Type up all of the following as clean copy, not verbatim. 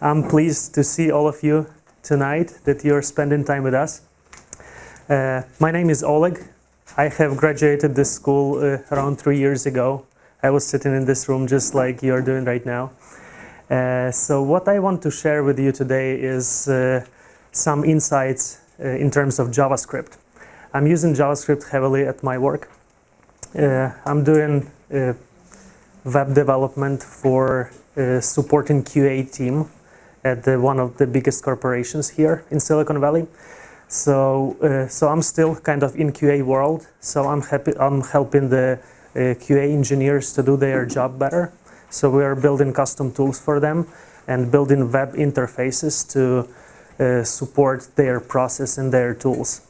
I'm pleased to see all of you tonight, that you're spending time with us. My name is Oleg. I have graduated this school around 3 years ago. I was sitting in this room just like you're doing right now. So what I want to share with you today is some insights in terms of JavaScript. I'm using JavaScript heavily at my work. I'm doing web development for supporting QA team at one of the biggest corporations here in Silicon Valley. So I'm still kind of in QA world. So I'm helping the QA engineers to do their job better. So we are building custom tools for them and building web interfaces to support their process and their tools.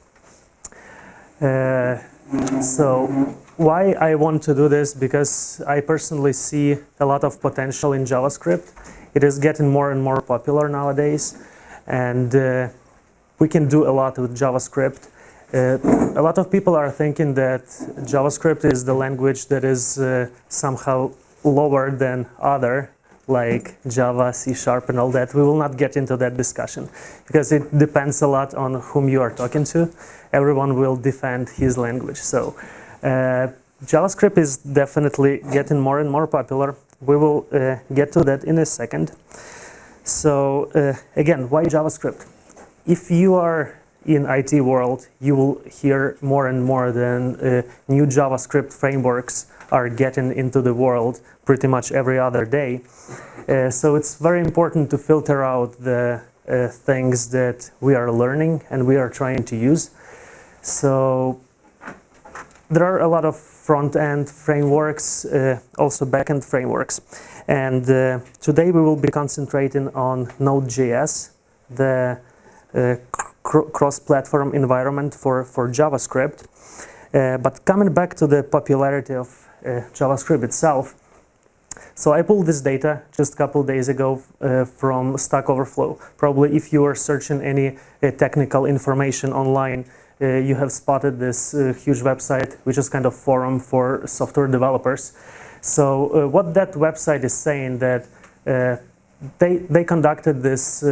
So why I want to do this? Because I personally see a lot of potential in JavaScript. It is getting more and more popular nowadays, and we can do a lot with JavaScript. A lot of people are thinking that JavaScript is the language that is somehow lower than other, like Java, C# and all that. We will not get into that discussion because it depends a lot on whom you are talking to. Everyone will defend his language. So JavaScript is definitely getting more and more popular. We will get to that in a second. So again, why JavaScript? If you are in IT world, you will hear more and more than new JavaScript frameworks are getting into the world pretty much every other day. So it's very important to filter out the things that we are learning and we are trying to use. So there are a lot of front-end frameworks, also back-end frameworks. And today we will be concentrating on Node.js, the cross-platform environment for JavaScript. But coming back to the popularity of JavaScript itself, so I pulled this data just a couple days ago from Stack Overflow. Probably if you are searching any technical information online, you have spotted this huge website, which is kind of forum for software developers. So what that website is saying that they conducted this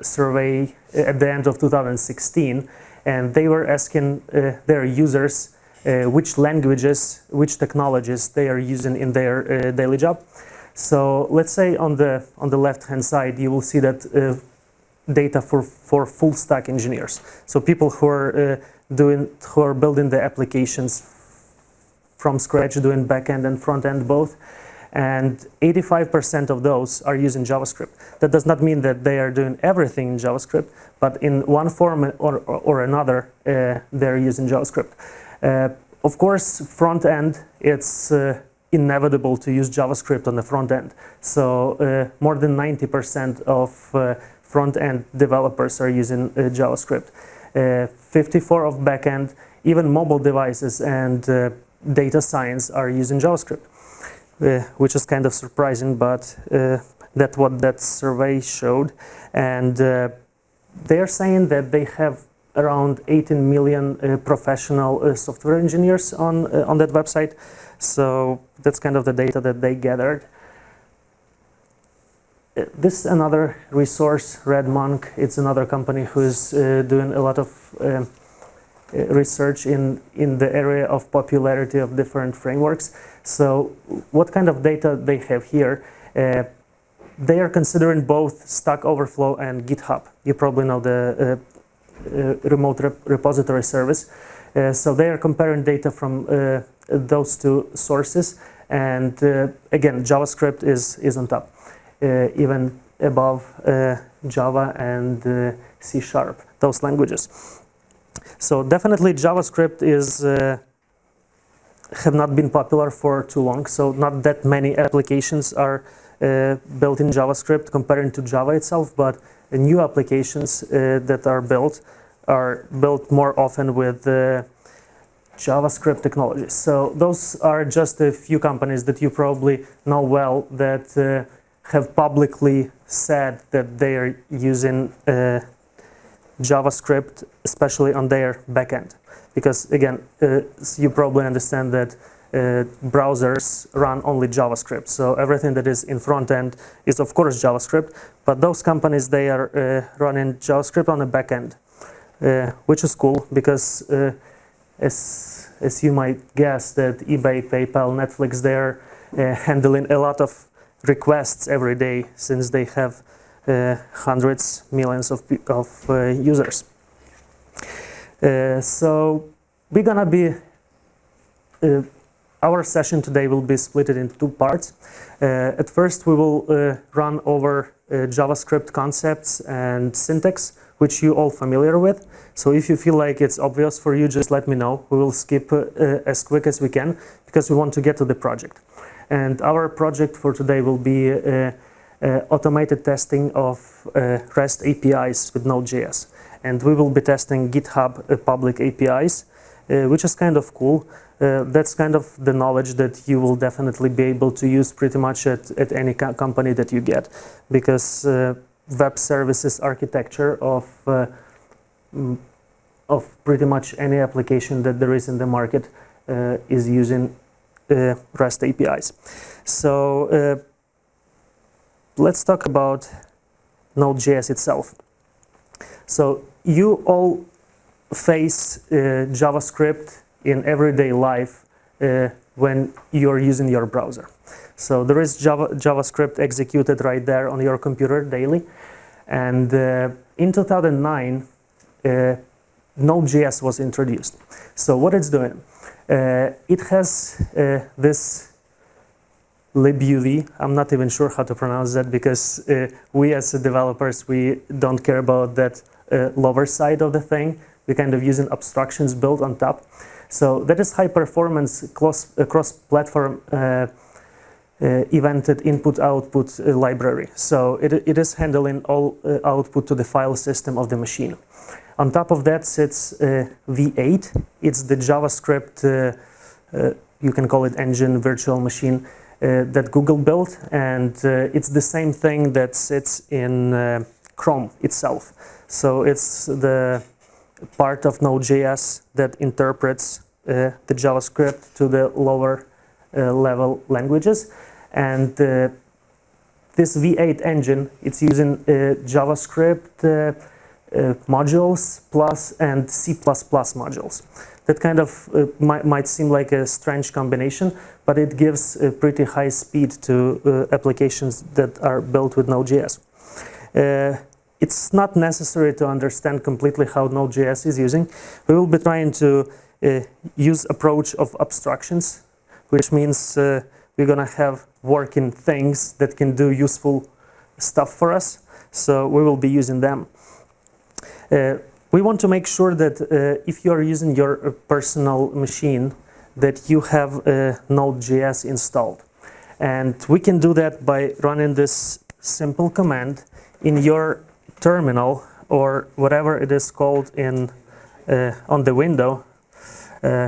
survey at the end of 2016, and they were asking their users which languages, which technologies they are using in their daily job. So let's say on the left-hand side, you will see that data for full stack engineers. So people who are building the applications from scratch, doing back-end and front-end both. And 85% of those are using JavaScript. That does not mean that they are doing everything in JavaScript, but in one form or another, they're using JavaScript. Of course, front-end, it's inevitable to use JavaScript on the front-end. So more than 90% of front-end developers are using JavaScript. 54% of back-end, even mobile devices and data science are using JavaScript. Which is kind of surprising, but that's what that survey showed. And they are saying that they have around 18 million professional software engineers on that website. So that's kind of the data that they gathered. This is another resource, RedMonk. It's another company who's doing a lot of research in the area of popularity of different frameworks. So what kind of data they have here? They are considering both Stack Overflow and GitHub. You probably know the remote repository service. So they are comparing data from those two sources. And again, JavaScript is on top, even above Java and C#, those languages. So definitely JavaScript have not been popular for too long, so not that many applications are built in JavaScript comparing to Java itself, but new applications that are built more often with JavaScript technologies. So those are just a few companies that you probably know well that have publicly said that they are using JavaScript, especially on their backend. Because again, you probably understand that browsers run only JavaScript. So everything that is in front end is of course JavaScript, but those companies, they are running JavaScript on the back end, which is cool because as you might guess that eBay, PayPal, Netflix, they're handling a lot of requests every day since they have hundreds, millions of users. So we're gonna be our session today will be split into two parts. At first, we will run over JavaScript concepts and syntax, which you're all familiar with. So if you feel like it's obvious for you, just let me know. We will skip as quick as we can because we want to get to the project. And our project for today will be automated testing of REST APIs with Node.js. And we will be testing GitHub public APIs, which is kind of cool. That's kind of the knowledge that you will definitely be able to use pretty much at any company that you get, because web services architecture of pretty much any application that there is in the market is using REST APIs. So let's talk about Node.js itself. So you all face JavaScript in everyday life when you're using your browser. So there is JavaScript executed right there on your computer daily. And in 2009, Node.js was introduced. So what it's doing, it has this libuv. I'm not even sure how to pronounce that because we as developers, we don't care about that lower side of the thing. We're kind of using abstractions built on top. So that is high performance cross-platform evented input-output library. So it is handling all output to the file system of the machine. On top of that sits V8. It's the JavaScript, you can call it engine, virtual machine, that Google built. And it's the same thing that sits in Chrome itself. So it's the part of Node.js that interprets the JavaScript to the lower level languages. And this V8 engine, it's using JavaScript modules plus and C++ modules. That kind of might seem like a strange combination, but it gives a pretty high speed to applications that are built with Node.js. It's not necessary to understand completely how Node.js is using. We will be trying to use approach of abstractions, which means we're gonna have working things that can do useful stuff for us. So we will be using them. We want to make sure that if you are using your personal machine, that you have Node.js installed. And we can do that by running this simple command in your terminal or whatever it is called in on the window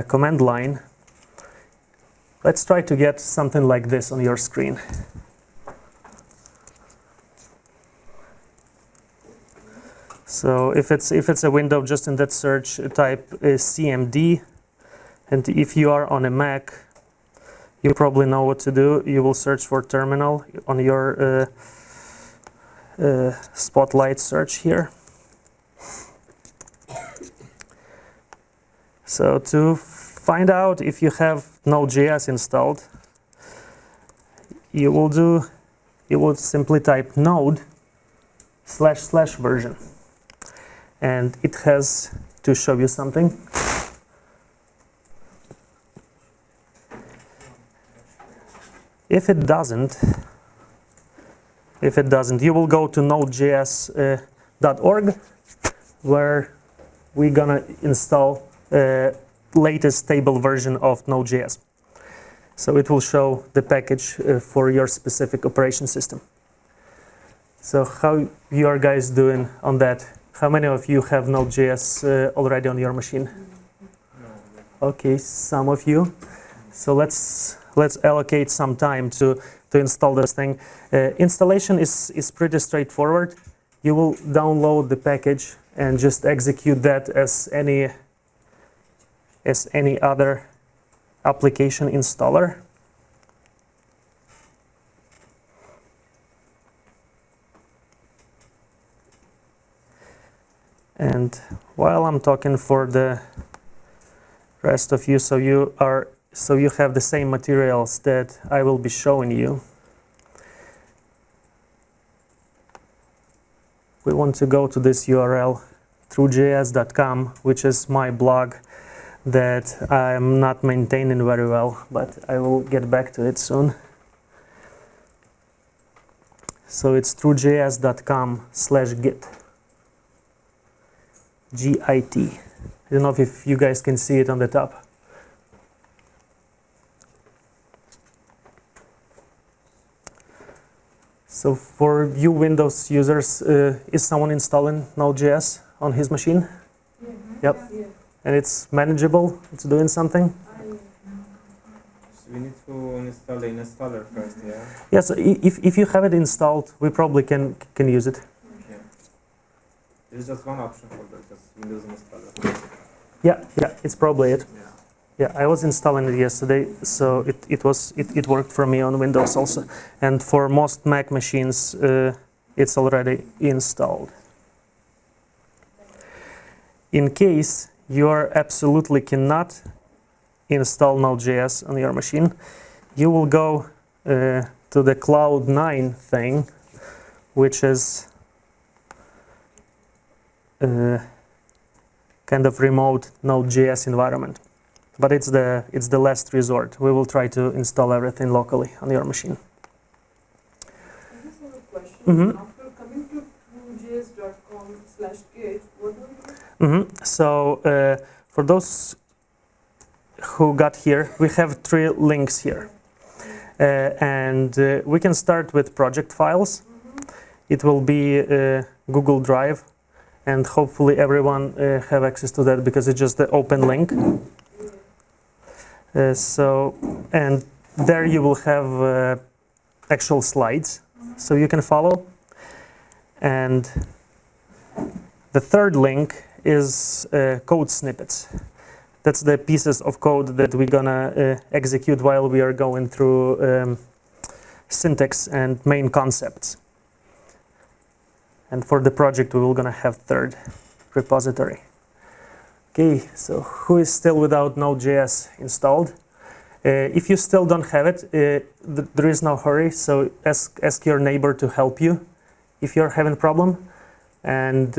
command line. Let's try to get something like this on your screen. So if it's a window, just in that search type CMD, and if you are on a Mac, you probably know what to do. You will search for terminal on your Spotlight search here. So to find out if you have Node.js installed, you will simply type node // version, and it has to show you something. If it doesn't, you will go to nodejs.org, where we're gonna install latest stable version of Node.js. So it will show the package for your specific operation system. So how you are guys doing on that? How many of you have Node.js already on your machine? Okay, some of you. So let's allocate some time to install this thing. Installation is pretty straightforward. You will download the package and just execute that as any other application installer. And while I'm talking for the rest of you, so you have the same materials that I will be showing you, we want to go to this URL, throughjs.com, which is my blog that I'm not maintaining very well, but I will get back to it soon. So it's throughjs.com/git. Git. I don't know if you guys can see it on the top. So for you Windows users, is someone installing Node.js on his machine? Mm-hmm. Yep. Yeah. And it's manageable? It's doing something? So we need to install the installer first, yeah? Yeah, so if you have it installed, we probably can use it. Yeah. There's just one option for that, just Windows installer. Yeah, it's probably it. Yeah. Yeah, I was installing it yesterday, so it worked for me on Windows also. And for most Mac machines, it's already installed. In case you absolutely cannot install Node.js on your machine, you will go to the Cloud9 thing, which is kind of remote Node.js environment. But it's the last resort. We will try to install everything locally on your machine. I just have a question. Mm-hmm. After coming to throughjs.com/git, what do we do? Mm-hmm. So for those who got here, we have 3 links here. And we can start with project files. It will be Google Drive, and hopefully everyone have access to that because it's just the open link. And there you will have actual slides, so you can follow. And the third link is code snippets. That's the pieces of code that we're gonna execute while we are going through syntax and main concepts. And for the project, we will gonna have third repository. Okay, so who is still without Node.js installed? If you still don't have it, there is no hurry. So ask your neighbor to help you if you're having a problem. And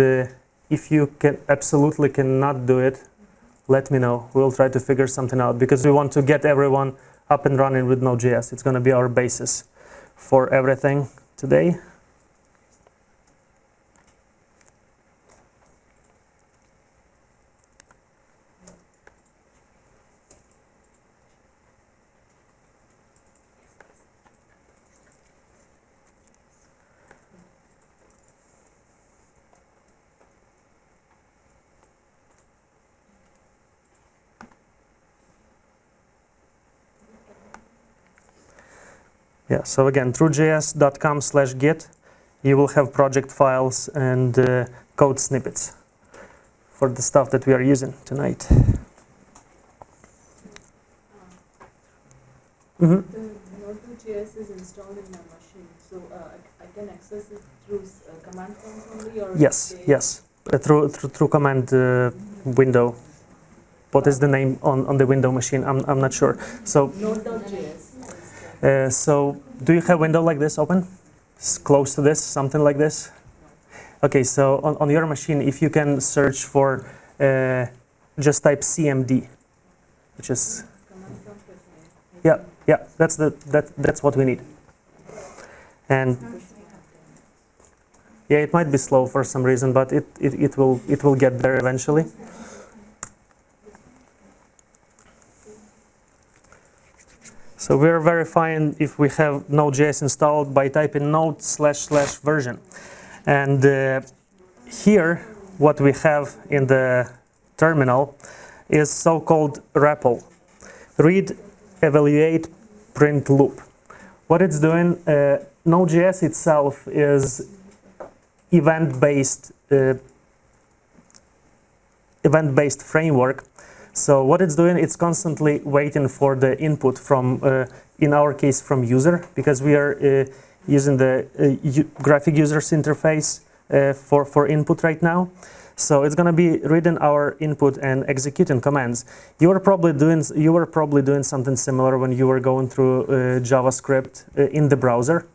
if you absolutely cannot do it, let me know. We'll try to figure something out because we want to get everyone up and running with Node.js. It's going to be our basis for everything today. Yeah, so again, throughjs.com/git, you will have project files and code snippets for the stuff that we are using tonight. Mm-hmm. The Node.js is installed in my machine, so I can access it through command prompt only, or Yes, through command window. What is the name on the window machine? I'm not sure. So Node.js. So do you have window like this open? Close to this, something like this? Okay, so on your machine, if you can search for, just type CMD, which is, yeah, that's what we need. And yeah, it might be slow for some reason, but it will get there eventually. So we're verifying if we have Node.js installed by typing node//version. And here, what we have in the terminal is so-called REPL, read, evaluate, print loop. What it's doing, Node.js itself is event-based framework. So what it's doing, it's constantly waiting for the input from, in our case, from user, because we are using the graphic users interface for input right now. So it's going to be reading our input and executing commands. You were probably doing something similar when you were going through JavaScript in the browser.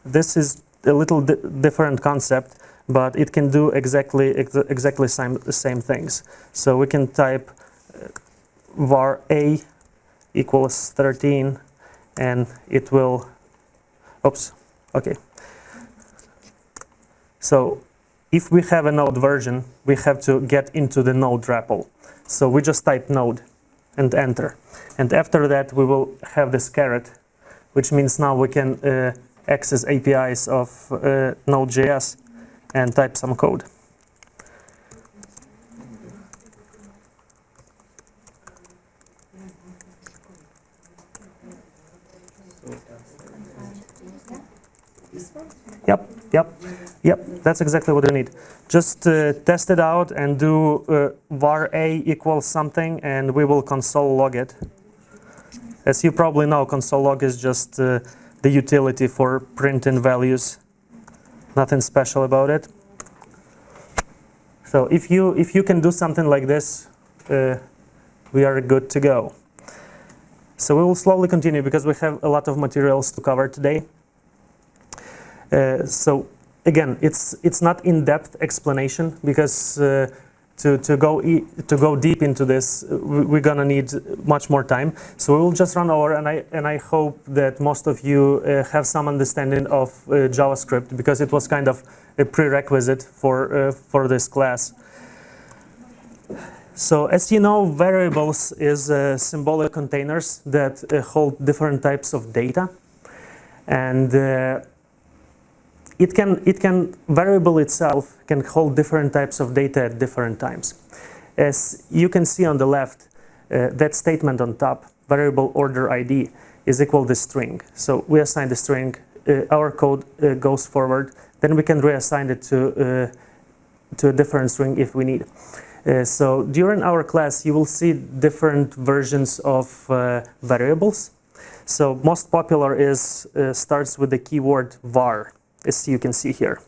This is a little different concept, but it can do exactly the same things. So we can type var a equals 13, and it will. Oops. Okay. So if we have a node version, we have to get into the node REPL. So we just type node and enter. And after that, we will have this caret, which means now we can access APIs of Node.js and type some code. Yep, that's exactly what we need. Just test it out and do var a equals something, and we will console log it. As you probably know, console log is just the utility for printing values. Nothing special about it. So if you can do something like this, we are good to go. So we will slowly continue because we have a lot of materials to cover today. So again, it's not in-depth explanation because to go deep into this, we're gonna need much more time. So we will just run over, and I hope that most of you have some understanding of JavaScript, because it was kind of a prerequisite for this class. So as you know, variables is symbolic containers that hold different types of data, and variable itself can hold different types of data at different times. As you can see on the left, that statement on top, variable order ID, is equal to string. So we assign the string, our code goes forward, then we can reassign it to a different string if we need. So during our class, you will see different versions of variables. So most popular is starts with the keyword var, as you can see here.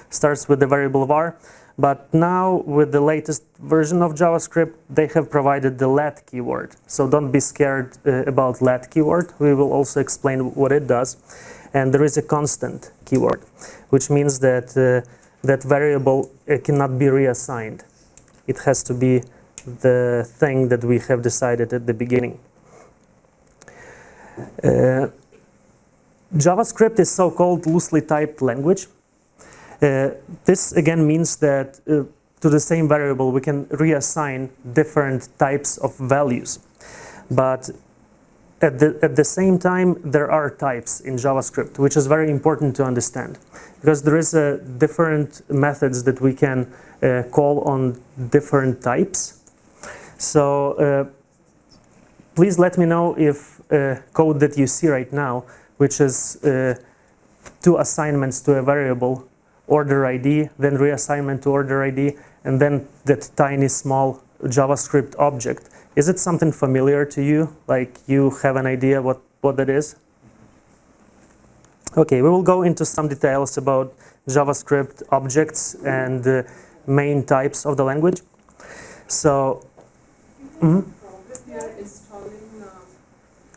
Starts with the variable var, but now with the latest version of JavaScript, they have provided the let keyword. So don't be scared about let keyword. We will also explain what it does. And there is a constant keyword, which means that that variable cannot be reassigned. It has to be the thing that we have decided at the beginning. JavaScript is so-called loosely typed language. This again means that to the same variable we can reassign different types of values. But at the same time, there are types in JavaScript, which is very important to understand, because there is different methods that we can call on different types. So please let me know if code that you see right now, which is two assignments to a variable, order ID, then reassignment to order ID, and then that tiny small JavaScript object. Is it something familiar to you? Like you have an idea what that is? Okay, we will go into some details about JavaScript objects and the main types of the language. So,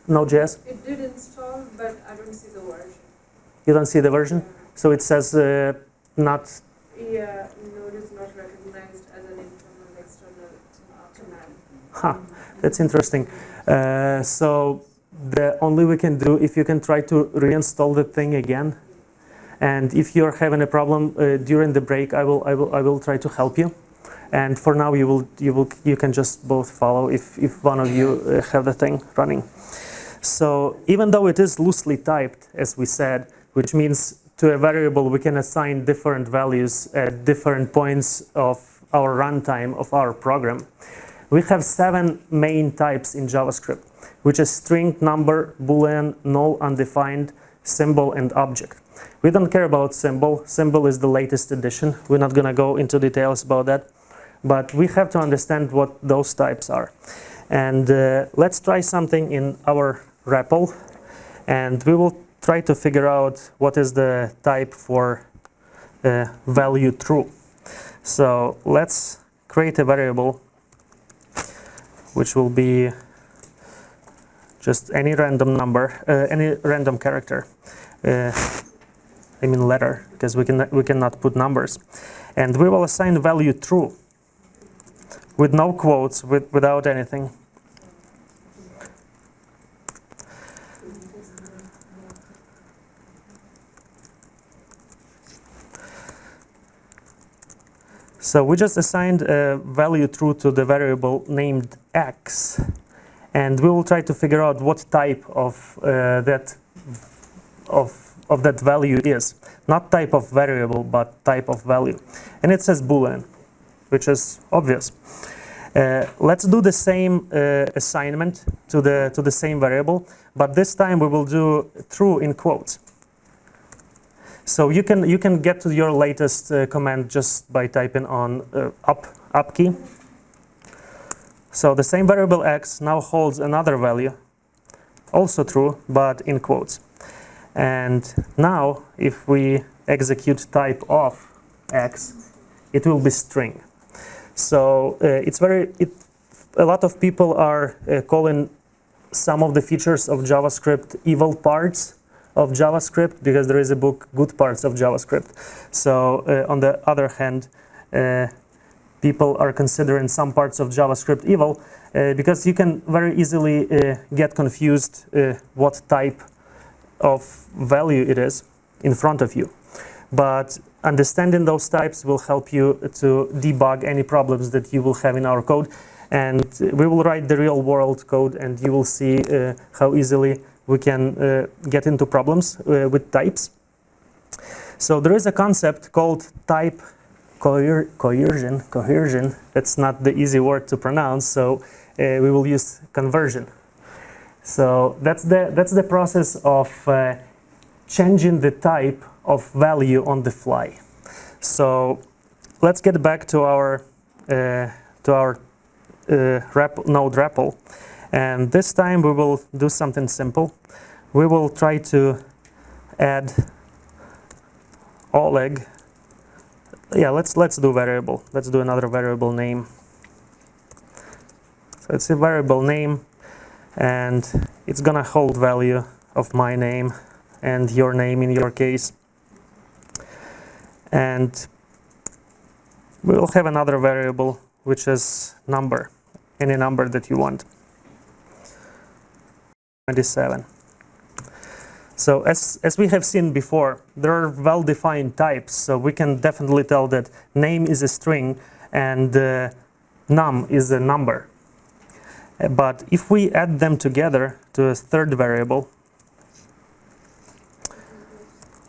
Node.js? It did install, but I don't see the version. You don't see the version? So it says not... Yeah, Node is not recognized as an internal external command. Huh, that's interesting. So the only we can do, if you can try to reinstall the thing again, and if you're having a problem during the break, I will try to help you. And for now, you can just both follow if one of you have the thing running. So even though it is loosely typed, as we said, which means to a variable we can assign different values at different points of our runtime of our program, we have 7 main types in JavaScript, which is string, number, boolean, null, undefined, symbol, and object. We don't care about symbol. Symbol is the latest addition. We're not going to go into details about that. but we have to understand what those types are. And let's try something in our REPL, and we will try to figure out what is the type for value true. So let's create a variable which will be just any random number, any random character. I mean letter, because we cannot put numbers, and we will assign value true with no quotes, without anything. So we just assigned a value true to the variable named x, and we will try to figure out what type of that value is. Not type of variable, but type of value. And it says Boolean, which is obvious. Let's do the same assignment to the same variable, but this time we will do true in quotes. So you can get to your latest command just by typing on up key. So the same variable x now holds another value, also true, but in quotes. And now if we execute type of x, it will be string. So a lot of people are calling some of the features of JavaScript evil parts of JavaScript, because there is a book, Good Parts of JavaScript. So on the other hand, people are considering some parts of JavaScript evil, because you can very easily get confused what type of value it is in front of you. But understanding those types will help you to debug any problems that you will have in our code. And we will write the real world code, and you will see how easily we can get into problems with types. So there is a concept called type coercion. That's not the easy word to pronounce, so we will use conversion. So that's the process of changing the type of value on the fly. So let's get back to our node REPL, and this time we will do something simple. We will try to add Oleg. Yeah, let's do variable. Let's do another variable name. So it's a variable name, and it's gonna hold value of my name and your name in your case. And we will have another variable which is number, any number that you want. 27. So as we have seen before, there are well-defined types, so we can definitely tell that name is a string and num is a number. But if we add them together to a third variable,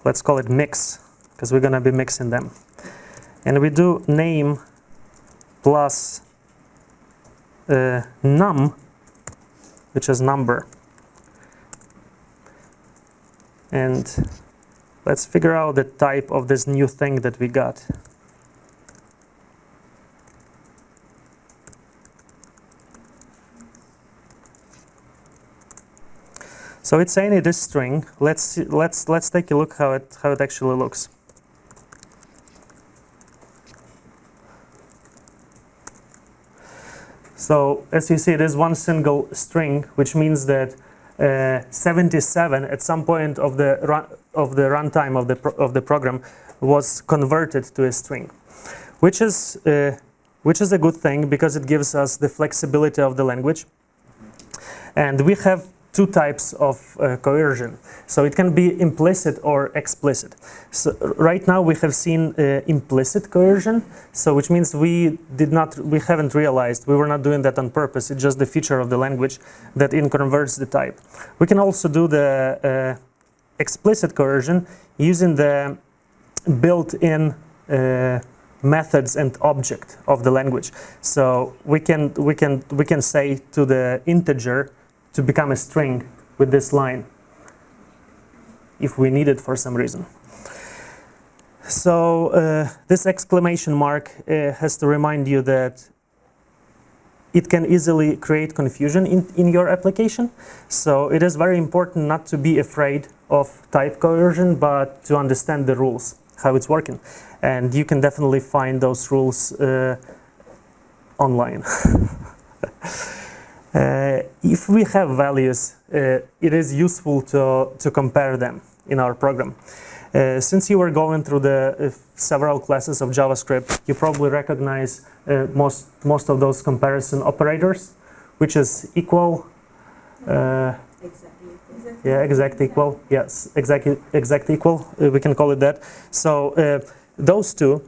let's call it mix, because we're going to be mixing them. And we do name plus num, which is number. And let's figure out the type of this new thing that we got. So it's saying it is string. Let's take a look how it actually looks. So as you see, it is one single string, which means that 77 at some point of the runtime of the program was converted to a string, which is a good thing because it gives us the flexibility of the language. And we have two types of coercion. So it can be implicit or explicit. So right now we have seen implicit coercion, so which means we haven't realized, we were not doing that on purpose. It's just the feature of the language that converts the type. We can also do the explicit coercion using the built-in methods and object of the language. So we can say to the integer to become a string with this line if we need it for some reason. So this exclamation mark has to remind you that it can easily create confusion in your application. So it is very important not to be afraid of type coercion, but to understand the rules, how it's working. And you can definitely find those rules online. If we have values, it is useful to compare them in our program. Since you were going through the several classes of JavaScript, you probably recognize most of those comparison operators, which is equal. Yeah, exact equal. Yes, exact equal. We can call it that. So those two,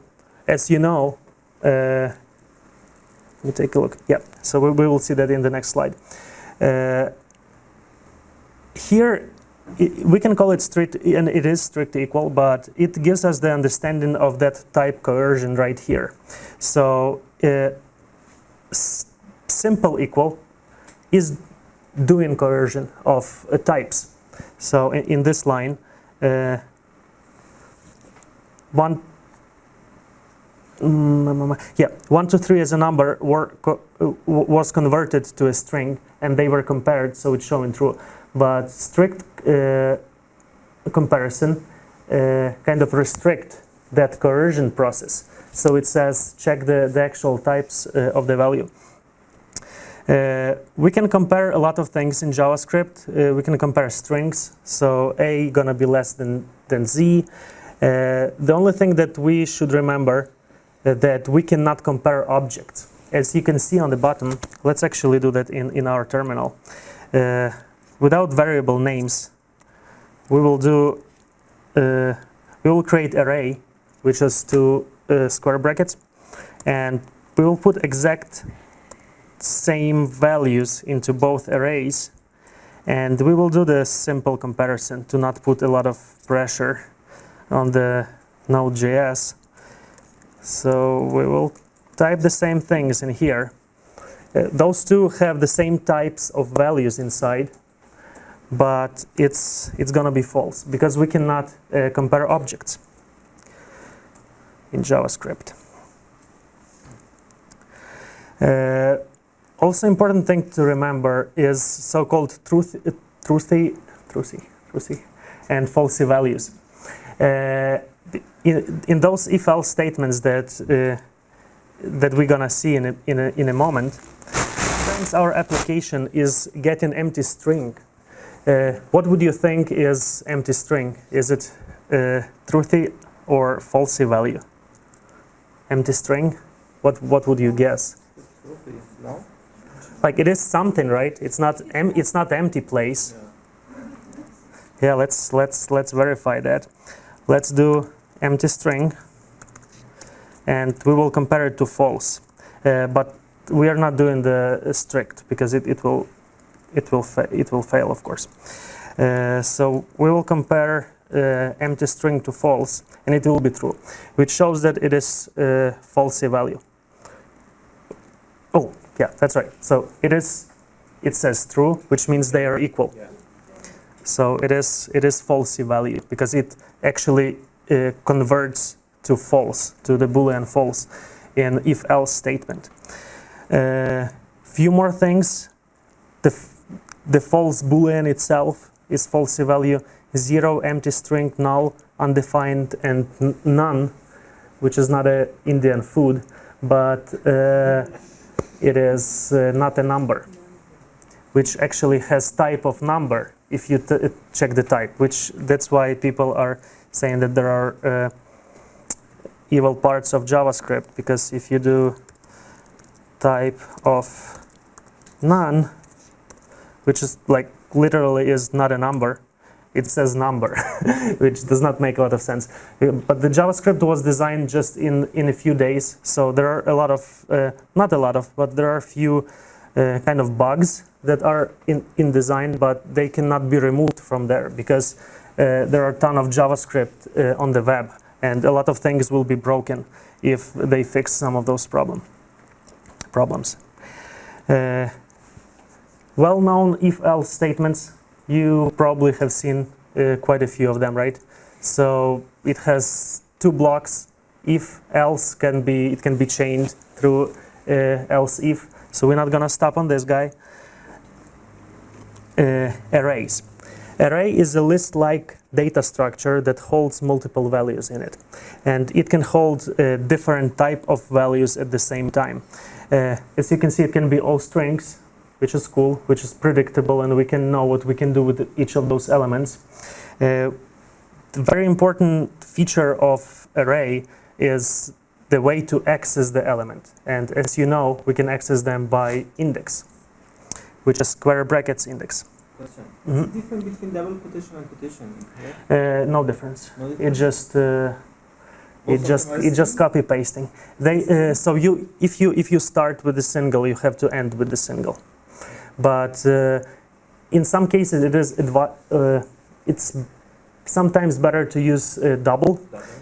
as you know, let me take a look. Yeah, so we will see that in the next slide. Here, we can call it strict, and it is strict equal, but it gives us the understanding of that type coercion right here. So simple equal is doing coercion of types. So in this line, 1, 2, 3 as a number was converted to a string, and they were compared, so it's showing true. But strict comparison kind of restrict that coercion process. So it says check the actual types of the value. We can compare a lot of things in JavaScript. We can compare strings. So A gonna be less than Z. The only thing that we should remember that we cannot compare objects. As you can see on the bottom, let's actually do that in our terminal. Without variable names, we will create array, which is 2 square brackets, and we will put exact same values into both arrays, and we will do the simple comparison to not put a lot of pressure on the Node.js. So we will type the same things in here. Those two have the same types of values inside, but it's gonna be false because we cannot compare objects in JavaScript. Also important thing to remember is so-called truthy and falsy values. In those if-else statements that we're gonna see in a moment, sometimes our application is getting empty string. What would you think is empty string? Is it truthy or falsy value? Empty string? What would you guess? Truthy, no? Like it is something, right? It's not empty place. Yeah, let's verify that. Let's do empty string, and we will compare it to false. But we are not doing the strict because it will fail, of course. So we will compare empty string to false, and it will be true, which shows that it is falsy value. Oh, yeah, that's right. So it says true, which means they are equal. Yeah. So it is falsy value because it actually converts to false, to the Boolean false in if-else statement. Few more things. The false Boolean itself is falsy value. 0, empty string, null, undefined, and none, which is not an Indian food, but it is not a number, which actually has type of number if you check the type, that's why people are saying that there are evil parts of JavaScript, because if you do type of none, which is like literally is not a number, it says number, which does not make a lot of sense. But the JavaScript was designed just in a few days, so there are a lot of, not a lot of, but there are a few kind of bugs that are in design, but they cannot be removed from there because there are a ton of JavaScript on the web, and a lot of things will be broken if they fix some of those problems. Well-known if-else statements, you probably have seen quite a few of them, right? So it has two blocks. If else can be chained through else if. So we're not gonna stop on this guy. Arrays. Array is a list-like data structure that holds multiple values in it, and it can hold different type of values at the same time. As you can see, it can be all strings, which is cool, which is predictable, and we can know what we can do with each of those elements. The very important feature of array is the way to access the element, and as you know, we can access them by index, which is square brackets index. Question. Mhm. What's the difference between double quotation and quotation? Yeah? No difference. No It difference? just Both of them are it's just same? copy pasting. They so if you start with a single, you have to end with the single. But in some cases, it's sometimes better to use double, Double.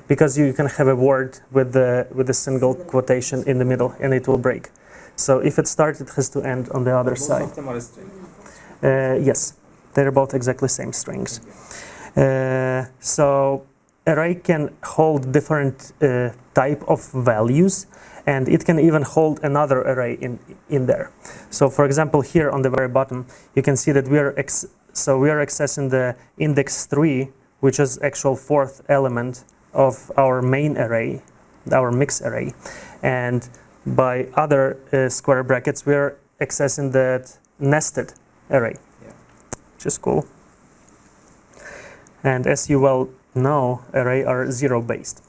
because you can have a word with the single quotation in the middle, and it will break. So if it starts, it has to end on the other Both side. of them are string. Yes, they're both exactly same strings. So array can hold different type of values, and it can even hold another array in there. So for example, here on the very bottom, you can see that we are accessing the index 3, which is actual fourth element of our main array, our mix array, and by other square brackets, we are accessing that nested array, Yeah. which is cool. And as you well know, array are zero-based.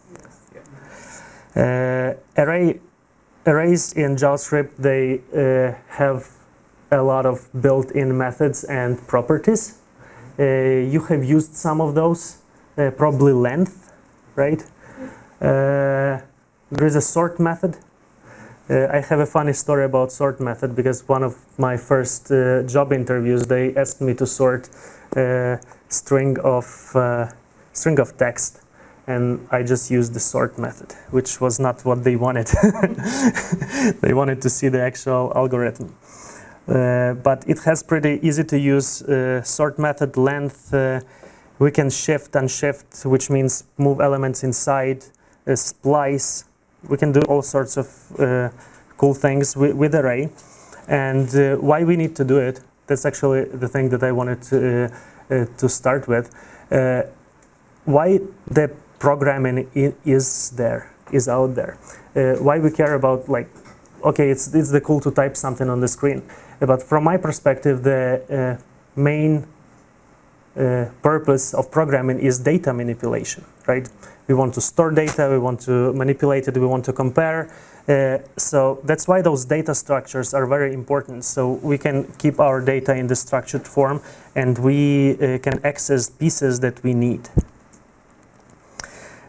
Arrays in JavaScript, they have a lot of built-in methods and properties. You have used some of those, probably length, right? There is a sort method. I have a funny story about sort method, because one of my first job interviews, they asked me to sort string of text, and I just used the sort method, which was not what they wanted. They wanted to see the actual algorithm. But it has pretty easy to use sort method. Length, we can shift and shift, which means move elements inside, splice. We can do all sorts of cool things with array. And why we need to do it, that's actually the thing that I wanted to start with. Why the programming is out there. Why we care about, like, okay, it's the cool to type something on the screen. But from my perspective, the main purpose of programming is data manipulation, right? We want to store data, we want to manipulate it, we want to compare. So that's why those data structures are very important. So we can keep our data in the structured form, and we can access pieces that we need.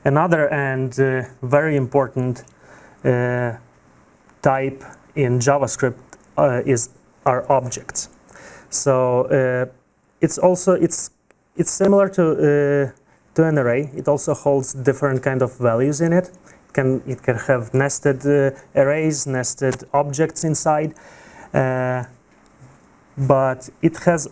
Another and very important type in JavaScript are objects. So it's similar to an array. It also holds different kind of values in it. It can have nested arrays, nested objects inside, but it has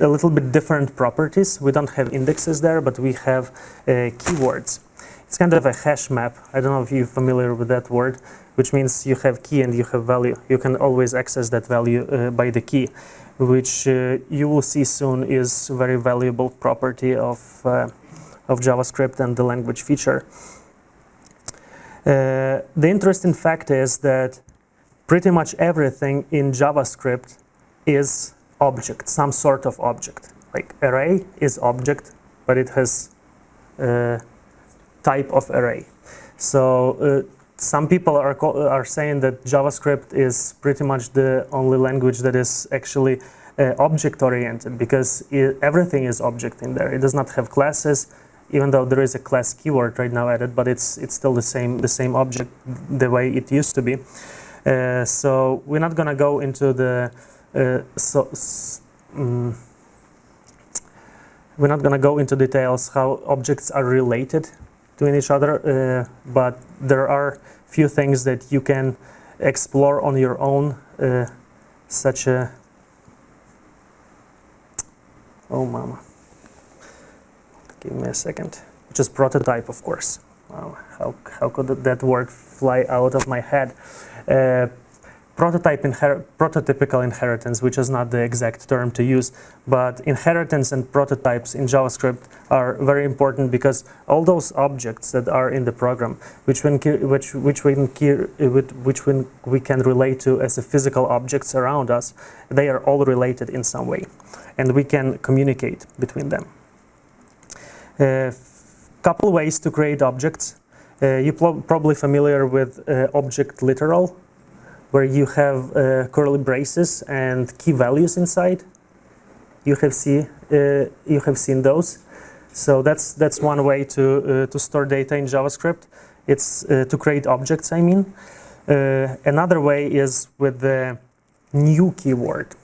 a little bit different properties. We don't have indexes there, but we have keywords. It's kind of a hash map. I don't know if you're familiar with that word, which means you have key and you have value. You can always access that value by the key, which you will see soon is a very valuable property of JavaScript and the language feature. The interesting fact is that pretty much everything in JavaScript is object, some sort of object. Like array is object, but it has type of array. So some people are saying that JavaScript is pretty much the only language that is actually object-oriented, because everything is object in there. It does not have classes, even though there is a class keyword right now added, but it's still the same object the way it used to be. So we're not gonna go into the we're not gonna go into details how objects are related to each other, but there are few things that you can explore on your own, such a oh mama, give me a second, which is prototype, of course. how could that word fly out of my head? Prototypical inheritance, which is not the exact term to use, but inheritance and prototypes in JavaScript are very important because all those objects that are in the program, which we can relate to as a physical objects around us, they are all related in some way, and we can communicate between them. Couple ways to create objects. You're probably familiar with object literal, where you have curly braces and key values inside. You have seen those. So that's one way to store data in JavaScript. It's to create objects, I mean. Another way is with the new keyword.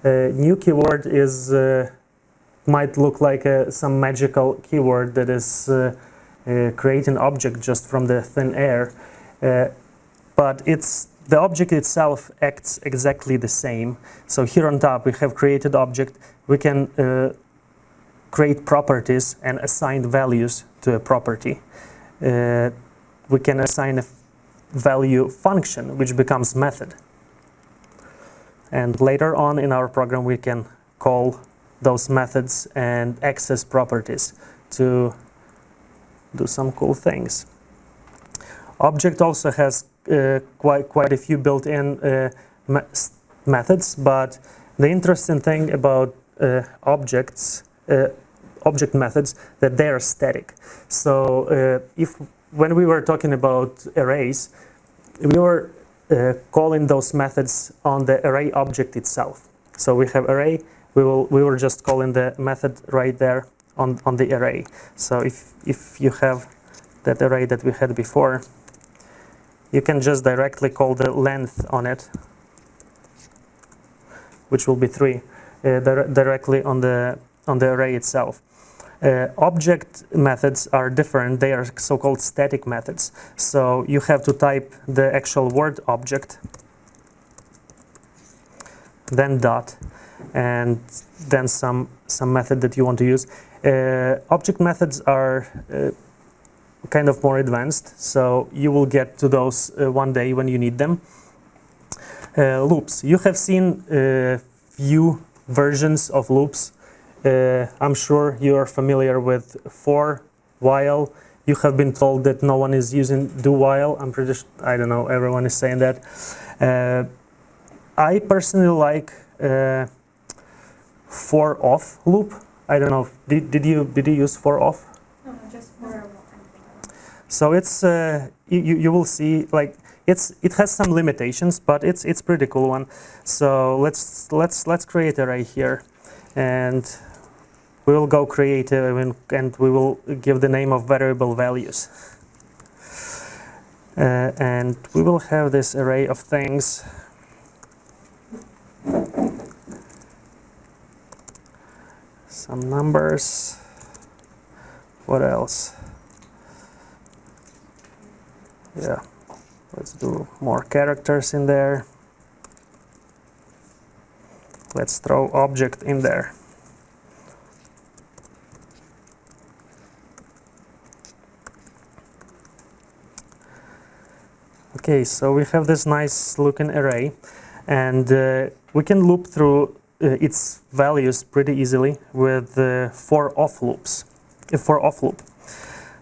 New keyword is might look like some magical keyword that is creating object just from the thin air, but the object itself acts exactly the same. So here on top we have created object. We can create properties and assign values to a property. We can assign a value function which becomes method. And later on in our program we can call those methods and access properties to do some cool things. Object also has quite a few built-in methods, but the interesting thing about object methods that they are static. So when we were talking about arrays, we were calling those methods on the array object itself. So we have array. We were just calling the method right there on the array. So if you have that array that we had before, you can just directly call the length on it, which will be 3, directly on the array itself. Object methods are different. They are so-called static methods. So you have to type the actual word object, then dot, and then some method that you want to use. Object methods are kind of more advanced, so you will get to those one day when you need them. Loops. You have seen few versions of loops. I'm sure you are familiar with for, while. You have been told that no one is using do while. I'm pretty sure, I don't know, everyone is saying that. I personally like for off loop. I don't know. Did you use for off? No, just for. So it's you will see, like, it has some limitations, but it's pretty cool one. So let's create an array here, and we will go creative and we will give the name of variable values, and we will have this array of things. Some numbers. What else? Yeah, let's do more characters in there. Let's throw object in there. Okay, so we have this nice looking array, and we can loop through its values pretty easily with for off loops. For off loop.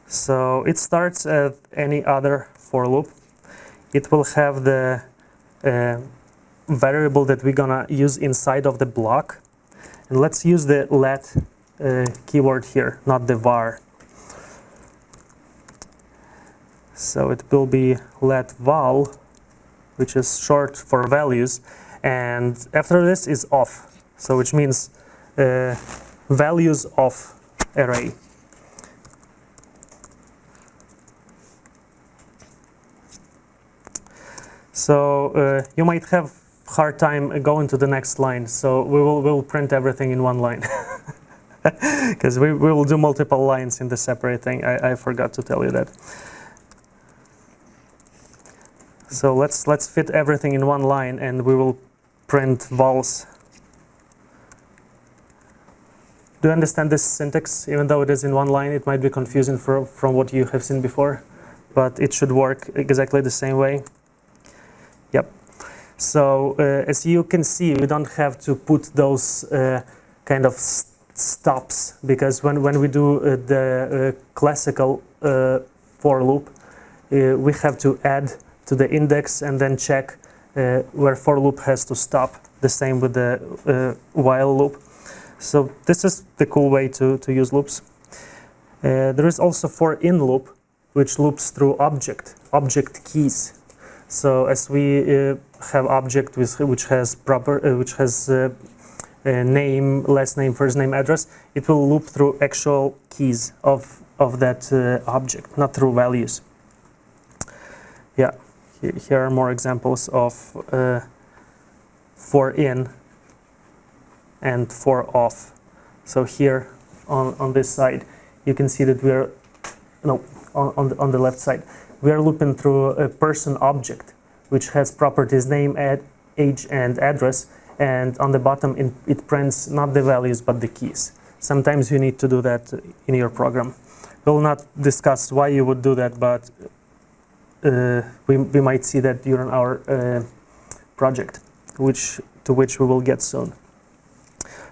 So it starts at any other for loop. It will have the variable that we're gonna use inside of the block. And let's use the let keyword here, not the var. So it will be let val, which is short for values, and after this is off. So which means values of array. So you might have hard time going to the next line. So we'll print everything in one line, because we will do multiple lines in the separate thing. I forgot to tell you that. So let's fit everything in one line, and we will print vals. Do you understand this syntax? Even though it is in one line, it might be confusing from what you have seen before. but it should work exactly the same way. Yep. So as you can see, we don't have to put those kind of stops, because when we do the classical for loop, we have to add to the index and then check where for loop has to stop. The same with the while loop. So this is the cool way to use loops. There is also for in loop, which loops through object keys. So as we have object which has name, last name, first name, address, it will loop through actual keys of that object, not through values. Yeah, here are more examples of for in and for off. So here on this side, you can see that we are, no, on the left side, we are looping through a person object, which has properties name, age, and address. And on the bottom, it prints not the values, but the keys. Sometimes you need to do that in your program. We'll not discuss why you would do that, but we might see that during our project, to which we will get soon.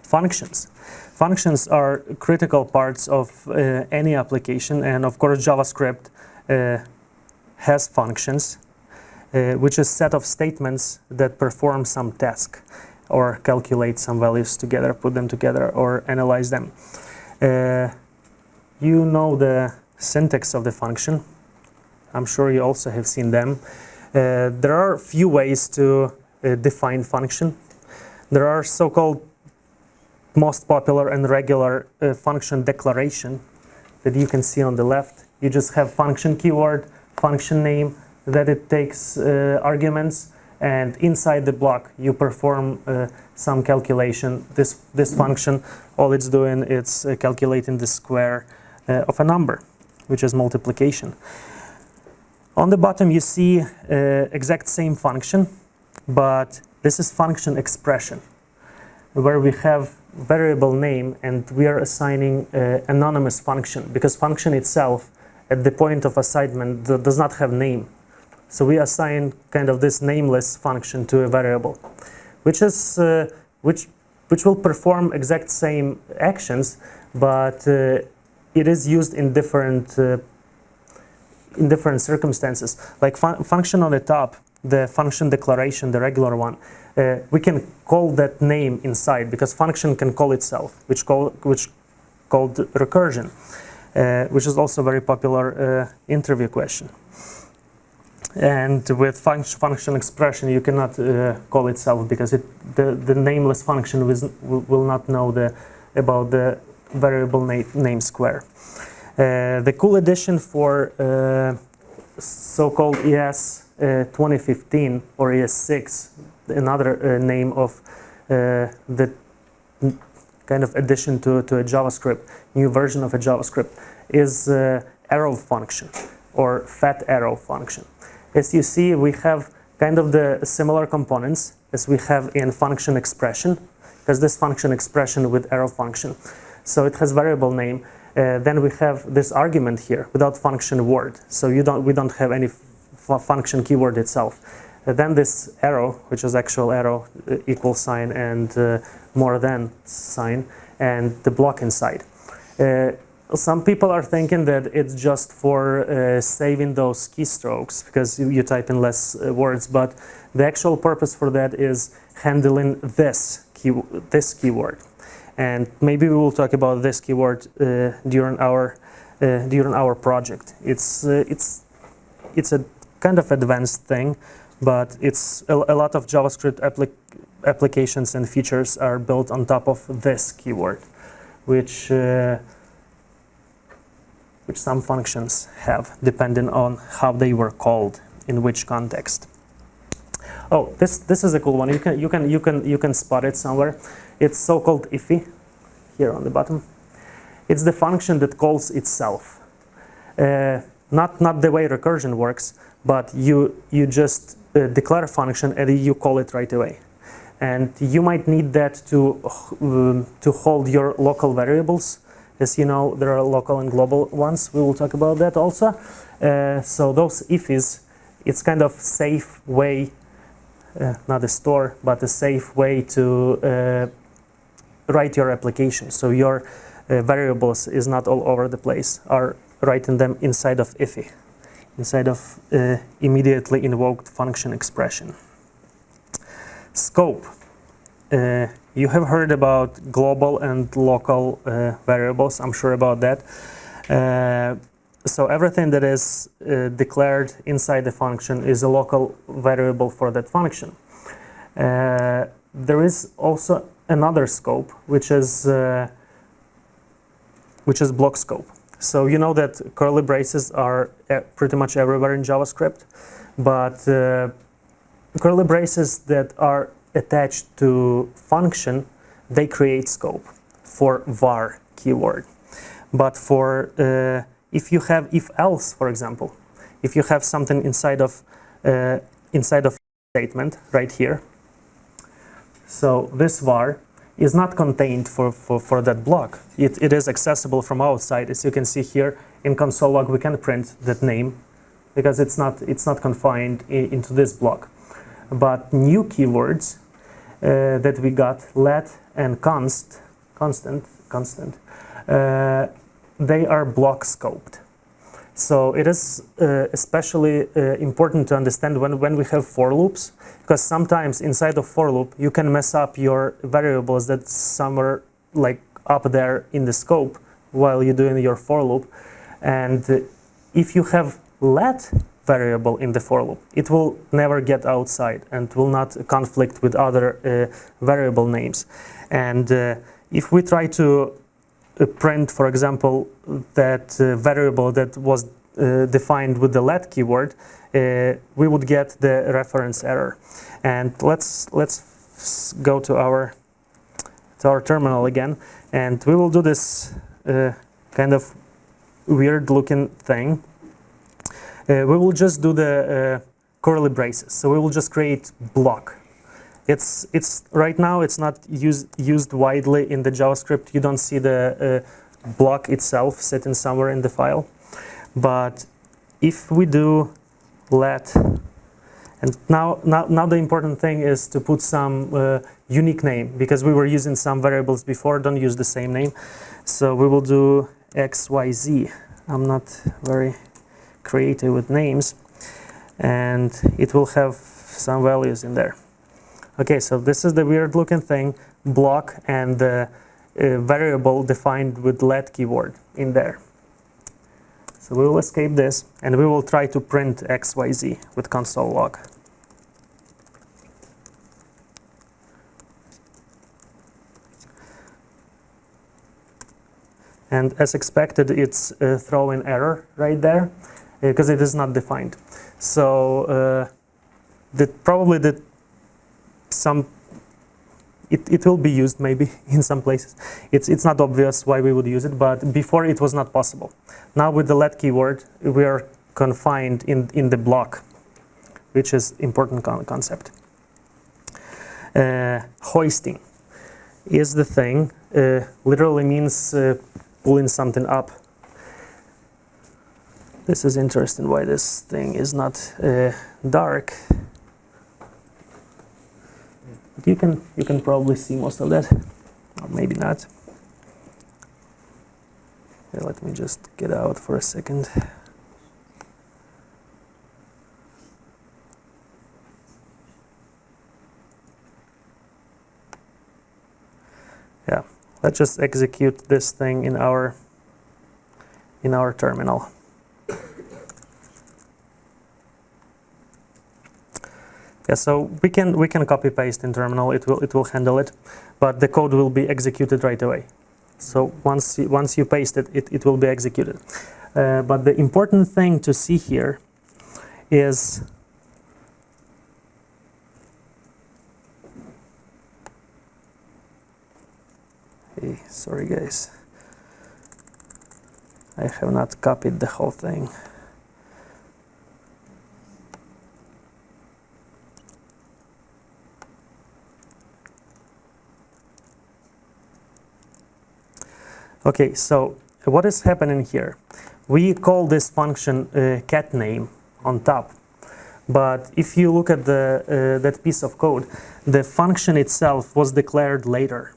Functions. Functions are critical parts of any application, and of course JavaScript has functions, which is a set of statements that perform some task or calculate some values together, put them together, or analyze them. You know the syntax of the function. I'm sure you also have seen them. There are a few ways to define function. There are so-called most popular and regular function declaration that you can see on the left. You just have function keyword, function name, that it takes arguments, and inside the block you perform some calculation. This function, all it's doing is calculating the square of a number, which is multiplication. On the bottom you see exact same function, but this is function expression, where we have variable name and we are assigning anonymous function, because function itself at the point of assignment does not have name. So we assign kind of this nameless function to a variable, which is which will perform exact same actions, but it is used in different circumstances. Like function on the top, the function declaration, the regular one, we can call that name inside, because function can call itself, which called recursion, which is also a very popular interview question. And with function expression, you cannot call itself, because the nameless function will not know about the variable name square. The cool addition for so-called ES 2015 or ES6, another name of the kind of addition to a JavaScript, new version of a JavaScript, is arrow function or fat arrow function. As you see, we have kind of the similar components as we have in function expression, because this function expression with arrow function. So it has variable name. Then we have this argument here without function word. So we don't have any function keyword itself. Then this arrow, which is actual arrow, equal sign and more than sign, and the block inside. Some people are thinking that it's just for saving those keystrokes, because you type in less words, but the actual purpose for that is handling this keyword. And maybe we will talk about this keyword during our project. It's a kind of advanced thing, but it's a lot of JavaScript applications and features are built on top of this keyword, which some functions have, depending on how they were called in which context. Oh, this is a cool one. You can spot it somewhere. It's so-called iffy here on the bottom. It's the function that calls itself. Not the way recursion works, but you just declare a function and you call it right away. And you might need that to hold your local variables As you know, there are local and global ones. We will talk about that also. So those ifs, it's kind of safe way, not a store, but a safe way to write your application. So your variables is not all over the place, are writing them inside of iffy, inside of immediately invoked function expression. Scope. You have heard about global and local variables, I'm sure about that. So everything that is declared inside the function is a local variable for that function. There is also another scope, which is block scope. So you know that curly braces are pretty much everywhere in JavaScript, but curly braces that are attached to function, they create scope for var keyword. But for if you have if else, for example, if you have something inside of statement right here, so this var is not contained for that block. It is accessible from outside. As you can see here in console log, we can print that name because it's not confined into this block. But new keywords that we got, let and constant, they are block scoped. So it is especially important to understand when we have for loops, because sometimes inside of for loop you can mess up your variables that somewhere like up there in the scope while you're doing your for loop. And if you have let variable in the for loop, it will never get outside and will not conflict with other variable names. And if we try to print, for example, that variable that was defined with the let keyword, we would get the reference error. And let's go to our terminal again, and we will do this kind of weird looking thing. We will just do the curly braces. So we will just create block. It's right now it's not used widely in the JavaScript. You don't see the block itself sitting somewhere in the file. But if we do let, and now the important thing is to put some unique name, because we were using some variables before. Don't use the same name. So we will do XYZ. I'm not very creative with names, and it will have some values in there. Okay, so this is the weird looking thing, block, and the variable defined with let keyword in there. So we will escape this, and we will try to print XYZ with console log. And as expected, it's throwing error right there because it is not defined. So it will be used maybe in some places. It's not obvious why we would use it, but before it was not possible. Now with the let keyword, we are confined in the block, which is important concept. Hoisting is the thing. Literally means pulling something up. This is interesting why this thing is not dark. You can probably see most of that, or maybe not. Here, let me just get out for a second. Yeah, let's just execute this thing in our terminal. Yeah, so we can copy paste in terminal. It will handle it, but the code will be executed right away. So once you paste it, it will be executed. But the important thing to see here is hey, sorry guys, I have not copied the whole thing. Okay, so what is happening here? We call this function cat name on top. But if you look at that piece of code, the function itself was declared later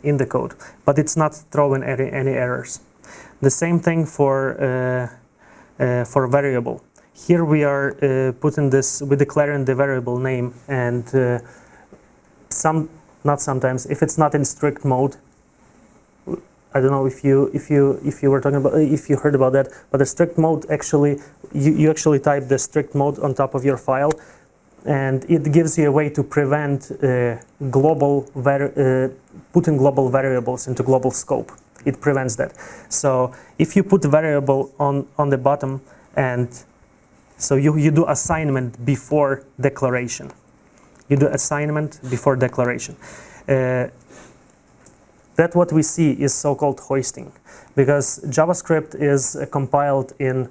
in the code, but it's not throwing any errors. The same thing for variable. Here we are we're declaring the variable name, and not sometimes, if it's not in strict mode. I don't know if you were talking about, if you heard about that, but the strict mode actually, you actually type the strict mode on top of your file, and it gives you a way to prevent putting global variables into global scope. It prevents that. So if you put variable on the bottom, and so you do assignment before declaration. You do assignment before declaration. That what we see is so-called hoisting, because JavaScript is compiled in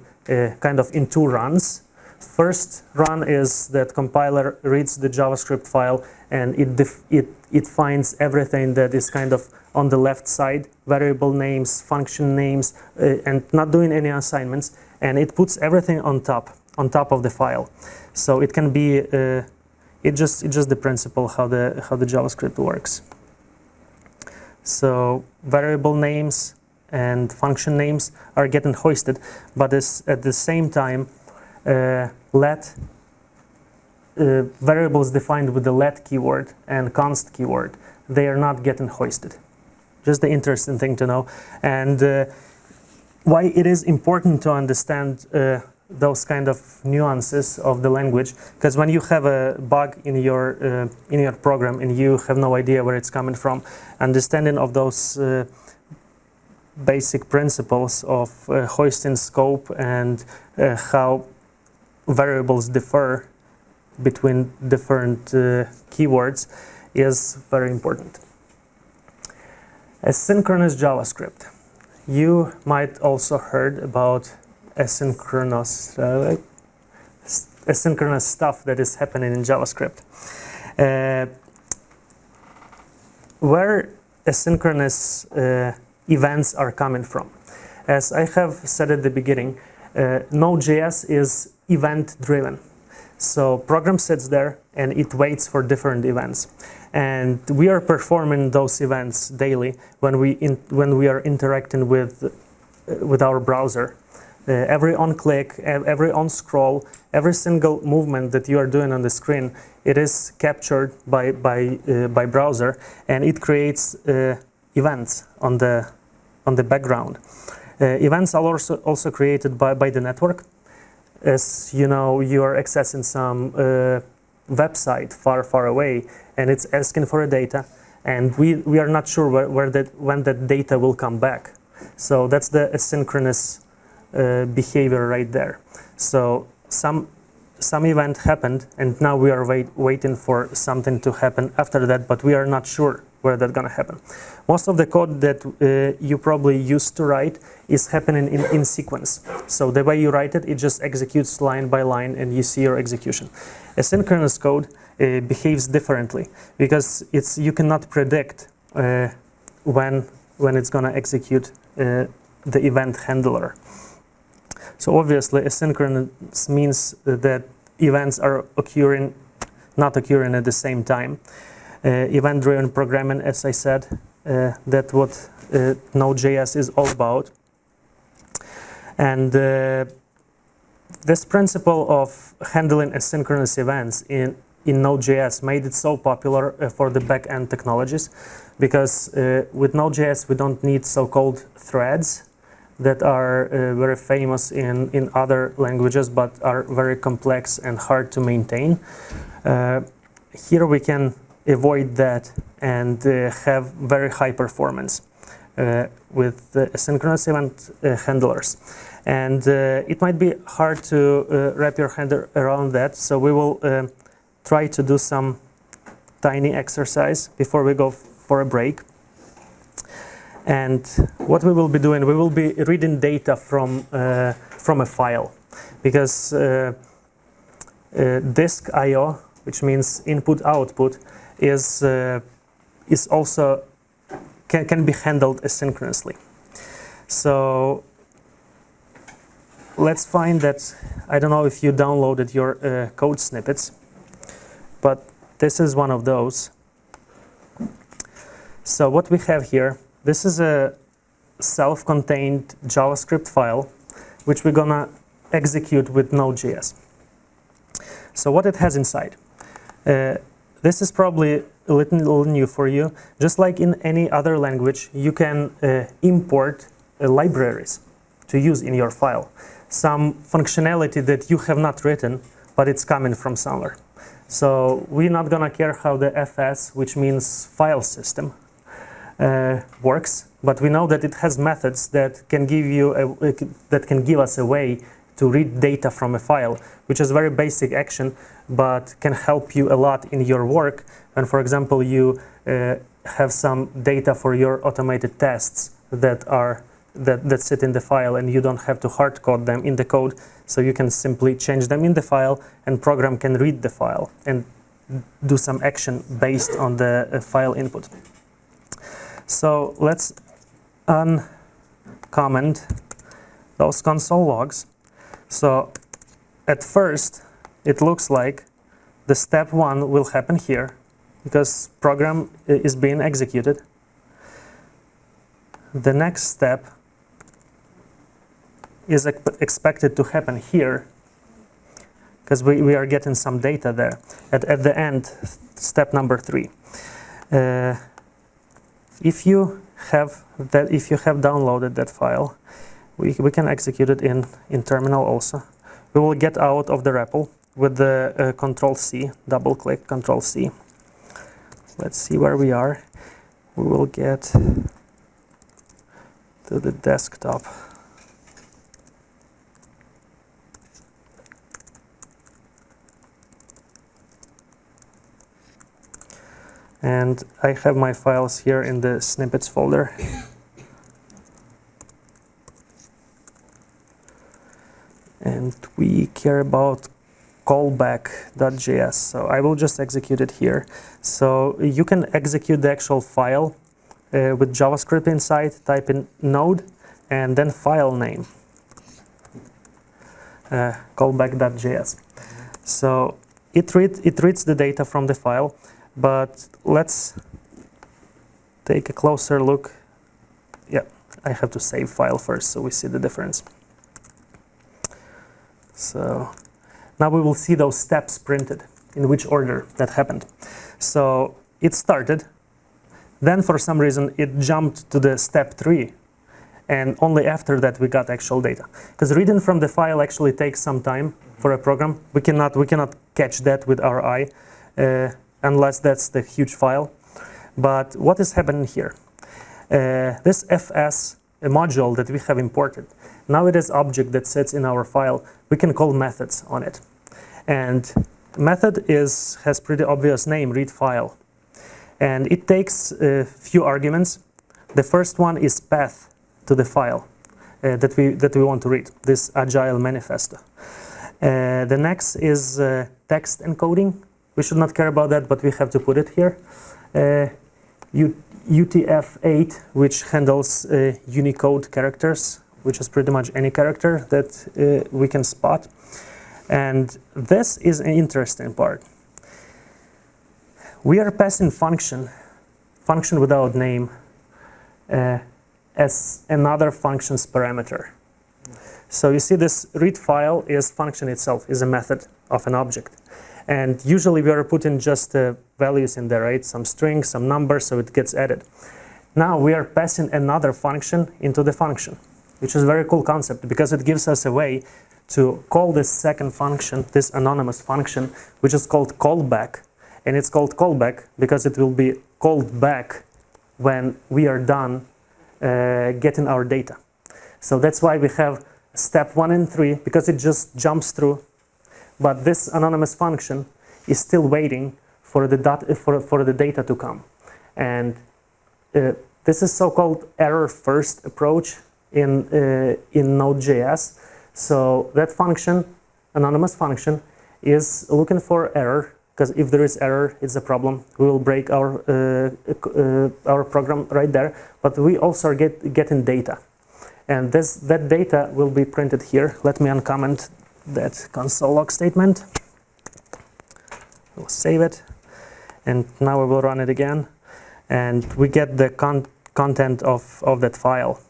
kind of in two runs. First run is that compiler reads the JavaScript file, and it finds everything that is kind of on the left side, variable names, function names, and not doing any assignments, and it puts everything on top of the file. So it can be it's just the principle how the JavaScript works. So variable names and function names are getting hoisted, but at the same time, variables defined with the let keyword and const keyword, they are not getting hoisted. Just the interesting thing to know, and why it is important to understand those kind of nuances of the language, because when you have a bug in your program and you have no idea where it's coming from, understanding of those basic principles of hoisting scope and how variables differ between different keywords is very important. Asynchronous JavaScript. You might also heard about asynchronous stuff that is happening in JavaScript. Where asynchronous events are coming from. As I have said at the beginning, Node.js is event-driven. So program sits there and it waits for different events. And we are performing those events daily when we are interacting with our browser. Every on-click, every on-scroll, every single movement that you are doing on the screen, it is captured by browser, and it creates events on the background. Events are also created by the network. As you know, you are accessing some website far away, and it's asking for a data, and we are not sure when that data will come back. So that's the asynchronous behavior right there. So some event happened, and now we are waiting for something to happen after that, but we are not sure where that's going to happen. Most of the code that you probably used to write is happening in sequence. So the way you write it, it just executes line by line, and you see your execution. Asynchronous code behaves differently, because you cannot predict when it's going to execute the event handler. So obviously, asynchronous means that events are not occurring at the same time. Event-driven programming, as I said, that's what Node.js is all about. And this principle of handling asynchronous events in Node.js made it so popular for the back-end technologies, because with Node.js we don't need so-called threads that are very famous in other languages, but are very complex and hard to maintain. Here we can avoid that and have very high performance with asynchronous event handlers. And it might be hard to wrap your head around that, so we will try to do some tiny exercise before we go for a break. And what we will be doing, we will be reading data from a file, because disk I/O, which means input/output, is also can be handled asynchronously. So let's find that. I don't know if you downloaded your code snippets, but this is one of those. So what we have here, this is a self-contained JavaScript file, which we're gonna execute with Node.js. So what it has inside. This is probably a little new for you. Just like in any other language, you can import libraries to use in your file. Some functionality that you have not written, but it's coming from somewhere. So we're not gonna care how the FS, which means file system, works, but we know that it has methods that can give us a way to read data from a file, which is a very basic action, but can help you a lot in your work. And for example, you have some data for your automated tests that sit in the file, and you don't have to hard code them in the code, so you can simply change them in the file, and program can read the file and do some action based on the file input. So let's uncomment those console logs. So at first, it looks like the step 1 will happen here because program is being executed. The next step is expected to happen here because we are getting some data there. At the end, step number 3. If you have downloaded that file, we can execute it in terminal also. We will get out of the REPL with the Control-C, double-click Control-C. Let's see where we are. We will get to the desktop. And I have my files here in the snippets folder. And we care about callback.js, so I will just execute it here. So you can execute the actual file with JavaScript inside, type in node, and then file name, callback.js. So it reads the data from the file, but let's take a closer look. Yeah, I have to save file first so we see the difference. So now we will see those steps printed, in which order that happened. So it started, then for some reason it jumped to the step 3, and only after that we got actual data. Because reading from the file actually takes some time for a program. We cannot catch that with our eye, unless that's the huge file. But what is happening here? This FS module that we have imported, now it is object that sits in our file. We can call methods on it. And method has pretty obvious name, read file. And it takes a few arguments. The first one is path to the file that we want to read, this agile manifesto. The next is text encoding. We should not care about that, but we have to put it here. UTF-8, which handles Unicode characters, which is pretty much any character that we can spot. And this is an interesting part. We are passing function without name, as another function's parameter. So you see this read file is function itself, is a method of an object. And usually we are putting just values in there, right? Some strings, some numbers, so it gets added. Now we are passing another function into the function, which is a very cool concept because it gives us a way to call this second function, this anonymous function, which is called callback. And it's called callback because it will be called back when we are done getting our data. So that's why we have step 1 and 3, because it just jumps through. But this anonymous function is still waiting for the data to come. And this is so-called error-first approach in Node.js. So that function, anonymous function, is looking for error, because if there is error, it's a problem. We will break our program right there. But we also are getting data. And that data will be printed here. Let me uncomment that console log statement. We'll save it. And now we will run it again. And we get the content of that file,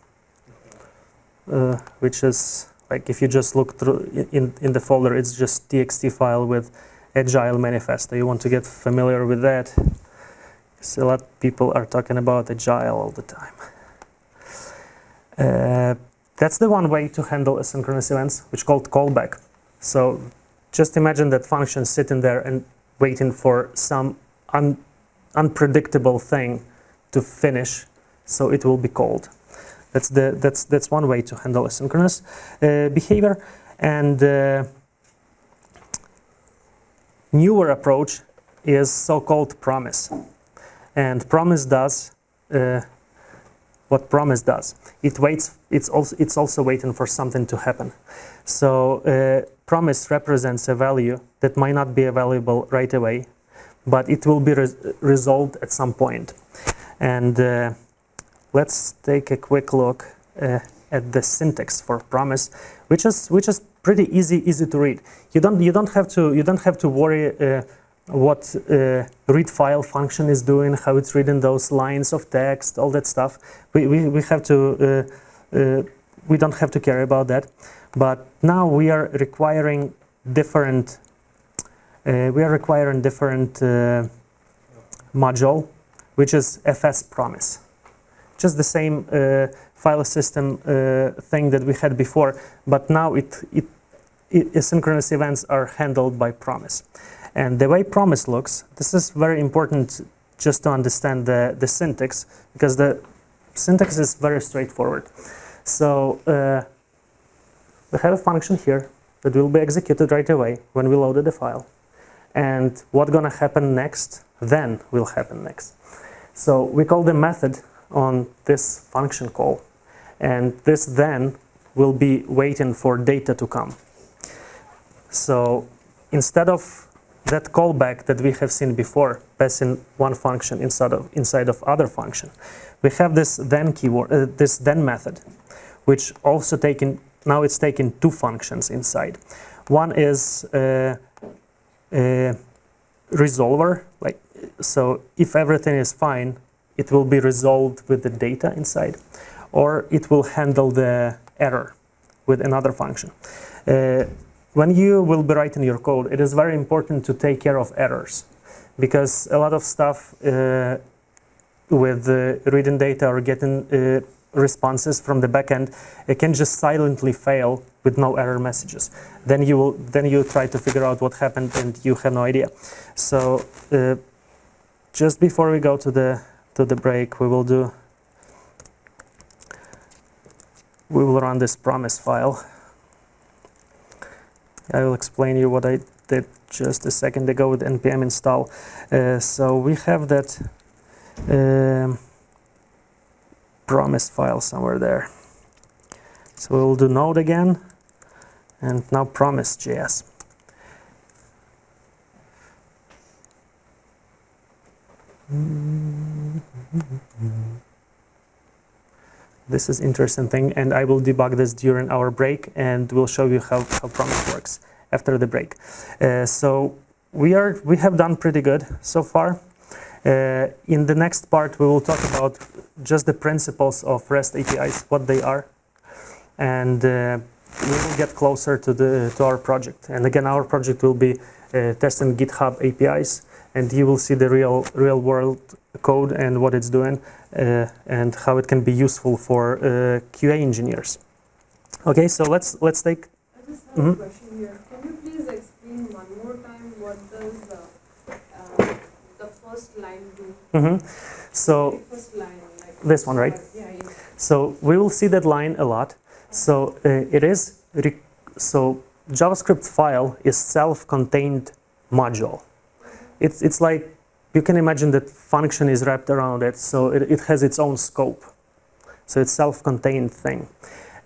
which is like, if you just look through in the folder, it's just txt file with Agile manifesto. You want to get familiar with that. So a lot of people are talking about Agile all the time. That's the one way to handle asynchronous events, which is called callback. So just imagine that function sitting there and waiting for some unpredictable thing to finish, so it will be called. That's one way to handle asynchronous behavior. And newer approach is so-called promise. And promise does what promise does. It waits. It's also waiting for something to happen. So promise represents a value that might not be available right away, but it will be resolved at some point. And let's take a quick look at the syntax for promise, which is pretty easy to read. You don't have to worry what read file function is doing, how it's reading those lines of text, all that stuff. We don't have to care about that. But now we are requiring different module, which is fs promise. Just the same file system thing that we had before, but now asynchronous events are handled by promise. And the way promise looks, this is very important just to understand the syntax, because the syntax is very straightforward. So we have a function here that will be executed right away when we loaded the file. And what's gonna happen next, then will happen next. So we call the method on this function call. And this then will be waiting for data to come. So instead of that callback that we have seen before, passing one function inside of other function, we have this then keyword, this then method, which also now it's taking two functions inside. One is a resolver, so if everything is fine, it will be resolved with the data inside, or it will handle the error with another function. When you will be writing your code, it is very important to take care of errors, because a lot of stuff with reading data or getting responses from the backend, it can just silently fail with no error messages. Then you try to figure out what happened and you have no idea. So just before we go to the break, we will run this promise file. I will explain you what I did just a second ago with npm install. So we have that promise file somewhere there. So we will do node again, and now promise.js. This is interesting thing, and I will debug this during our break, and we'll show you how promise works after the break. So we have done pretty good so far. In the next part, we will talk about just the principles of REST APIs, what they are, and we will get closer to our project. And again, our project will be testing GitHub APIs, and you will see the real world code and what it's doing, and how it can be useful for QA engineers. Okay, so let's take. I just have a question here. Can you please explain one more time what does the first line do? So The first line, like this one, right? Yeah. So we will see that line a lot. So so JavaScript file is self-contained module. It's like, you can imagine that function is wrapped around it, so it has its own scope. So it's self-contained thing.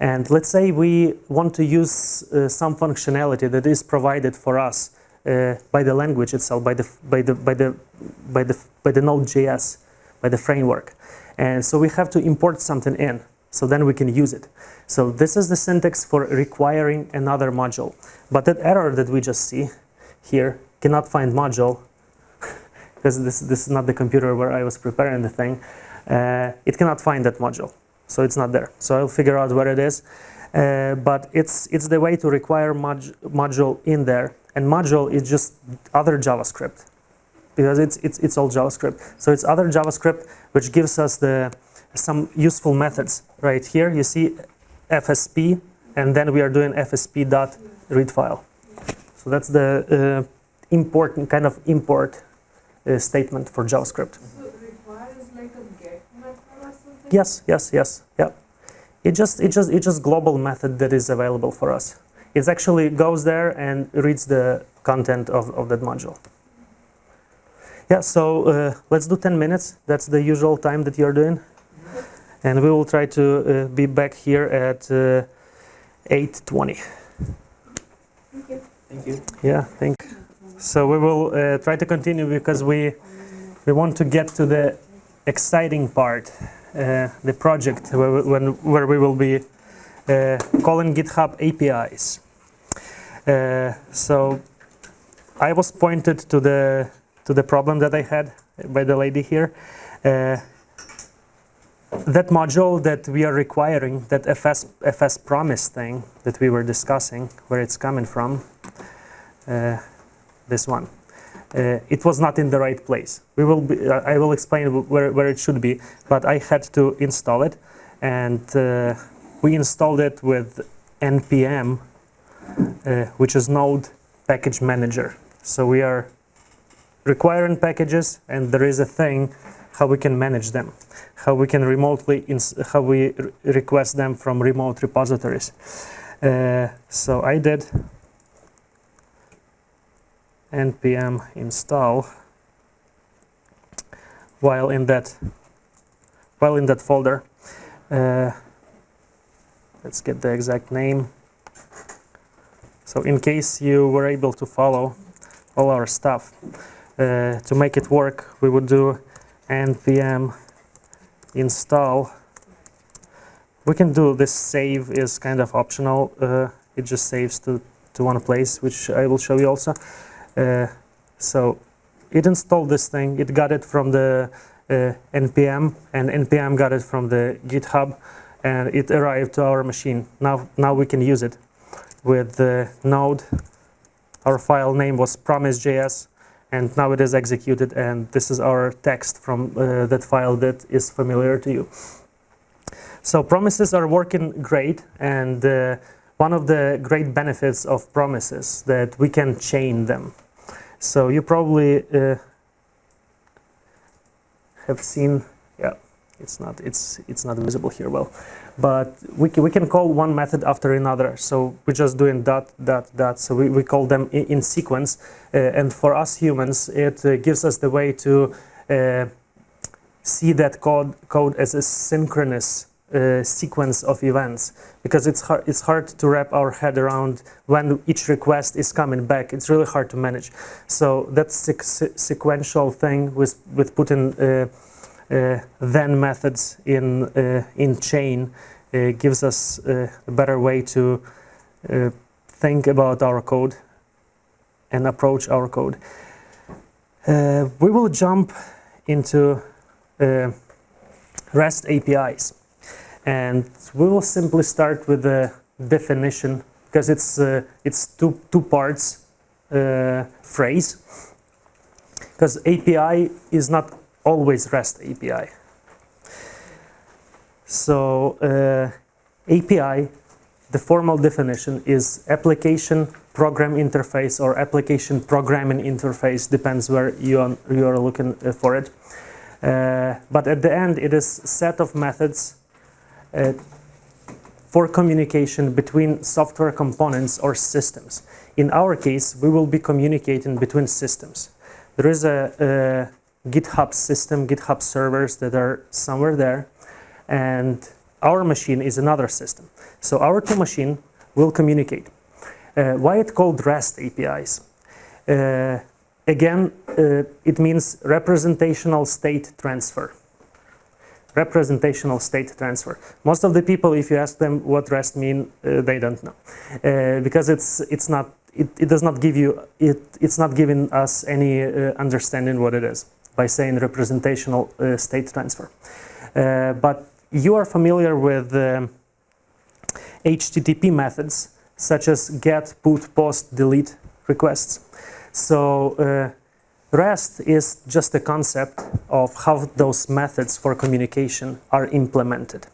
And let's say we want to use some functionality that is provided for us by the language itself, by the Node.js, by the framework. And so we have to import something in. So then we can use it. So this is the syntax for requiring another module. But that error that we just see here, cannot find module, because this is not the computer where I was preparing the thing, it cannot find that module. So it's not there. So I'll figure out where it is. But it's the way to require module in there. And module is just other JavaScript, because it's all JavaScript. So it's other JavaScript which gives us some useful methods. Right here you see FSP, and then we are doing fsp.read file. So that's the important kind of import statement for JavaScript. So require is like a get method or something? Yes, yeah. It's just global method that is available for us. It actually goes there and reads the content of that module. Yeah, so let's do 10 minutes. That's the usual time that you're doing. And we will try to be back here at 8:20. Thank you. Thank you. Yeah, thank you. So we will try to continue because we want to get to the exciting part, the project where we will be calling GitHub APIs. So I was pointed to the problem that I had by the lady here. That module that we are requiring, that FS promise thing that we were discussing, where it's coming from, this one. It was not in the right place. I will explain where it should be, but I had to install it, and we installed it with npm, which is Node Package Manager. So we are requiring packages, and there is a thing how we can manage them, how we can how we request them from remote repositories. So I did npm install while in that folder. Let's get the exact name. So in case you were able to follow all our stuff, to make it work, we would do npm install. We can do this save is kind of optional. It just saves to one place, which I will show you also. So it installed this thing. It got it from the npm, and npm got it from the GitHub, and it arrived to our machine. Now we can use it with the Node. Our file name was promise.js, and now it is executed, and this is our text from that file that is familiar to you. So promises are working great, and one of the great benefits of promises that we can chain them. So you probably have seen, yeah, it's not visible here well, but we can call one method after another. So we're just doing dot dot dot. So we call them in sequence, and for us humans, it gives us the way to see that code as a synchronous sequence of events, because it's hard to wrap our head around when each request is coming back. It's really hard to manage. So that sequential thing with putting then methods in chain gives us a better way to think about our code and approach our code. We will jump into REST APIs. And we will simply start with the definition, because it's two parts phrase, because API is not always REST API. So API, the formal definition is application program interface or application programming interface, depends where you are looking for it. But at the end, it is a set of methods for communication between software components or systems. In our case, we will be communicating between systems. There is a GitHub system, GitHub servers that are somewhere there, and our machine is another system. So our two machines will communicate. Why it's called REST APIs? Again, it means representational state transfer. representational state transfer. Most of the people, if you ask them what REST mean, they don't know, because it does not give you it's not giving us any understanding what it is by saying representational state transfer. But you are familiar with HTTP methods such as get, put, post, delete requests. So REST is just a concept of how those methods for communication are implemented.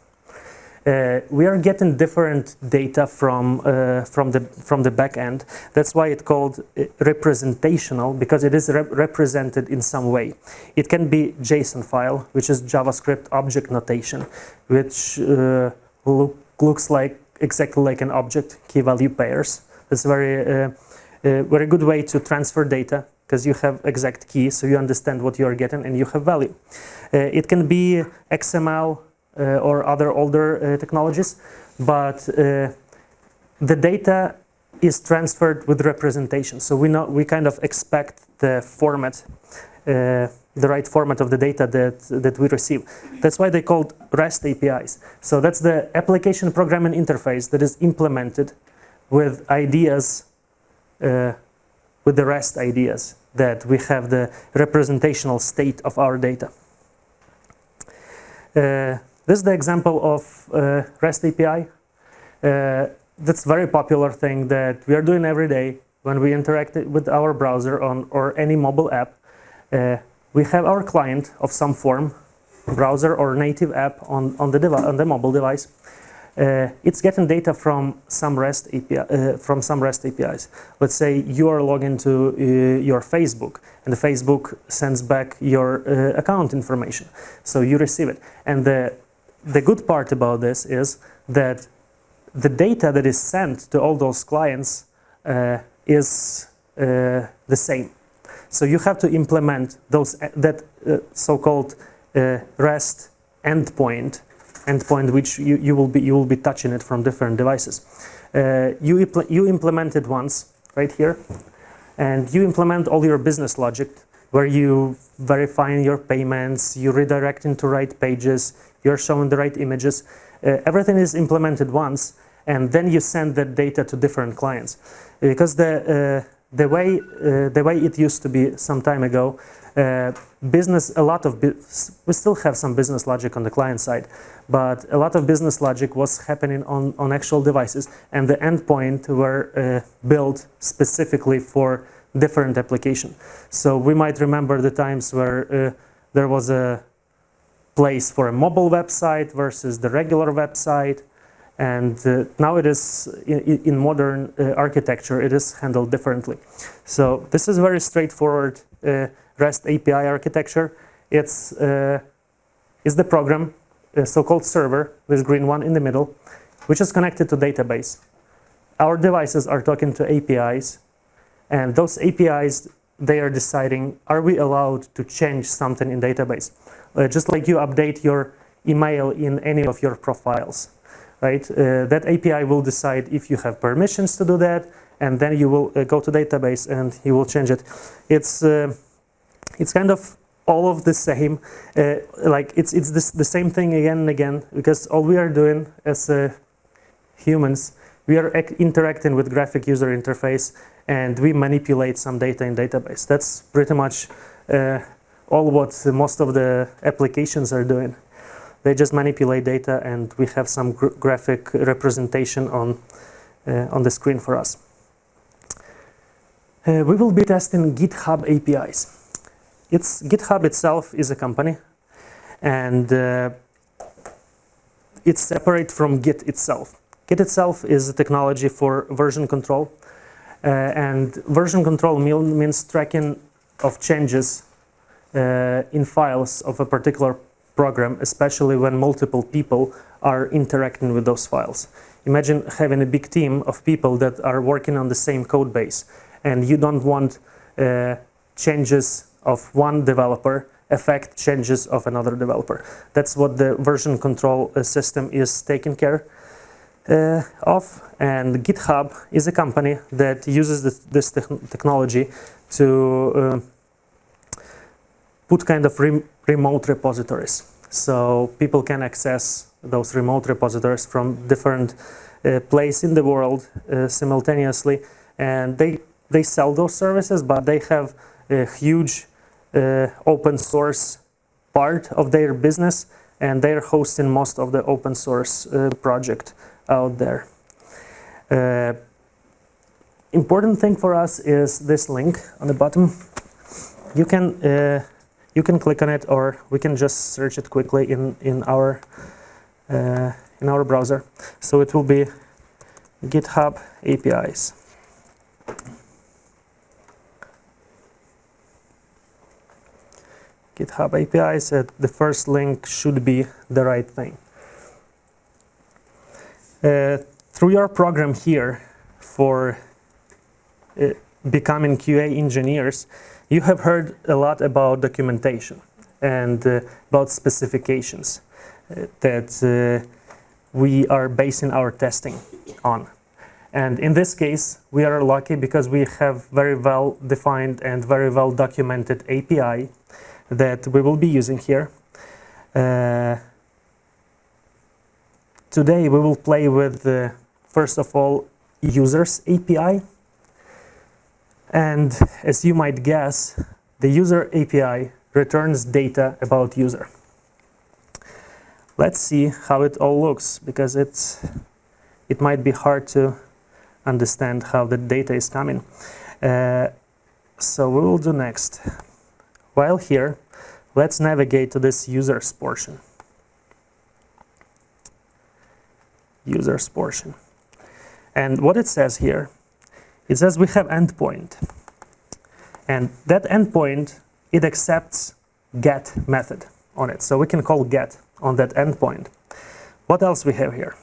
We are getting different data from the back end. That's why it's called representational, because it is represented in some way. It can be JSON file, which is JavaScript object notation, which looks like exactly like an object, key value pairs. It's a very good way to transfer data, because you have exact key, so you understand what you are getting and you have value. It can be XML or other older technologies, but the data is transferred with representation. So we kind of expect the format, the right format of the data that we receive. That's why they called REST APIs. So that's the application programming interface that is implemented with ideas, with the REST ideas, that we have the representational state of our data. This is the example of REST API. That's a very popular thing that we are doing every day when we interact with our browser or any mobile app. We have our client of some form, browser or native app on the mobile device. It's getting data from some REST APIs. Let's say you are logged into your Facebook, and the Facebook sends back your account information, so you receive it. And the good part about this is that the data that is sent to all those clients is the same. So you have to implement that so-called REST endpoint, which you will be touching it from different devices. You implement it once right here, and you implement all your business logic, where you verifying your payments, you redirect into right pages, you're showing the right images. Everything is implemented once, and then you send that data to different clients. Because the way it used to be some time ago, we still have some business logic on the client side, but a lot of business logic was happening on actual devices, and the endpoint were built specifically for different application. So we might remember the times where there was a place for a mobile website versus the regular website, and now it is in modern architecture, it is handled differently. So this is very straightforward REST API architecture. It's the program, so-called server, this green one in the middle, which is connected to database. Our devices are talking to APIs, and those APIs, they are deciding, are we allowed to change something in database? Just like you update your email in any of your profiles, right? That API will decide if you have permissions to do that, and then you will go to database and you will change it. It's kind of all of the same, like it's the same thing again and again, because all we are doing as humans, we are interacting with graphic user interface, and we manipulate some data in database. That's pretty much all what most of the applications are doing. They just manipulate data, and we have some graphic representation on the screen for us. We will be testing GitHub APIs. GitHub itself is a company, and it's separate from Git itself. Git itself is a technology for version control, and version control means tracking of changes in files of a particular program, especially when multiple people are interacting with those files. Imagine having a big team of people that are working on the same code base, and you don't want changes of one developer affect changes of another developer. That's what the version control system is taking care of. And GitHub is a company that uses this technology to put kind of remote repositories. So people can access those remote repositories from different places in the world simultaneously, and they sell those services, but they have a huge open source part of their business, and they're hosting most of the open source project out there. Important thing for us is this link on the bottom. You can click on it, or we can just search it quickly in our browser. So it will be GitHub APIs. GitHub APIs, the first link should be the right thing. Through your program here for becoming QA engineers, you have heard a lot about documentation and about specifications that we are basing our testing on. And in this case, we are lucky because we have very well defined and very well documented API that we will be using here. Today we will play with, first of all, users API. And as you might guess, the user API returns data about user. Let's see how it all looks, because it might be hard to understand how the data is coming. So we will do next. While here, let's navigate to this users portion. Users portion. And what it says here, it says we have endpoint. And that endpoint, it accepts get method on it. So we can call get on that endpoint. What else we have here?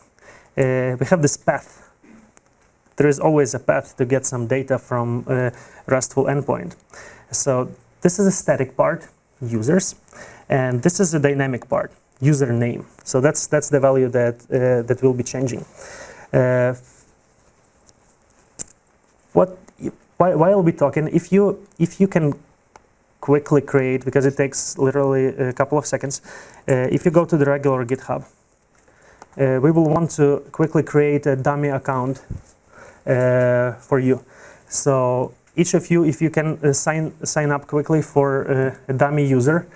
We have this path. There is always a path to get some data from a RESTful endpoint. So this is a static part, users, and this is a dynamic part, username. So that's the value that will be changing. While we're talking, if you can quickly create, because it takes literally a couple of seconds, if you go to the regular GitHub, we will want to quickly create a dummy account for you. So each of you, if you can sign up quickly for a dummy user,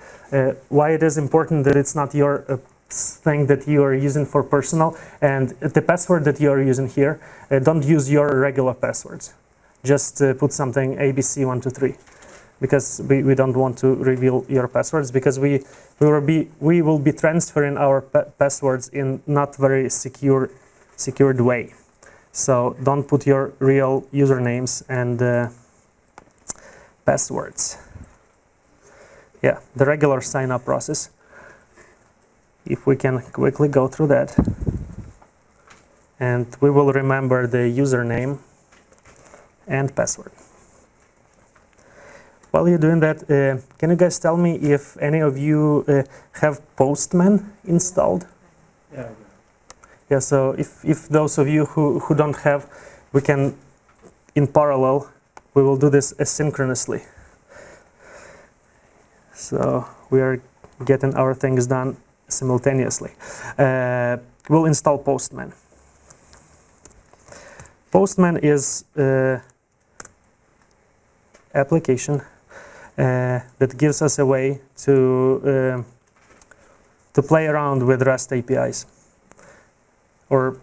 why it is important that it's not your thing that you are using for personal, and the password that you are using here, don't use your regular passwords. Just put something ABC123, because we don't want to reveal your passwords, because we will be transferring our passwords in not very secured way. So don't put your real usernames and passwords. Yeah, the regular sign-up process. If we can quickly go through that, and we will remember the username and password. While you're doing that, can you guys tell me if any of you have Postman installed? Yeah. Yeah, so if those of you who don't have, we can, in parallel, we will do this asynchronously. So we are getting our things done simultaneously. We'll install Postman. Postman is application that gives us a way to play around with REST APIs. Or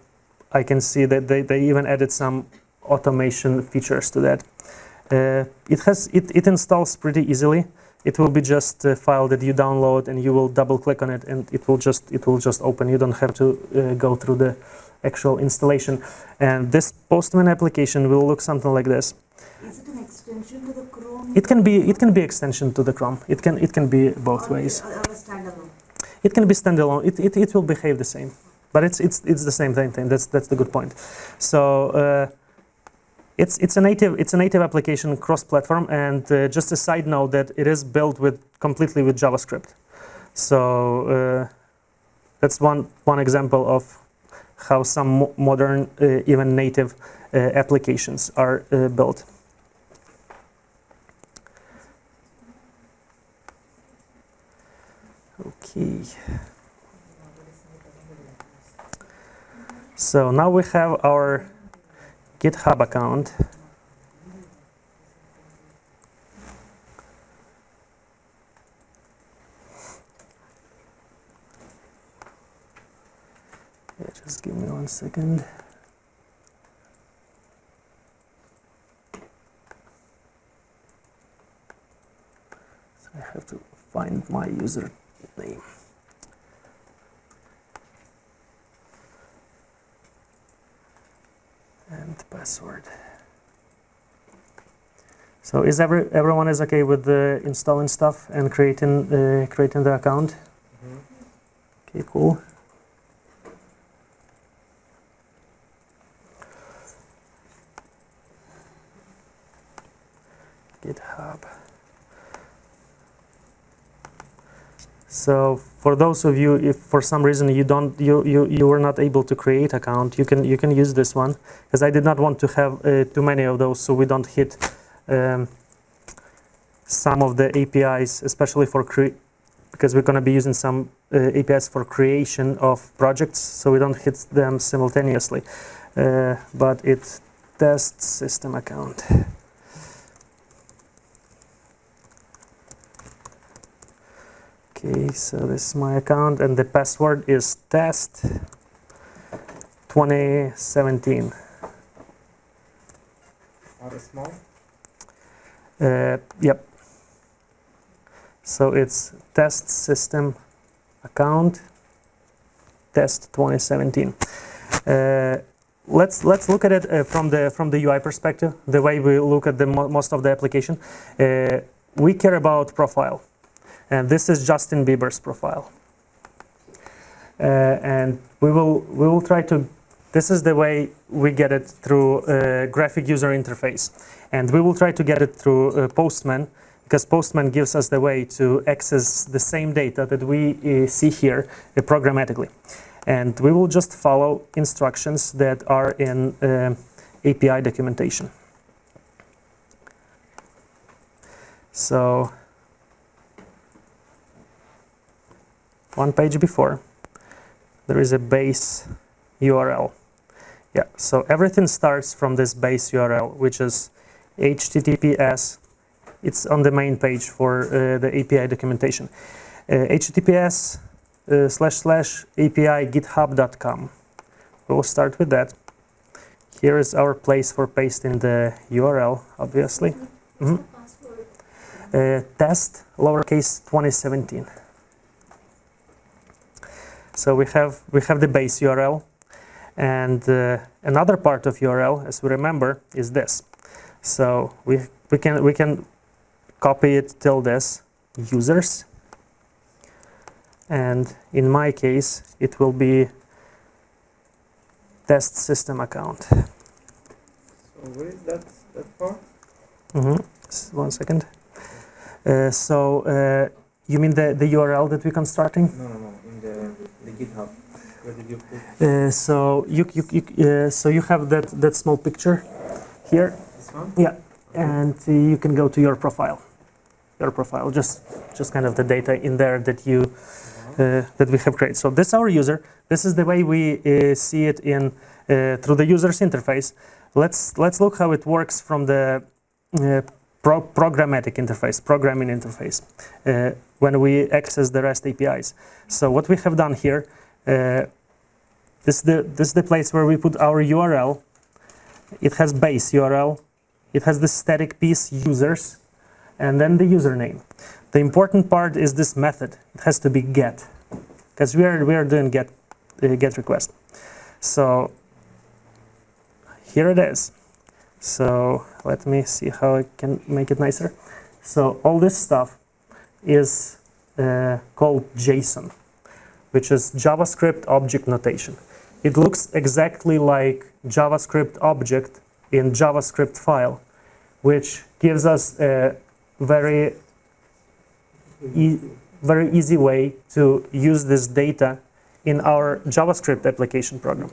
I can see that they even added some automation features to that. It installs pretty easily. It will be just a file that you download, and you will double click on it, and it will just open. You don't have to go through the actual installation. And this Postman application will look something like this. Is it an extension to the Chrome? It can be extension to the Chrome. It can be both ways. Or a standalone? It can be standalone. It will behave the same, but it's the same thing. That's the good point. So it's a native application cross-platform, and just a side note that it is built completely with JavaScript. So that's one example of how some modern, even native applications are built. Okay. So now we have our GitHub account. Yeah, just give me 1 second. So I have to find my user name. And password. So is everyone is okay with the installing stuff and creating the account? Mm-hmm. Okay, cool. GitHub. So for those of you, if for some reason you were not able to create account, you can use this one, because I did not want to have too many of those, so we don't hit some of the APIs, especially for because we're going to be using some APIs for creation of projects, so we don't hit them simultaneously. But it's test system account. Okay, so this is my account, and the password is test 2017. Are small? Yep. So it's test system account test 2017. Let's look at it from the UI perspective. The way we look at the most of the application, we care about profile. And this is Justin Bieber's profile. And we will try to, this is the way we get it through graphic user interface. And we will try to get it through Postman, because Postman gives us the way to access the same data that we see here programmatically. And we will just follow instructions that are in API documentation. So, one page before, there is a base URL. Yeah, so everything starts from this base URL, which is HTTPS. It's on the main page for the API documentation. HTTPS // API-github.com. We'll start with that. Here is our place for pasting the URL, obviously. What's the password? Test lowercase 2017. So we have the base URL, and another part of URL, as we remember, is this. So we can copy it till this users, and in my case it will be test system account. So where is that part? One second. You mean the URL that we're constructing? No. In the GitHub. Where did you put? So you have that small picture here. This one? Yeah, and you can go to your profile. Your profile, just kind of the data in there that you that we have created. So this is our user. This is the way we see it in through the user's interface. Let's look how it works from the programmatic interface, programming interface, when we access the REST APIs. So what we have done here, this is the place where we put our URL. It has base URL. It has the static piece users, and then the username. The important part is this method. It has to be get, because we are doing get request. So here it is. So let me see how I can make it nicer. So all this stuff is called JSON, which is JavaScript object notation. It looks exactly like JavaScript object in JavaScript file, which gives us a very easy way to use this data in our JavaScript application program.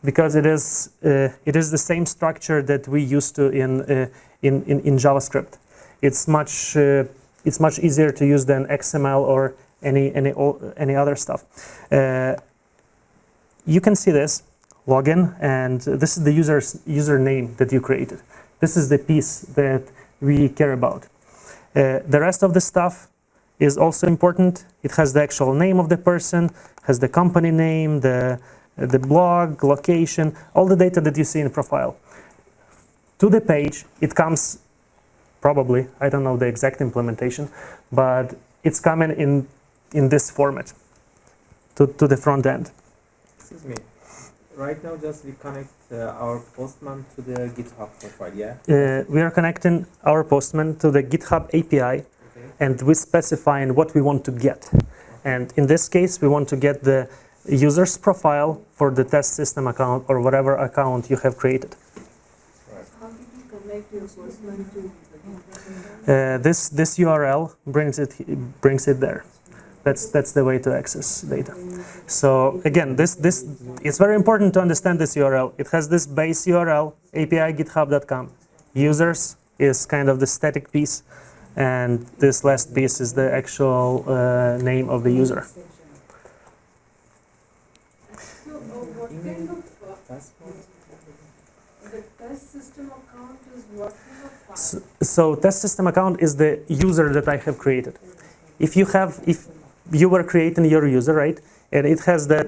Because it is the same structure that we used to in JavaScript. It's much it's much easier to use than XML or any other stuff. You can see this login, and this is the username that you created. This is the piece that we care about. The rest of the stuff is also important. It has the actual name of the person, has the company name, the blog, location, all the data that you see in profile. To the page, it comes probably, I don't know the exact implementation, but it's coming in this format to the front end. Excuse me. Right now, just we connect our Postman to the GitHub profile, yeah? We are connecting our Postman to the GitHub API, Okay. and we specifying what we want to get. And in this case, we want to get the user's profile for the test system account or whatever account you have created. How did you connect your Postman to? This URL brings it there. That's the way to access data. So again, this it's very important to understand this URL. It has this base URL, api.github.com. Users is kind of the static piece, and this last piece is the actual name of the user. So, what kind of the test system account is what kind of file? So test system account is the user that I have created. If you were creating your user, right, and it has that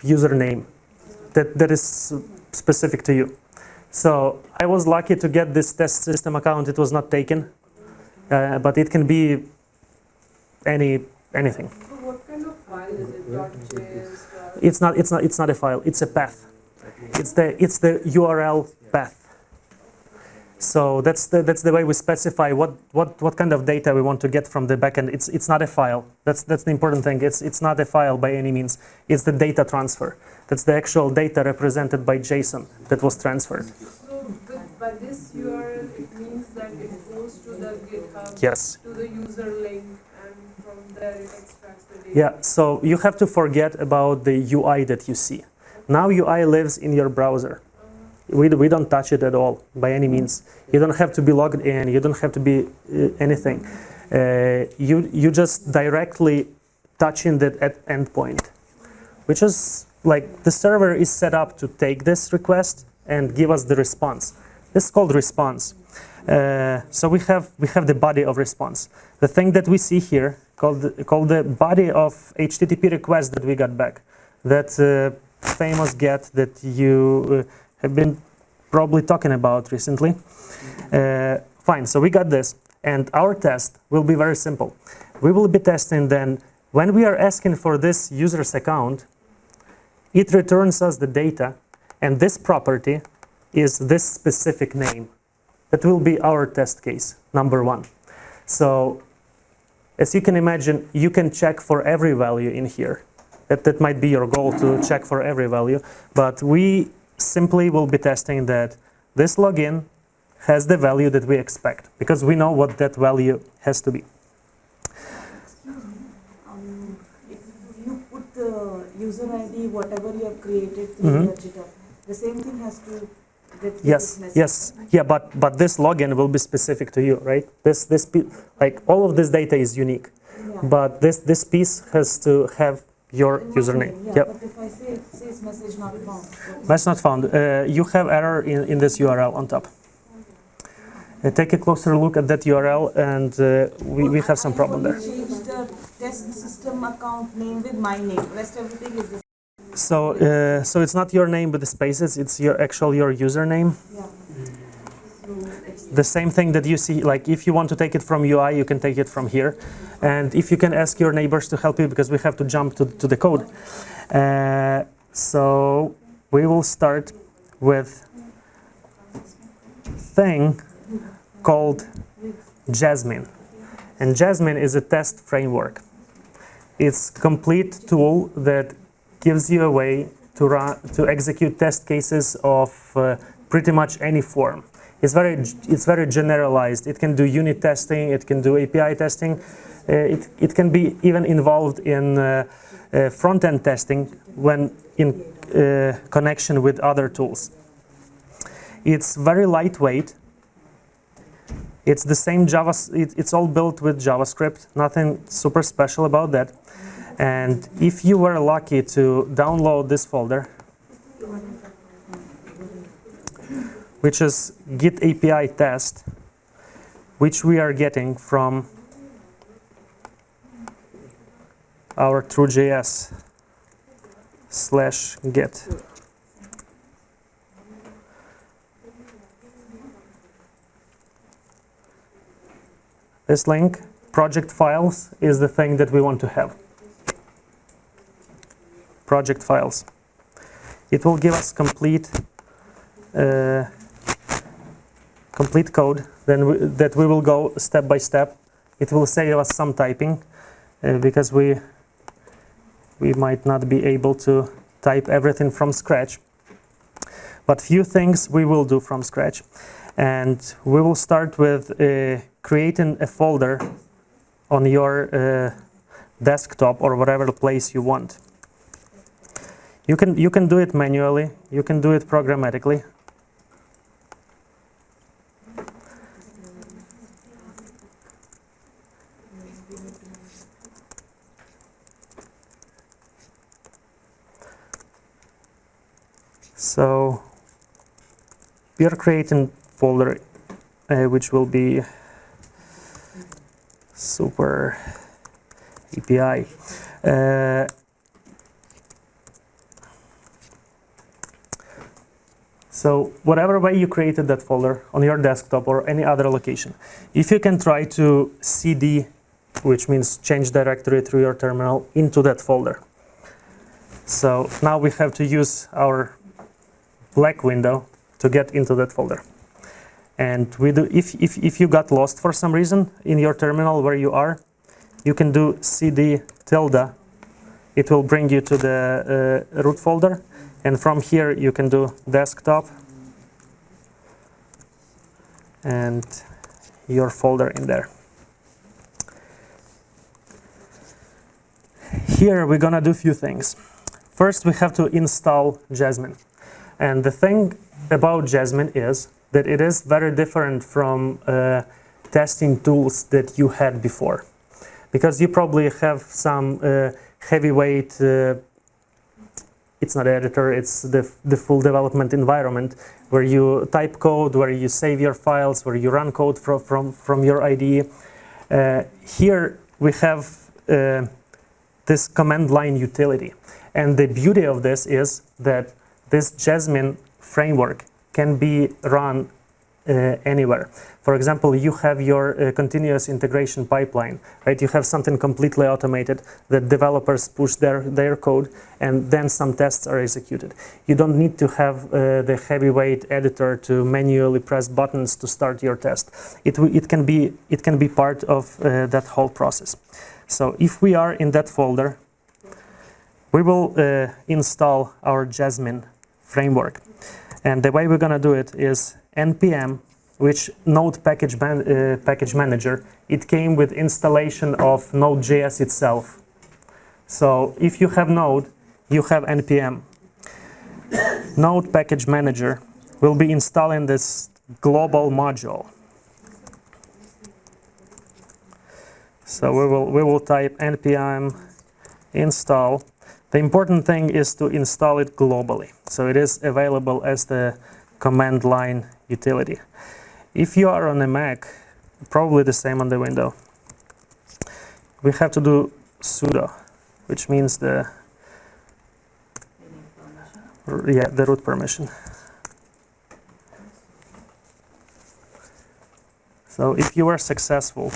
username that is specific to you. So I was lucky to get this test system account. It was not taken, but it can be anything. So what kind of file is it? .js? It's not a file. It's a path. It's the URL path. So that's the way we specify what kind of data we want to get from the backend. It's not a file. That's the important thing. It's not a file by any means. It's the data transfer. That's the actual data represented by JSON that was transferred. So by this URL, it means that it goes to the GitHub, Yes. to the user link, and from there it extracts the data. Yeah. So you have to forget about the UI that you see. Now UI lives in your browser. We don't touch it at all by any means. You don't have to be logged in. You don't have to be anything. You just directly touching that endpoint, which is like the server is set up to take this request and give us the response. This is called response. So we have the body of response. The thing that we see here called the body of HTTP request that we got back. That famous GET that you have been probably talking about recently. Fine, so we got this, and our test will be very simple. We will be testing then, when we are asking for this user's account, it returns us the data, and this property is this specific name. That will be our test case, number one. So, as you can imagine, you can check for every value in here. That might be your goal, to check for every value, but we simply will be testing that this login has the value that we expect, because we know what that value has to be. If you put the user ID, whatever you have created through your GitHub, the same thing has to get this message. Yes, yeah, but this login will be specific to you, right? Like all of this data is unique, but this piece has to have your username. Yeah, Yep. but if I say it says message not found. That's not found. You have error in this URL on top. Take a closer look at that URL, and we have some problem there. I change the test system account name with my name. Rest everything is the So so it's not your name with the spaces. It's your username. yeah. So it's The same thing that you see, like if you want to take it from UI, you can take it from here. And if you can ask your neighbors to help you, because we have to jump to the code. So we will start with thing called Jasmine. And Jasmine is a test framework. It's a complete tool that gives you a way to execute test cases of pretty much any form. It's very generalized. It can do unit testing. It can do API testing. It can be even involved in front-end testing when in connection with other tools. It's very lightweight. It's the same it's all built with JavaScript, nothing super special about that. And if you were lucky to download this folder, which is Git API test, which we are getting from our true.js/git. This link, project files, is the thing that we want to have. Project files. It will give us complete code that we will go step by step. It will save us some typing because we might not be able to type everything from scratch. But few things we will do from scratch. And we will start with creating a folder on your desktop or whatever place you want. You can do it manually, you can do it programmatically. So we are creating folder which will be super API. So whatever way you created that folder on your desktop or any other location, if you can try to cd, which means change directory through your terminal, into that folder. So now we have to use our black window to get into that folder. And we do, if you got lost for some reason in your terminal where you are, you can do cd tilde. It will bring you to the root folder. And from here you can do desktop and your folder in there. Here we're gonna do a few things. First we have to install Jasmine. And the thing about Jasmine is that it is very different from testing tools that you had before. Because you probably have some heavyweight it's not editor, it's the full development environment where you type code, where you save your files, where you run code from your IDE. Here we have this command line utility. And the beauty of this is that this Jasmine framework can be run anywhere. For example, you have your continuous integration pipeline, right? You have something completely automated that developers push their code and then some tests are executed. You don't need to have the heavyweight editor to manually press buttons to start your test. It can be part of that whole process. So if we are in that folder, we will install our Jasmine framework. And the way we're going to do it is npm, which Node package manager. It came with installation of Node.js itself. So if you have Node, you have npm. Node package manager will be installing this global module. So we will type npm install. The important thing is to install it globally. So it is available as the command line utility. If you are on a Mac, probably the same on the window. We have to do sudo, which means the root permission. So if you are successful,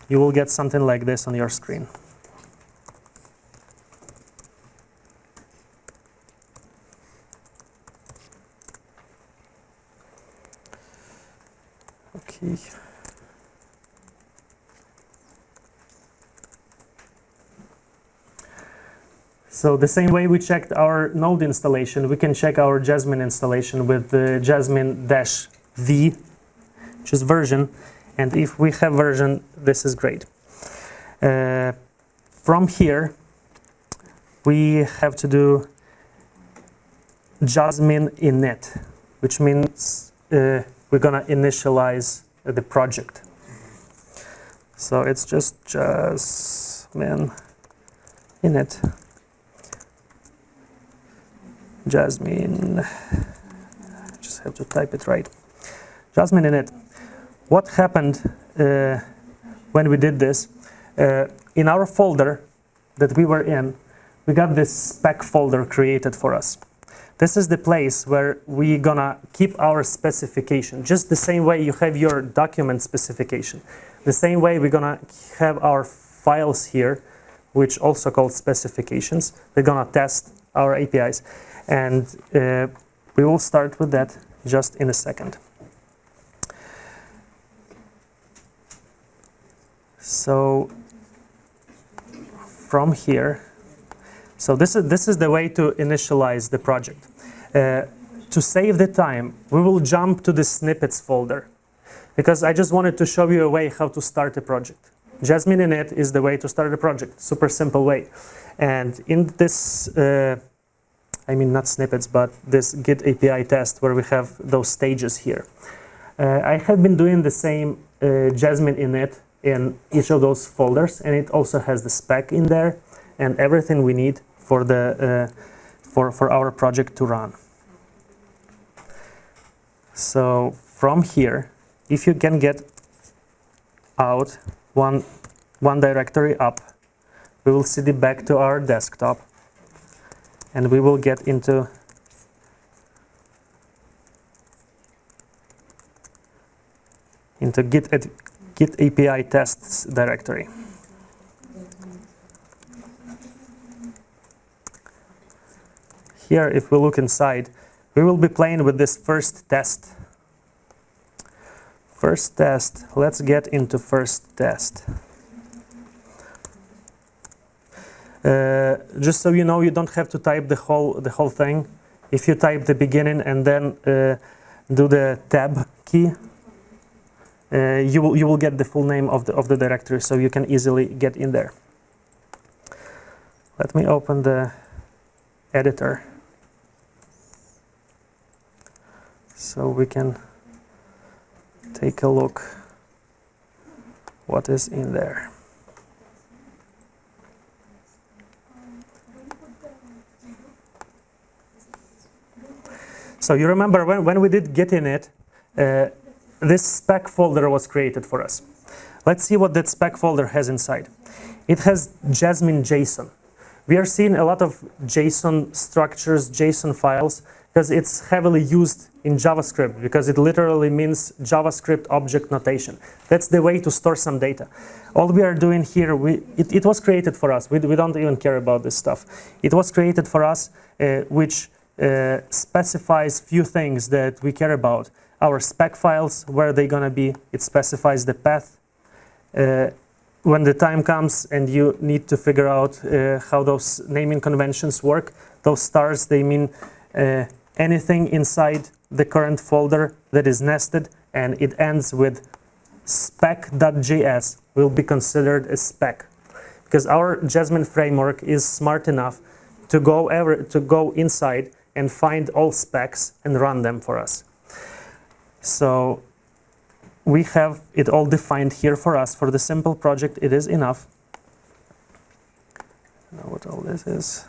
you will get something like this on your screen. Okay. So the same way we checked our Node installation, we can check our Jasmine installation with the Jasmine-v, which is version. And if we have version, this is great. From here, we have to do Jasmine init, which means we're going to initialize the project. So it's just Jasmine init. Jasmine, just have to type it right. Jasmine init. What happened when we did this? In our folder that we were in, we got this spec folder created for us. This is the place where we're gonna keep our specification, just the same way you have your document specification. The same way we're gonna have our files here, which also called specifications. We're gonna test our APIs. And we will start with that just in a second. So from here, so this is the way to initialize the project. To save the time, we will jump to the snippets folder, because I just wanted to show you a way how to start a project. Jasmine init is the way to start a project, super simple way. And in this, I mean not snippets, but this Git API test where we have those stages here. I have been doing the same Jasmine init in each of those folders, and it also has the spec in there and everything we need for the for our project to run. So from here, if you can get out one directory up, we will cd back to our desktop, and we will get into Git API tests directory. Here, if we look inside, we will be playing with this first test. First test, let's get into first test. Just so you know, you don't have to type the whole thing. If you type the beginning and then do the tab key, you will get the full name of the directory, so you can easily get in there. Let me open the editor so we can take a look what is in there. So you remember when we did Git init, this spec folder was created for us. Let's see what that spec folder has inside. It has Jasmine JSON. We are seeing a lot of JSON structures, JSON files, because it's heavily used in JavaScript, because it literally means JavaScript object notation. That's the way to store some data. All we are doing here, it was created for us. We don't even care about this stuff. It was created for us, which specifies few things that we care about. Our spec files, where they're gonna be, it specifies the path. When the time comes and you need to figure out how those naming conventions work, those stars, they mean anything inside the current folder that is nested, and it ends with spec.js will be considered a spec, because our Jasmine framework is smart enough to go inside and find all specs and run them for us. So we have it all defined here for us. For the simple project, it is enough. I don't know what all this is.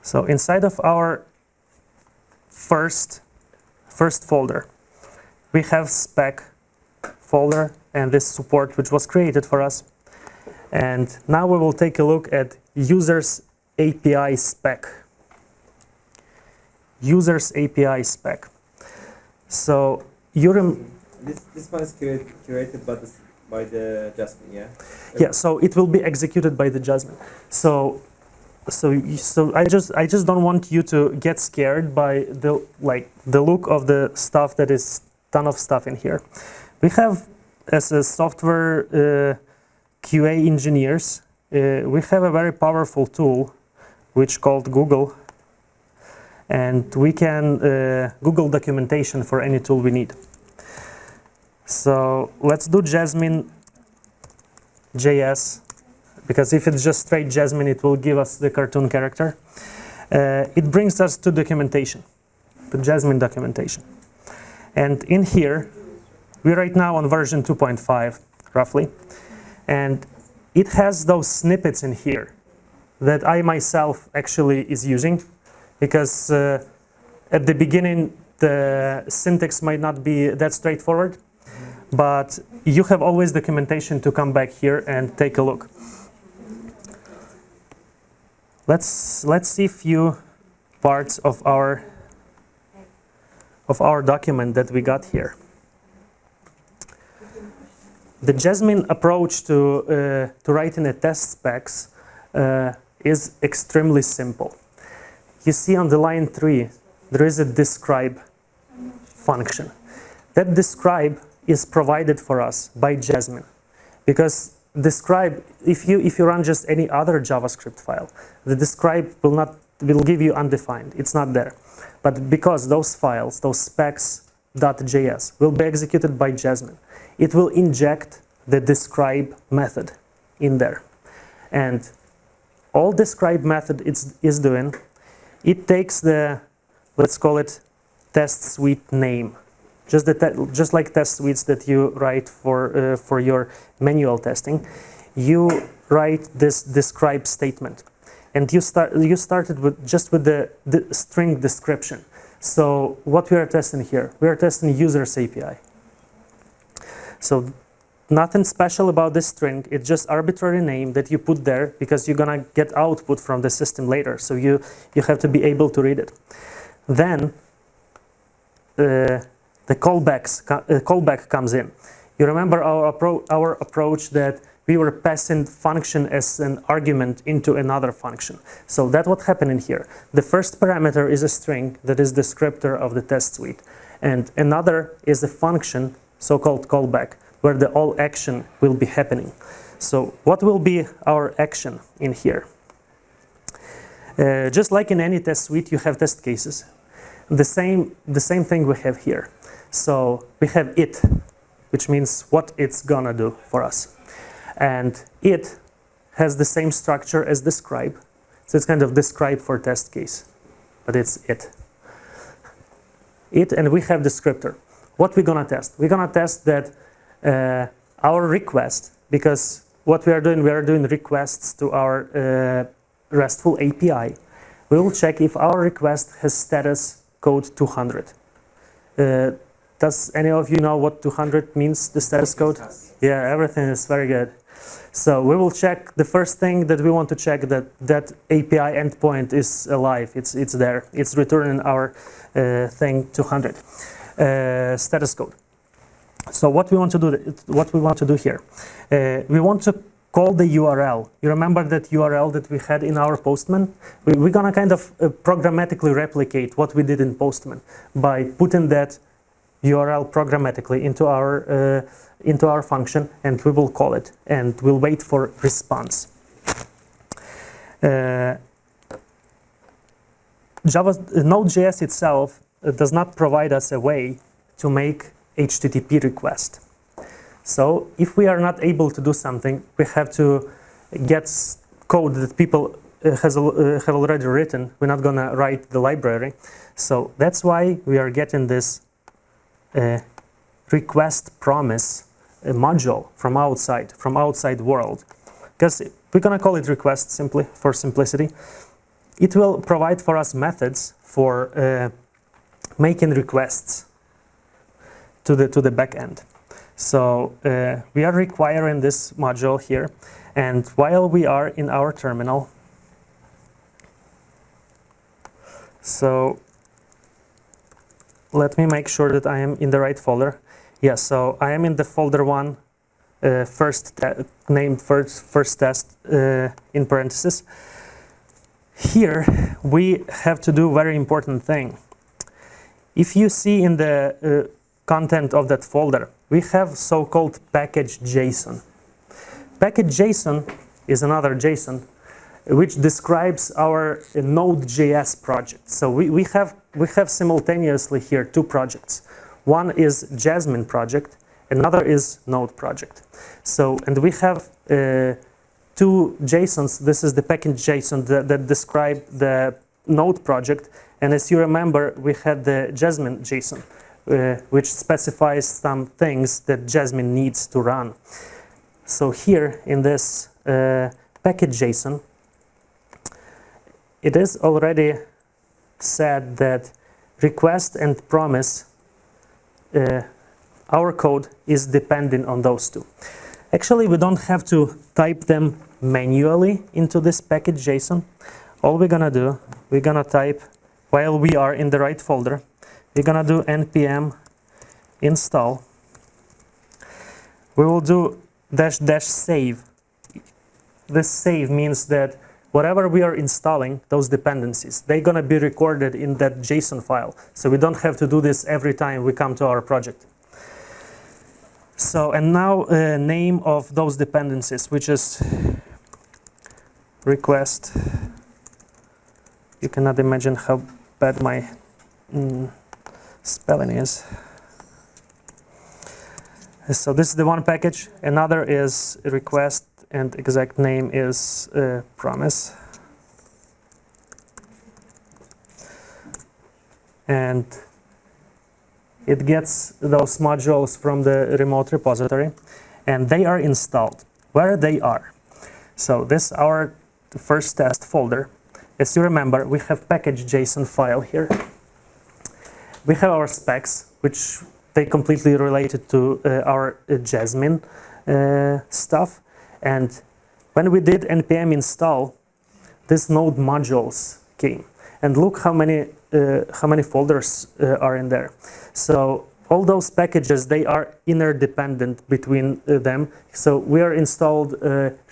So inside of our first folder, we have spec folder and this support which was created for us. And now we will take a look at users API spec. Users API spec. So this one is curated by the Jasmine, yeah? Yeah, so it will be executed by the Jasmine. So I just don't want you to get scared by the look of the stuff that is ton of stuff in here. We have, as a software QA engineers, we have a very powerful tool which called Google, and we can Google documentation for any tool we need. So let's do Jasmine JS, because if it's just straight Jasmine, it will give us the cartoon character. it brings us to documentation, the Jasmine documentation. And in here, we're right now on version 2.5, roughly. And it has those snippets in here that I myself actually is using, because at the beginning, the syntax might not be that straightforward, but you have always documentation to come back here and take a look. Let's see a few parts of our document that we got here. The Jasmine approach to writing a test specs is extremely simple. You see on the line 3, there is a describe function. That describe is provided for us by Jasmine, because describe, if you run just any other JavaScript file, the describe will give you undefined. It's not there. But because those files, those specs.js, will be executed by Jasmine, it will inject the describe method in there. And all describe method is doing, it takes the, let's call it test suite name. Just like test suites that you write for your manual testing, you write this describe statement, and you started with the string description. So what we are testing here, we are testing users API. So nothing special about this string. It's just arbitrary name that you put there because you're gonna get output from the system later. So you have to be able to read it. Then the callback comes in. You remember our approach that we were passing function as an argument into another function. So that's what happened in here. The first parameter is a string that is descriptor of the test suite. And another is a function, so-called callback, where the all action will be happening. So what will be our action in here? Just like in any test suite, you have test cases. The same thing we have here. So we have it, which means what it's gonna do for us. And it has the same structure as describe. So it's kind of describe for test case, but it's it. It, and we have descriptor. What we're gonna test? We're gonna test that our request, because what we are doing requests to our RESTful API. We will check if our request has status code 200. Does any of you know what 200 means, the status code? Yeah, everything is very good. So we will check the first thing that we want to check, that API endpoint is alive. It's there. It's returning our thing 200 status code. So what we want to do here, we want to call the URL. You remember that URL that we had in our Postman? We're gonna kind of programmatically replicate what we did in Postman by putting that URL programmatically into our function, and we will call it, and we'll wait for response. Node.js itself does not provide us a way to make HTTP request. So if we are not able to do something, we have to get code that people have already written. We're not gonna write the library. So that's why we are getting this request promise module from outside world, because we're gonna call it request simply for simplicity. It will provide for us methods for making requests to the backend. So we are requiring this module here, and while we are in our terminal, so let me make sure that I am in the right folder. Yes, so I am in the folder 1, named first test in parentheses. Here we have to do a very important thing. If you see in the content of that folder, we have so-called package.json. Package.json is another JSON which describes our Node.js project. So we have simultaneously here two projects. One is Jasmine project, another is Node project. So, and we have two JSONs. This is the package.json that describe the Node project, and as you remember, we had the Jasmine JSON, which specifies some things that Jasmine needs to run. So here in this package JSON, it is already said that request and promise, our code is dependent on those two. Actually, we don't have to type them manually into this package JSON. All we're gonna do, we're gonna type, while we are in the right folder, we're gonna do npm install. We will do --save. This save means that whatever we are installing, those dependencies, they're gonna be recorded in that JSON file. So we don't have to do this every time we come to our project. So, and now name of those dependencies, which is request. You cannot imagine how bad my spelling is. So this is the one package. Another is request, and exact name is promise. And it gets those modules from the remote repository, and they are installed where they are. So this is our first test folder. As you remember, we have package.json file here. We have our specs, which they completely related to our Jasmine stuff. And when we did npm install, these node modules came. And look how many folders are in there. So all those packages, they are interdependent between them. So we are installed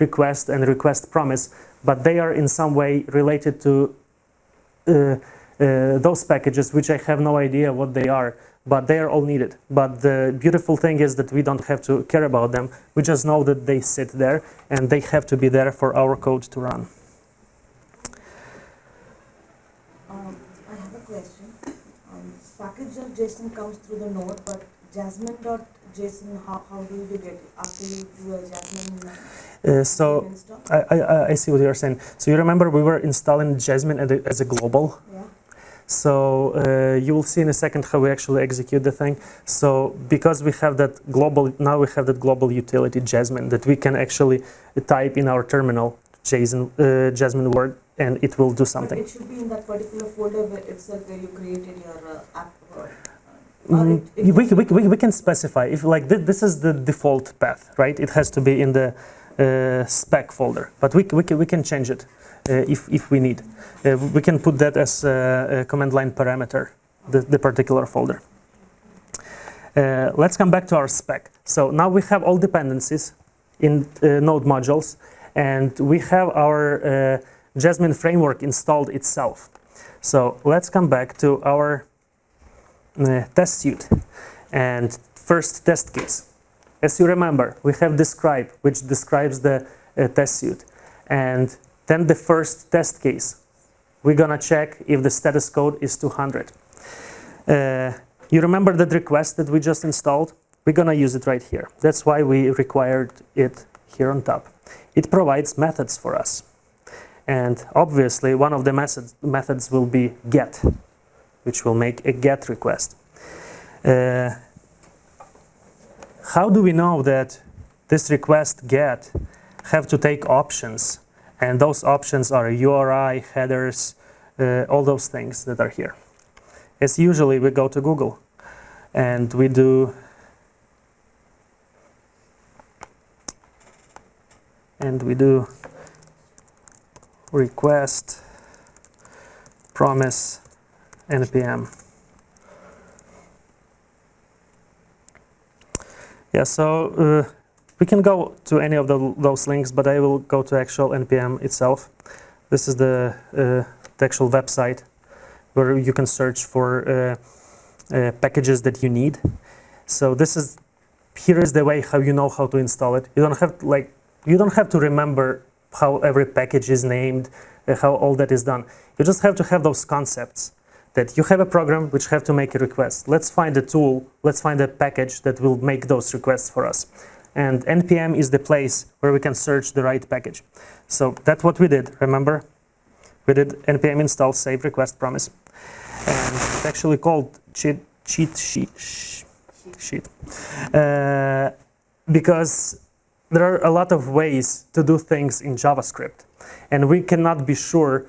request and request promise, but they are in some way related to those packages, which I have no idea what they are, but they are all needed. But the beautiful thing is that we don't have to care about them. We just know that they sit there, and they have to be there for our code to run. I have a question. Package.json comes through the node, but Jasmine.json, how do you get it after you do a Jasmine so install? I see what you're saying. So you remember we were installing Jasmine as a global? Yeah. So you will see in a second how we actually execute the thing. So because we have that global, now we have that global utility Jasmine that we can actually type in our terminal Jasmine word, and it will do something. But it should be in that particular folder where itself where you created your app. We can specify if like this is the default path, right? It has to be in the spec folder, but we can change it if we need. We can put that as a command line parameter, the particular folder. Let's come back to our spec. So now we have all dependencies in node modules, and we have our Jasmine framework installed itself. So let's come back to our test suite and first test case. As you remember, we have describe, which describes the test suite, and then the first test case. We're gonna check if the status code is 200. You remember that request that we just installed? We're gonna use it right here. That's why we required it here on top. It provides methods for us. And obviously, one of the methods will be get, which will make a get request. How do we know that this request get have to take options? And those options are URI, headers, all those things that are here. As usually, we go to Google and we do request promise npm. Yeah, so we can go to any of those links, but I will go to actual npm itself. This is the actual website where you can search for packages that you need. So here is the way how you know how to install it. You don't have to remember how every package is named, how all that is done. You just have to have those concepts that you have a program which have to make a request. Let's find a tool, let's find a package that will make those requests for us. And npm is the place where we can search the right package. So that's what we did, remember? We did npm install save request promise, and it's actually called cheat sheet because there are a lot of ways to do things in JavaScript, and we cannot be sure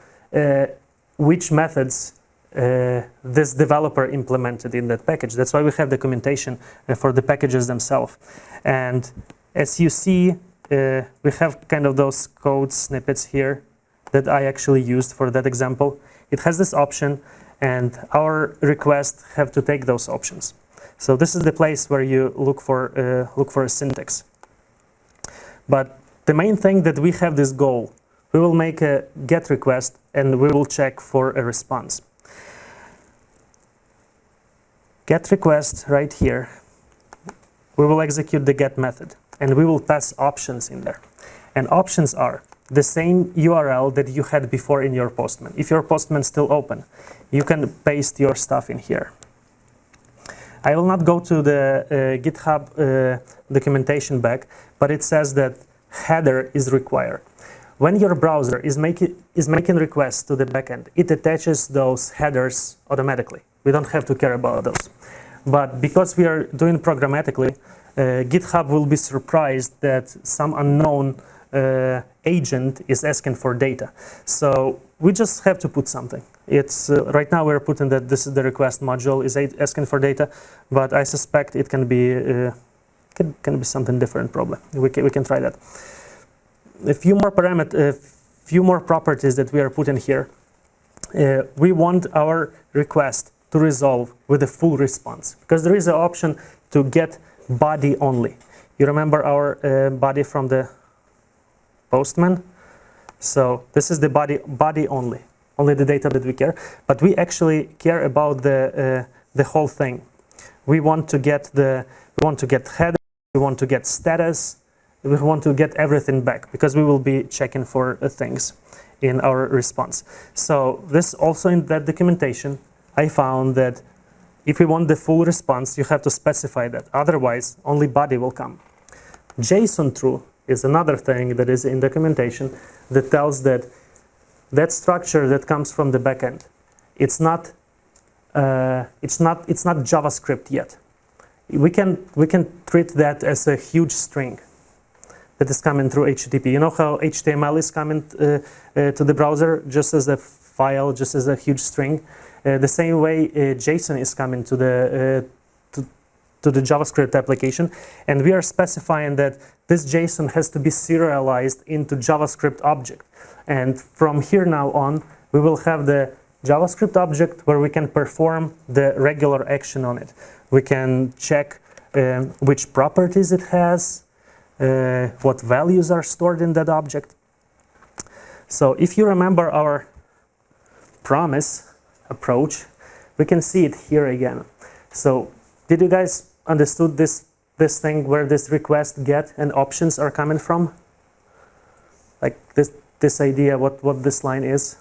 which methods this developer implemented in that package. That's why we have documentation for the packages themselves. And as you see, we have kind of those code snippets here that I actually used for that example. It has this option, and our requests have to take those options. So this is the place where you look for a syntax. But the main thing that we have this goal. We will make a GET request, and we will check for a response. GET request right here. We will execute the GET method, and we will pass options in there. And options are the same URL that you had before in your Postman. If your Postman is still open, you can paste your stuff in here. I will not go to the GitHub documentation back, but it says that header is required. When your browser is making requests to the backend, it attaches those headers automatically. We don't have to care about those. But because we are doing programmatically, GitHub will be surprised that some unknown agent is asking for data. So we just have to put something. It's right now we're putting that this is the request module is asking for data, but I suspect it can be something different probably. We can try that. A few more properties that we are putting here. We want our request to resolve with a full response, because there is an option to get body only. You remember our body from the Postman? So this is the body only the data that we care. But we actually care about the whole thing. We want to get header. We want to get status. We want to get everything back, because we will be checking for things in our response. So this also in that documentation, I found that if we want the full response, you have to specify that. Otherwise, only body will come. JSON true is another thing that is in documentation that tells that that structure that comes from the backend, it's not JavaScript yet. We can treat that as a huge string that is coming through HTTP. You know how HTML is coming to the browser just as a file, just as a huge string? The same way JSON is coming to the JavaScript application, and we are specifying that this JSON has to be serialized into JavaScript object. And from here now on, we will have the JavaScript object where we can perform the regular action on it. We can check which properties it has, what values are stored in that object. So if you remember our promise approach, we can see it here again. So did you guys understood this thing where this request, get, and options are coming from? Like this idea, what this line is?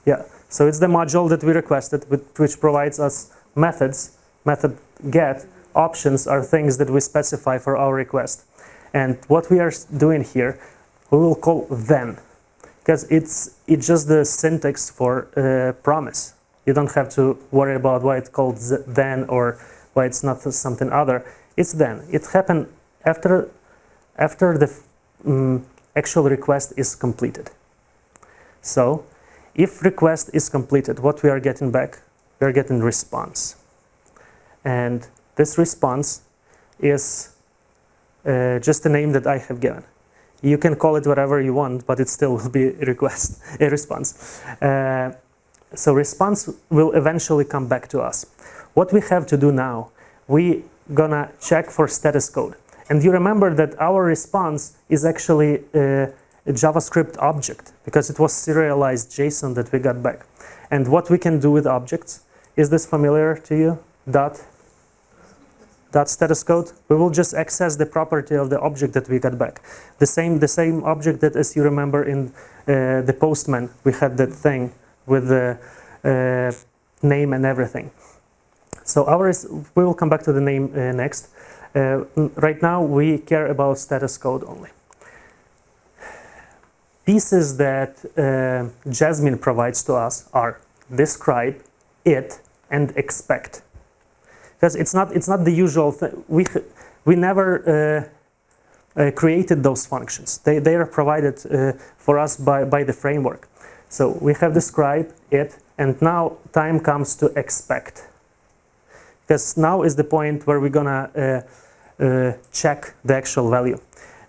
Yeah, so it's the module that we requested, which provides us methods. Method get, options are things that we specify for our request. And what we are doing here, we will call then, because it's just the syntax for promise. You don't have to worry about why it's called then or why it's not something other. It's then. It happened after the actual request is completed. So if request is completed, what we are getting back? We are getting response. And this response is just a name that I have given. You can call it whatever you want, but it still will be a response. So response will eventually come back to us. What we have to do now, we gonna check for status code. And you remember that our response is actually a JavaScript object, because it was serialized JSON that we got back. And what we can do with objects, is this familiar to you? Dot status code. We will just access the property of the object that we got back. The same object that, as you remember in the Postman, we had that thing with the name and everything. So we will come back to the name next. Right now we care about status code only. pieces that Jasmine provides to us are describe, it, and expect. Because it's not the usual thing. We never created those functions. They are provided for us by the framework. So we have describe, it, and now time comes to expect. Because now is the point where we're gonna check the actual value.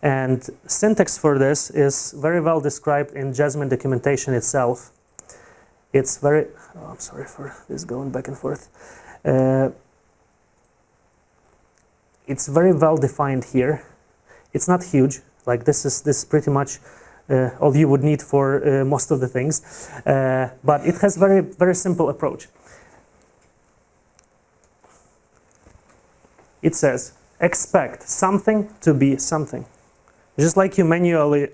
And syntax for this is very well described in Jasmine documentation itself. It's very, oh, I'm sorry for this going back and forth. It's very well defined here. It's not huge, like this is pretty much all you would need for most of the things, but it has very simple approach. It says expect something to be something. Just like you manually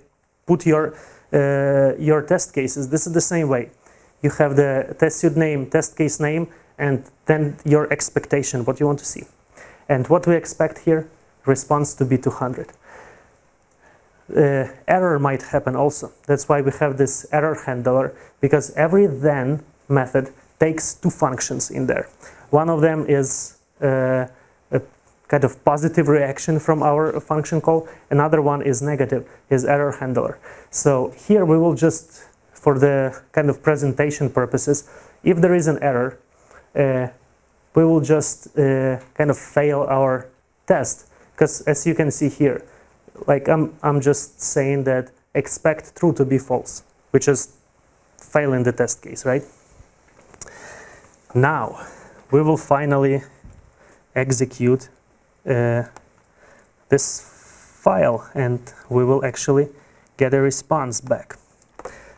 put your test cases, this is the same way. You have the test suite name, test case name, and then your expectation, what you want to see. And what we expect here, response to be 200. Error might happen also. That's why we have this error handler, because every then method takes two functions in there. One of them is a kind of positive reaction from our function call. Another one is negative, is error handler. So here we will just, for the kind of presentation purposes, if there is an error, we will just kind of fail our test. Because as you can see here, like I'm just saying that expect true to be false, which is failing the test case, right? Now we will finally execute this file, and we will actually get a response back.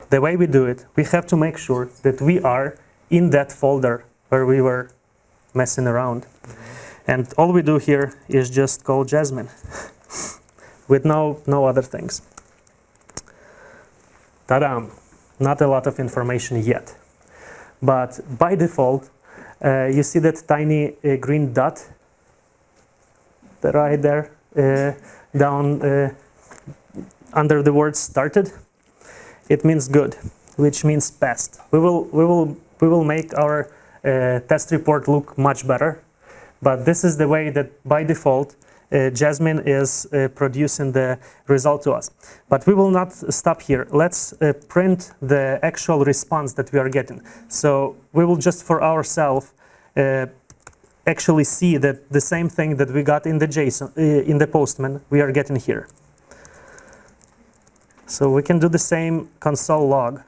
The way we do it, we have to make sure that we are in that folder where we were messing around. And all we do here is just call Jasmine with no other things. Ta-da! Not a lot of information yet. But by default, you see that tiny green dot right there down under the word started. It means good, which means passed. We will make our test report look much better, but this is the way that by default Jasmine is producing the result to us. But we will not stop here. Let's print the actual response that we are getting. So we will just for ourselves actually see that the same thing that we got in the JSON, in the Postman, we are getting here. So we can do the same console log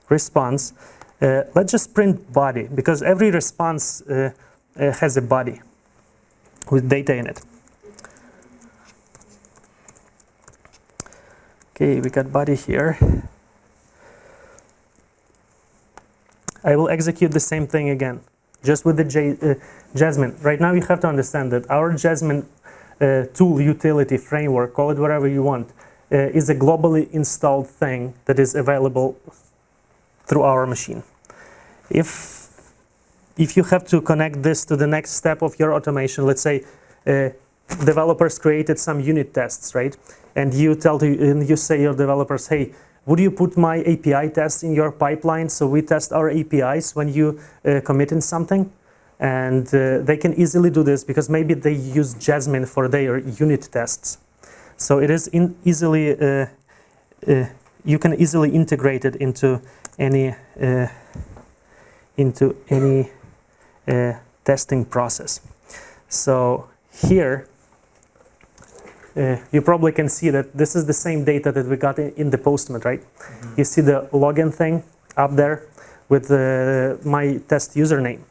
response. Let's just print body, because every response has a body with data in it. Okay, we got body here. I will execute the same thing again, just with the Jasmine. Right now you have to understand that our Jasmine tool utility framework, call it whatever you want, is a globally installed thing that is available through our machine. If you have to connect this to the next step of your automation, let's say developers created some unit tests, right? And you say your developers, hey, would you put my API tests in your pipeline so we test our APIs when you commit in something? And they can easily do this because maybe they use Jasmine for their unit tests. So it is easily, you can easily integrate it into any testing process. So here you probably can see that this is the same data that we got in the Postman, right? Mm-hmm. You see the login thing up there with my test username,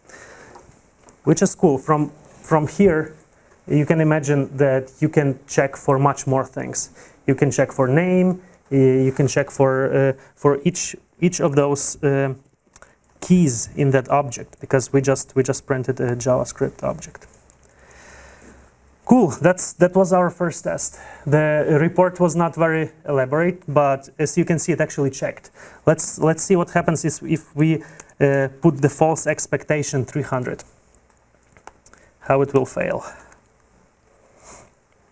which is cool. From here, you can imagine that you can check for much more things. You can check for name. You can check for each of those keys in that object, because we just printed a JavaScript object. Cool. That was our first test. The report was not very elaborate, but as you can see, it actually checked. Let's see what happens if we put the false expectation 300. How it will fail.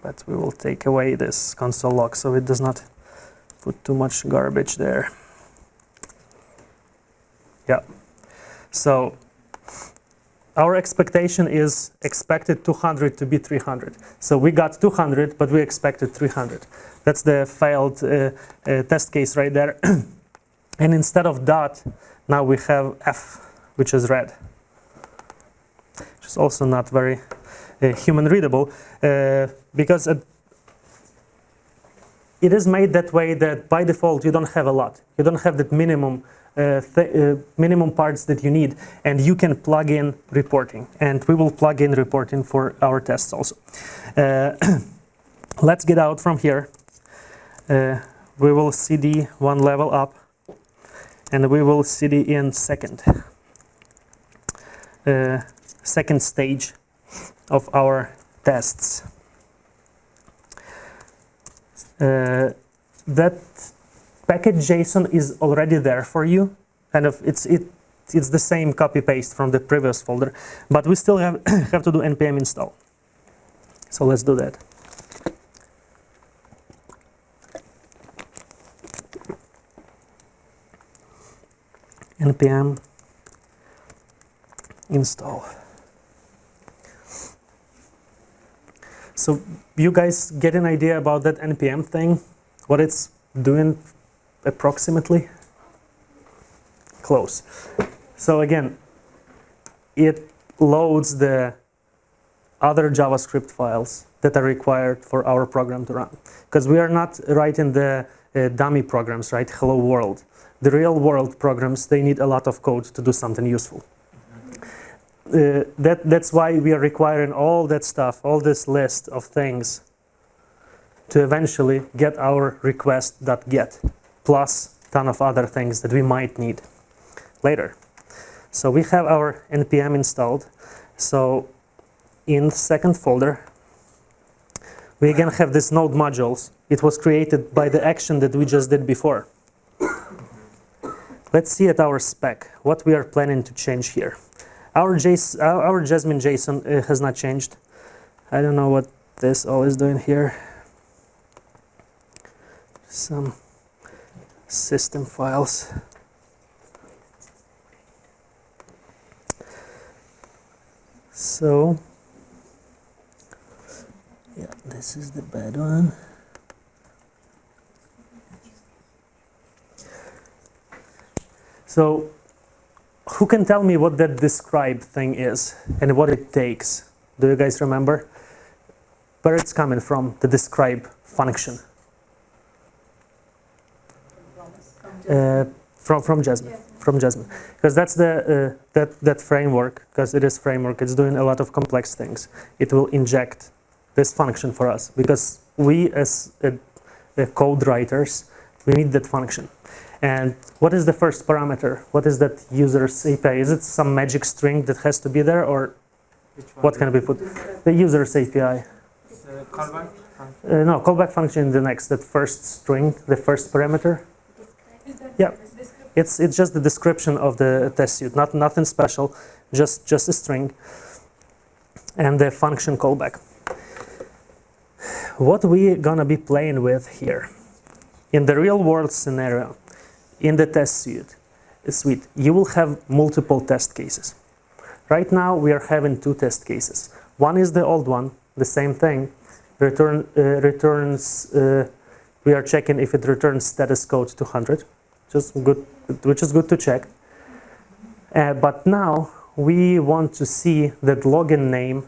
But we will take away this console log so it does not put too much garbage there. Yeah. So our expectation is expected 200 to be 300. So we got 200, but we expected 300. That's the failed test case right there. And instead of dot, now we have F, which is red. Which is also not very human readable, because it is made that way that by default you don't have a lot. You don't have that minimum minimum parts that you need, and you can plug in reporting, and we will plug in reporting for our tests also. Let's get out from here. We will cd one level up, and we will cd in second stage of our tests. That package JSON is already there for you. Kind of, it's the same copy paste from the previous folder, but we still have to do npm install. So let's do that. Npm install. So you guys get an idea about that npm thing, what it's doing approximately? Close. So again, it loads the other JavaScript files that are required for our program to run. Because we are not writing the dummy programs, right? Hello world. The real world programs, they need a lot of code to do something useful. That's why we are requiring all that stuff, all this list of things to eventually get our request.get plus a ton of other things that we might need later. So we have our npm installed. So in the second folder, we again have this node modules. It was created by the action that we just did before. Let's see at our spec what we are planning to change here. Our Jasmine JSON has not changed. I don't know what this all is doing here. Some system files. So, yeah, this is the bad one. So, who can tell me what that describe thing is and what it takes? Do you guys remember? Where it's coming from, the describe function? From Jasmine. From Jasmine, because that's the that framework. Because it is framework, it's doing a lot of complex things. It will inject this function for us because we, as code writers, we need that function. And what is the first parameter? What is that user's API? Is it some magic string that has to be there, or what can we put? The user's API. Callback function? No, callback function in the next. That first string, the first parameter. Yeah. It's just the description of the test suite, nothing special, just a string, and the function callback. What we're gonna be playing with here, in the real world scenario, in the test suite, you will have multiple test cases. Right now we are having two test cases. One is the old one, the same thing, returns. We are checking if it returns status code 200. Which is good to check. But now we want to see that login name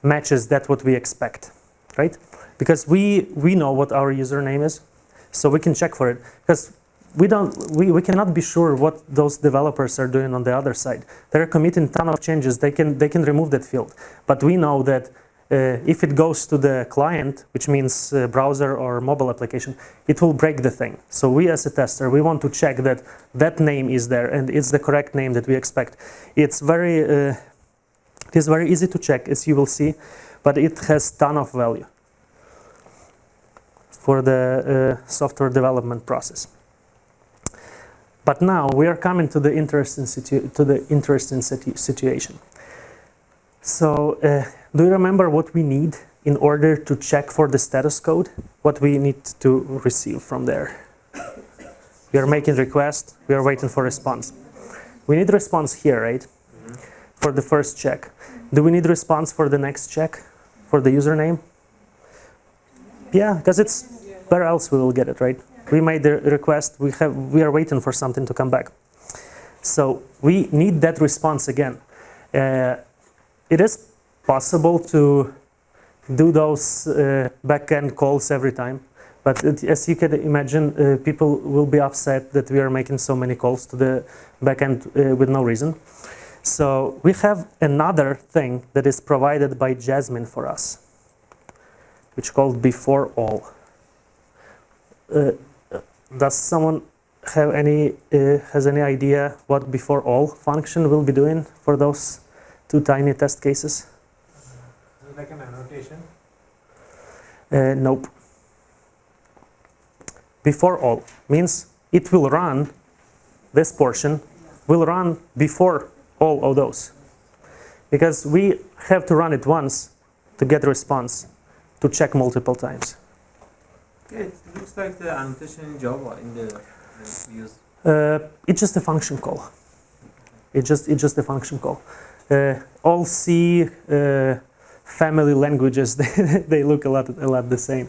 matches that what we expect, right? Because we know what our username is, so we can check for it. Because we cannot be sure what those developers are doing on the other side. They're committing a ton of changes. They can remove that field, but we know that. If it goes to the client, which means browser or mobile application, it will break the thing. So we as a tester, we want to check that that name is there and it's the correct name that we expect. It is very easy to check, as you will see, but it has ton of value for the software development process. But now we are coming to the interesting situation. So, do you remember what we need in order to check for the status code what we need to receive from there. We are making request, we are waiting for response. We need response here, right? For the first check. Do we need response for the next check? For the username? Yeah, because it's where else we will get it, right? We made the request, we are waiting for something to come back. So we need that response again. It is possible to do those backend calls every time, but as you can imagine, people will be upset that we are making so many calls to the backend with no reason. So we have another thing that is provided by Jasmine for us, which is called before all. Does someone have has any idea what before all function will be doing for those two tiny test cases? Like an annotation? Nope. Before all means it will run, this portion will run before all of those. Because we have to run it once to get a response, to check multiple times. Yeah, it looks like the annotation in Java in the use. It's just a function call. It's just a function call. All C family languages they look a lot the same.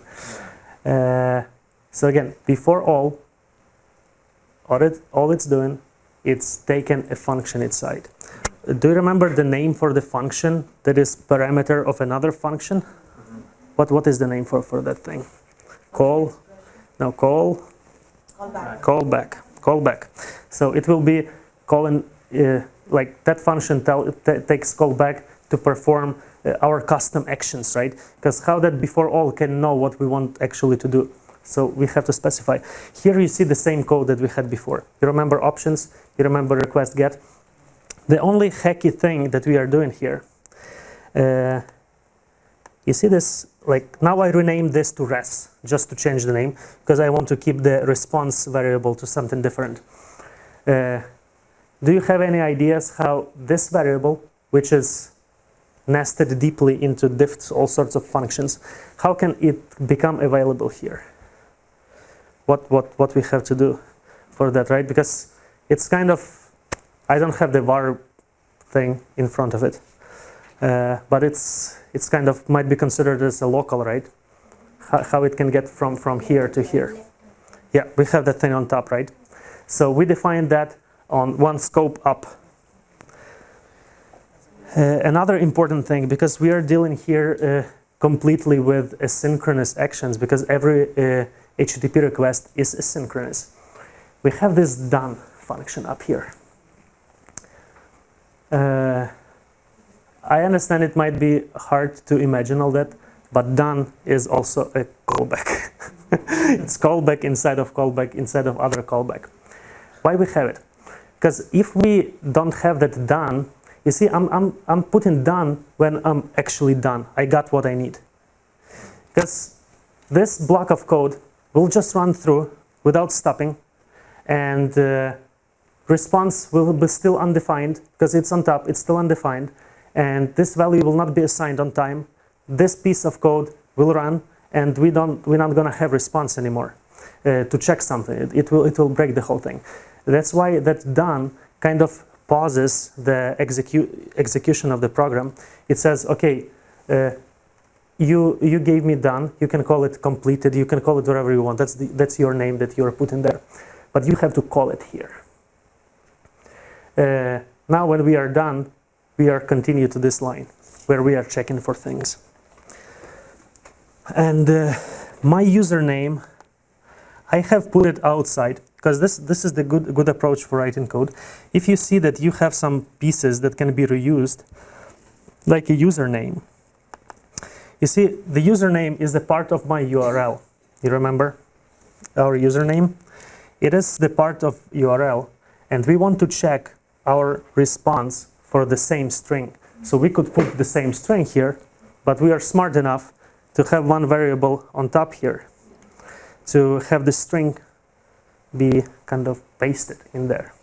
So again, before all it's doing, it's taken a function inside. Do you remember the name for the function that is parameter of another function? What is the name for that thing? Call? No, call. Callback. So it will be calling like that function takes callback to perform our custom actions, right? Because how that before all can know what we want actually to do. So we have to specify. Here you see the same code that we had before. You remember options, you remember request get. The only hacky thing that we are doing here, you see this, like now I renamed this to res, just to change the name, because I want to keep the response variable to something different. Do you have any ideas how this variable, which is nested deeply into diffs, all sorts of functions, how can it become available here? What we have to do for that, right? Because it's kind of, I don't have the var thing in front of it, but it's kind of might be considered as a local, right? How it can get from here to here. Yeah, we have that thing on top, right? So we define that on one scope up. Another important thing, because we are dealing here completely with asynchronous actions, because every HTTP request is asynchronous. We have this done function up here. I understand it might be hard to imagine all that, but done is also a callback. It's callback inside of other callback. Why we have it? Because if we don't have that done, you see, I'm putting done when I'm actually done. I got what I need. Because this block of code will just run through without stopping, and response will be still undefined because it's on top, it's still undefined, and this value will not be assigned on time. This piece of code will run, and we're not going to have response anymore to check something. It will break the whole thing. That's why that done kind of pauses the execution of the program. It says, okay, you gave me done. You can call it completed. You can call it whatever you want. That's your name that you're putting there, but you have to call it here. Now when we are done, we are continue to this line where we are checking for things. And my username, I have put it outside because this is the good approach for writing code. If you see that you have some pieces that can be reused, like a username, you see the username is the part of my URL. You remember our username? It is the part of URL, and we want to check our response for the same string. So we could put the same string here, but we are smart enough to have one variable on top here to have the string be kind of pasted in there.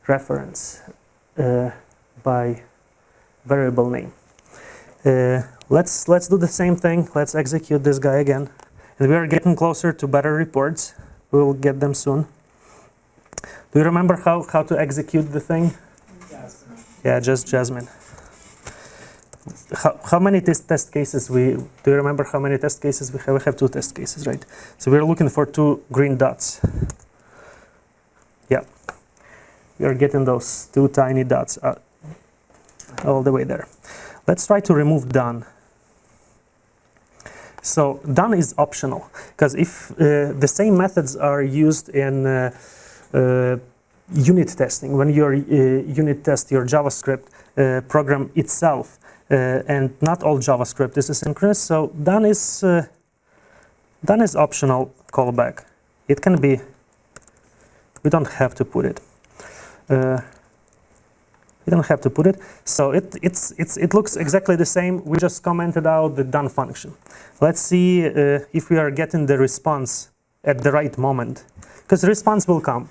Reference by variable name. Let's do the same thing. Let's execute this guy again. And we are getting closer to better reports. We will get them soon. Do you remember how to execute the thing? Yes. Yeah, just Jasmine. How many test cases do you remember how many test cases we have? We have 2 test cases, right? So we're looking for 2 green dots. Yeah. We are getting those 2 tiny dots all the way there. Let's try to remove done. So done is optional, because if the same methods are used in unit testing, when you unit test your JavaScript program itself, and not all JavaScript is asynchronous, so done is optional callback. It can be, we don't have to put it. We don't have to put it. So it looks exactly the same. We just commented out the done function. Let's see if we are getting the response at the right moment, because the response will come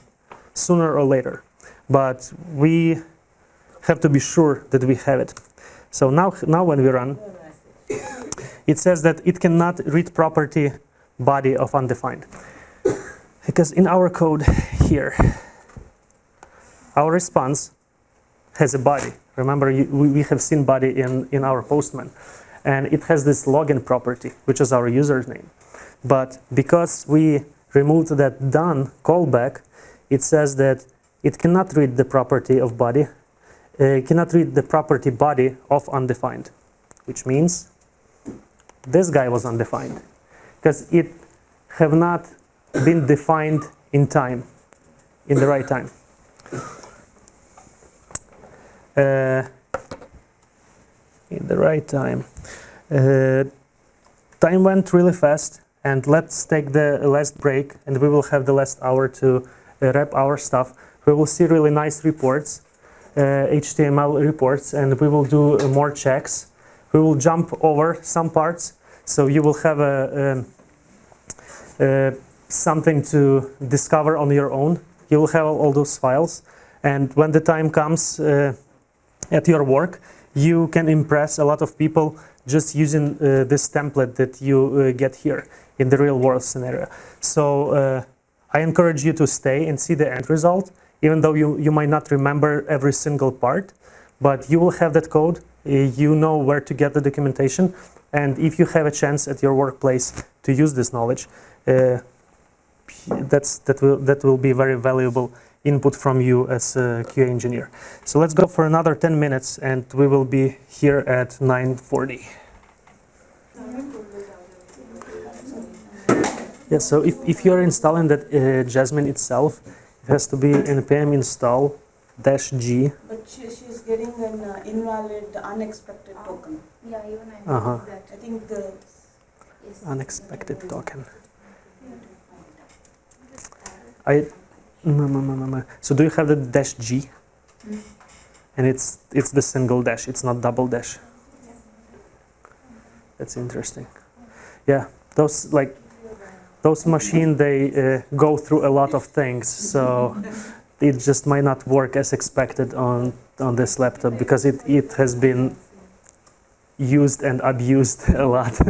sooner or later, but we have to be sure that we have it. So now when we run, it says that it cannot read property body of undefined, because in our code here, our response has a body. Remember, we have seen body in our Postman, and it has this login property, which is our username. But because we removed that done callback, it says that it cannot read the property of body, it cannot read the property body of undefined, which means this guy was undefined, because it have not been defined in time, in the right time. In the right time. Time went really fast, and let's take the last break, and we will have the last hour to wrap our stuff. We will see really nice reports, HTML reports, and we will do more checks. We will jump over some parts, so you will have something to discover on your own. You will have all those files, and when the time comes at your work, you can impress a lot of people just using this template that you get here in the real world scenario. So I encourage you to stay and see the end result, even though you might not remember every single part, but you will have that code, you know where to get the documentation, and if you have a chance at your workplace to use this knowledge, that will be very valuable input from you as a QA engineer. So let's go for another 10 minutes, and we will be here at 9:40. Yeah, so if you're installing that Jasmine itself, it has to be npm install -g. But she's getting an invalid, unexpected token. Yeah, even I know that. I think the Unexpected token. So do you have the -g? And it's the single dash, it's not double dash. That's interesting. Yeah, those machines, they go through a lot of things, so it just might not work as expected on this laptop, because it has been used and abused a lot.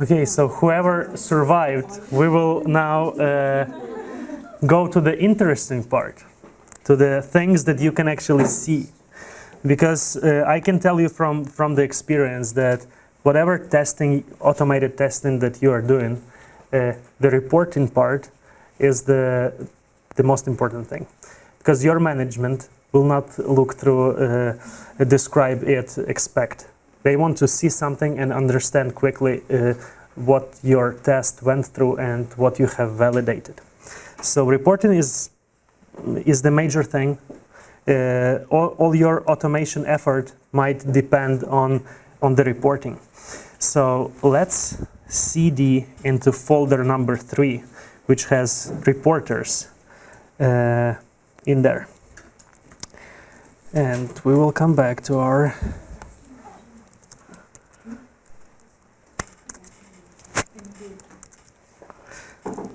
Okay, so whoever survived, we will now go to the interesting part, to the things that you can actually see. Because I can tell you from the experience that whatever testing, automated testing that you are doing, the reporting part is the most important thing. Because your management will not look through, describe it, expect. They want to see something and understand quickly what your test went through and what you have validated. So reporting is the major thing. All your automation effort might depend on the reporting. So let's cd into folder number 3, which has reporters in there. And we will come back to our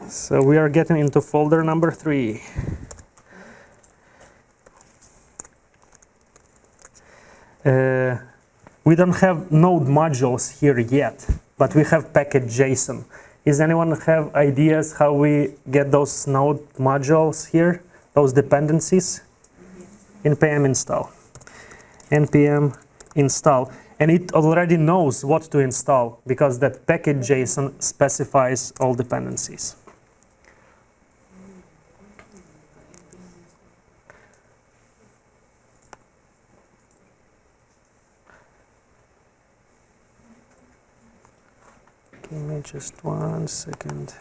So we are getting into folder number 3. we don't have node modules here yet, but we have package.json. Does anyone have ideas how we get those node modules here, those dependencies? npm install. npm install. And it already knows what to install because that package.json specifies all dependencies. Give me just 1 second.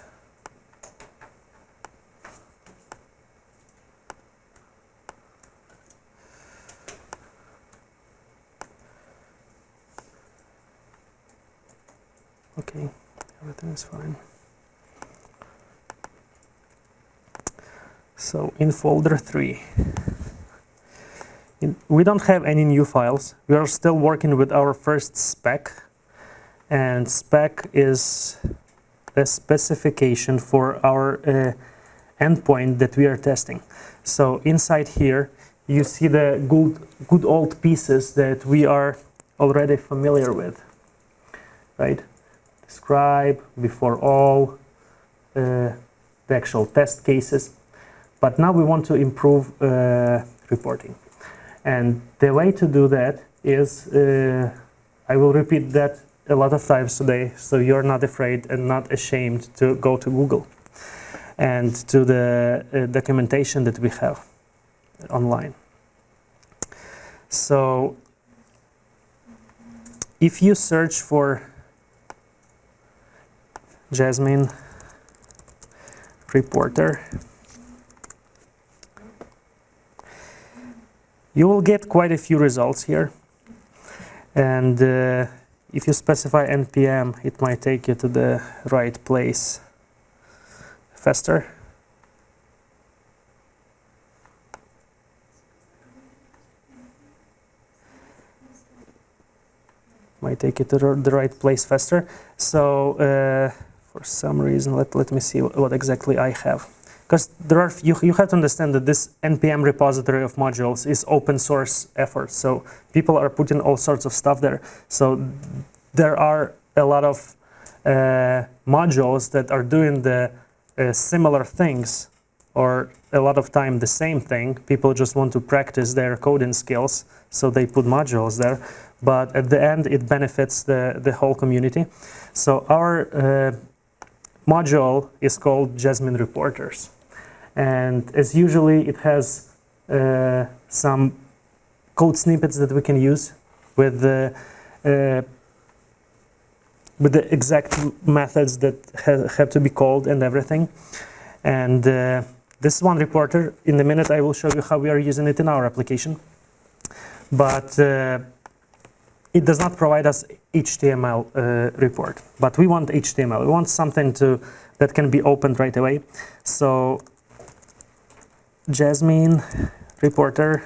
Okay, everything is fine. So in folder 3, we don't have any new files. We are still working with our first spec. And spec is the specification for our endpoint that we are testing. So inside here, you see the good old pieces that we are already familiar with, right? Describe, before all, the actual test cases. But now we want to improve reporting. And the way to do that is, I will repeat that a lot of times today, so you're not afraid and not ashamed to go to Google and to the documentation that we have online. So if you search for Jasmine reporter, you will get quite a few results here. And if you specify npm, it might take you to the right place faster. Might take you to the right place faster. So for some reason, let me see what exactly I have. Because you have to understand that this npm repository of modules is open source effort. So people are putting all sorts of stuff there. So there are a lot of modules that are doing the similar things, or a lot of time the same thing. People just want to practice their coding skills, so they put modules there. But at the end, it benefits the whole community. So our module is called Jasmine Reporters. And as usually, it has some code snippets that we can use with the exact methods that have to be called and everything. And this one reporter, in a minute, I will show you how we are using it in our application. But it does not provide us HTML report. But we want HTML. We want something that can be opened right away. So Jasmine reporter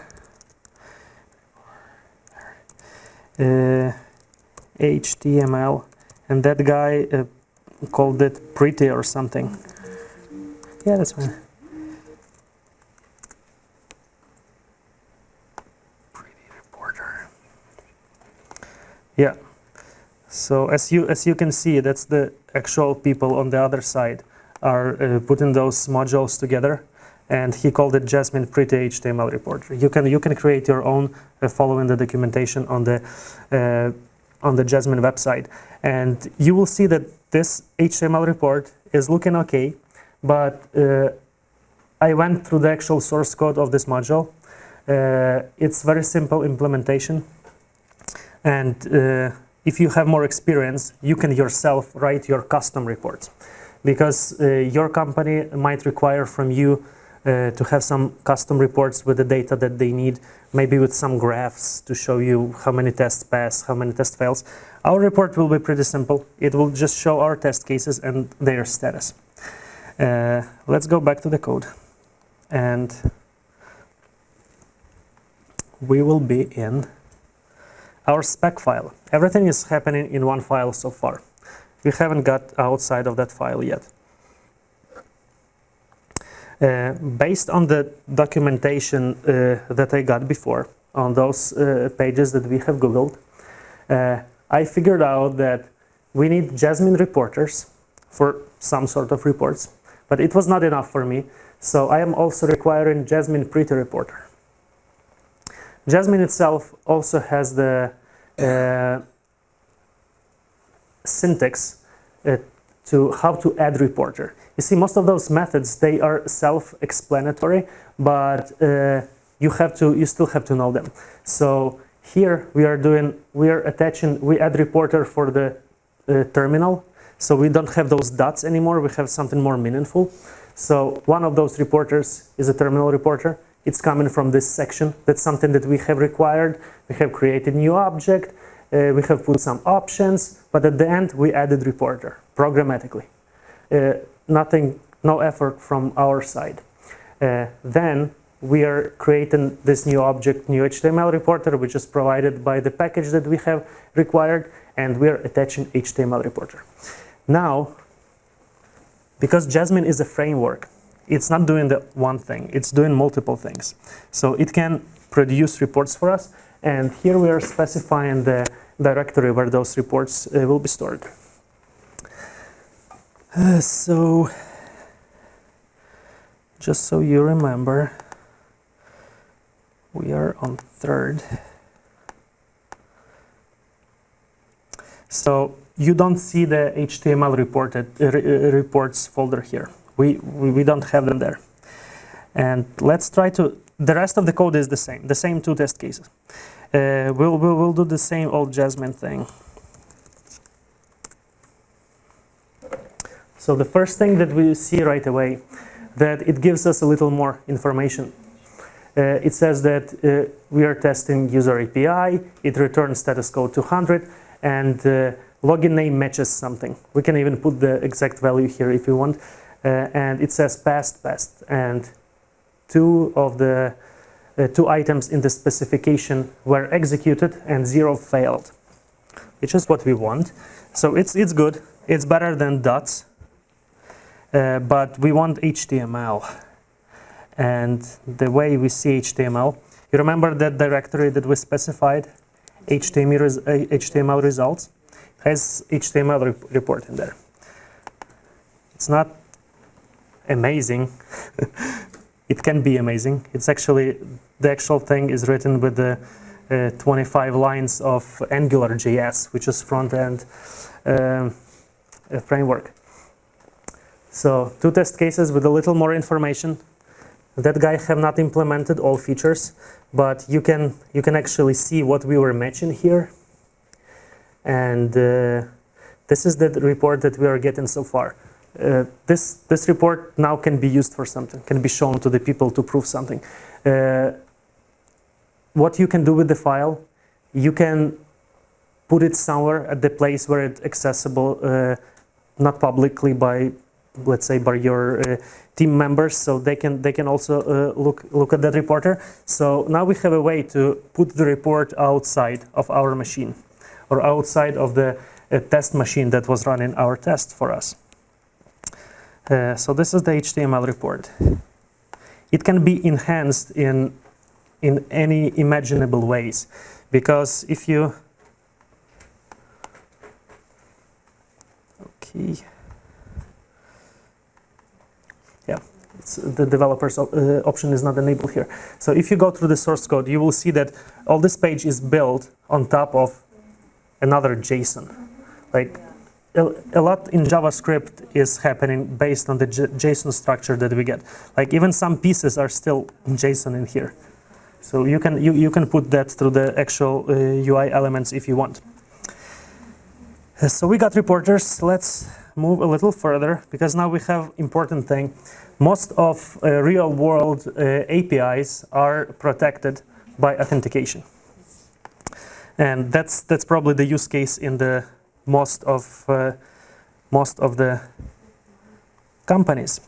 HTML, and that guy called it pretty or something. Yeah, that's fine. Pretty reporter. Yeah. So as you can see, that's the actual people on the other side are putting those modules together. And he called it Jasmine Pretty HTML Reporter. You can create your own following the documentation on the Jasmine website, and you will see that this HTML report is looking okay. But I went through the actual source code of this module. It's very simple implementation, and if you have more experience, you can yourself write your custom reports, because your company might require from you to have some custom reports with the data that they need, maybe with some graphs to show you how many tests pass, how many tests fails. Our report will be pretty simple. It will just show our test cases and their status. Let's go back to the code. And we will be in our spec file. Everything is happening in one file so far. We haven't got outside of that file yet. Based on the documentation that I got before on those pages that we have Googled, I figured out that we need Jasmine reporters for some sort of reports, but it was not enough for me. So I am also requiring Jasmine Pretty Reporter. Jasmine itself also has the syntax to how to add reporter. You see, most of those methods, they are self-explanatory, but you still have to know them. So here we add reporter for the terminal. So we don't have those dots anymore. We have something more meaningful. So one of those reporters is a terminal reporter. It's coming from this section. That's something that we have required. We have created new object. We have put some options, but at the end we added reporter programmatically. No effort from our side. Then we are creating this new object, new HTML reporter, which is provided by the package that we have required, and we are attaching HTML reporter. Now, because Jasmine is a framework, it's not doing the one thing, it's doing multiple things. So it can produce reports for us, and here we are specifying the directory where those reports will be stored. So, just so you remember, we are on 3rd. So you don't see the HTML reports folder here. We don't have them there. And let's try to, the rest of the code is the same 2 test cases. We'll do the same old Jasmine thing. So the first thing that we see right away, that it gives us a little more information. It says that we are testing user API, it returns status code 200, and login name matches something. We can even put the exact value here if you want. And it says passed, and 2 of the 2 items in the specification were executed and 0 failed, which is what we want. So it's good. It's better than dots, but we want HTML. And the way we see HTML, you remember that directory that we specified, HTML results, has HTML report in there. It's not amazing. It can be amazing. It's actually, the actual thing is written with the 25 lines of AngularJS, which is front-end framework. So 2 test cases with a little more information. That guy have not implemented all features, but you can actually see what we were matching here. And this is the report that we are getting so far. This report now can be used for something, can be shown to the people to prove something. What you can do with the file, you can put it somewhere at the place where it's accessible, not publicly by, let's say, by your team members, so they can also look at that reporter. So now we have a way to put the report outside of our machine, or outside of the test machine that was running our test for us. So this is the HTML report. It can be enhanced in any imaginable ways, because if you, okay, yeah, the developer's option is not enabled here. So if you go through the source code, you will see that all this page is built on top of another JSON. Like a lot in JavaScript is happening based on the JSON structure that we get. Like even some pieces are still JSON in here. So you can put that through the actual UI elements if you want. So we got reporters. Let's move a little further, because now we have important thing. Most of real world APIs are protected by authentication. And that's probably the use case in the most of the companies.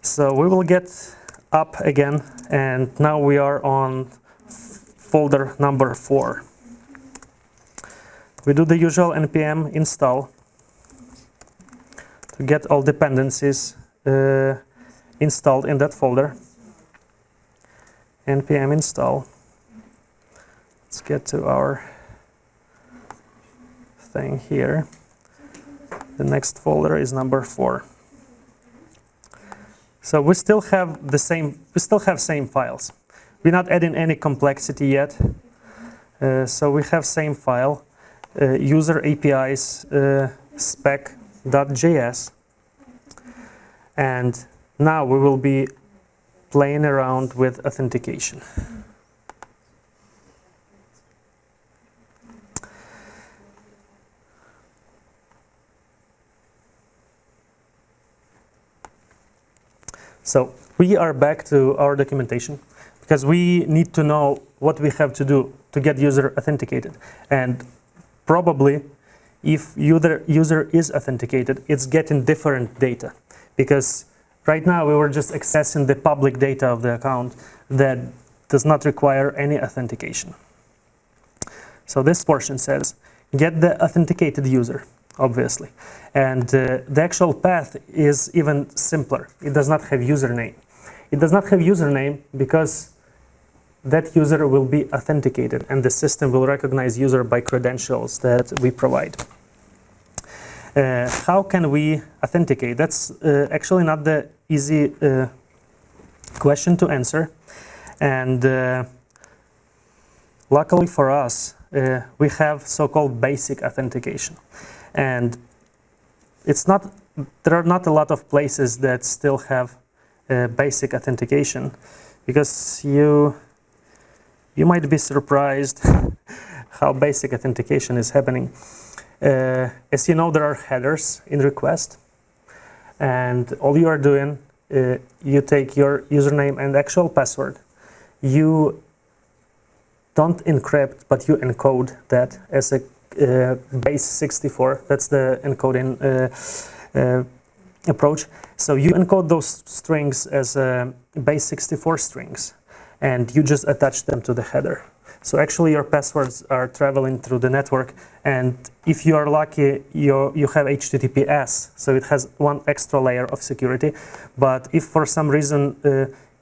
So we will get up again, and now we are on folder number 4. We do the usual npm install to get all dependencies installed in that folder. Npm install. Let's get to our thing here. The next folder is number 4. So we still have the same files. We're not adding any complexity yet. So we have same file, user APIs spec.js, and now we will be playing around with authentication. So we are back to our documentation because we need to know what we have to do to get user authenticated. And probably if user is authenticated, it's getting different data, because right now we were just accessing the public data of the account that does not require any authentication. So this portion says, get the authenticated user, obviously. And the actual path is even simpler. It does not have username. It does not have username because that user will be authenticated and the system will recognize user by credentials that we provide. How can we authenticate? That's actually not the easy question to answer. And luckily for us, we have so-called basic authentication. And there are not a lot of places that still have basic authentication, because you might be surprised how basic authentication is happening. As you know, there are headers in request, and all you are doing, you take your username and actual password. You don't encrypt, but you encode that as a base 64. That's the encoding approach. So you encode those strings as base 64 strings, and you just attach them to the header. So actually your passwords are traveling through the network, and if you are lucky, you have HTTPS, so it has one extra layer of security. But if for some reason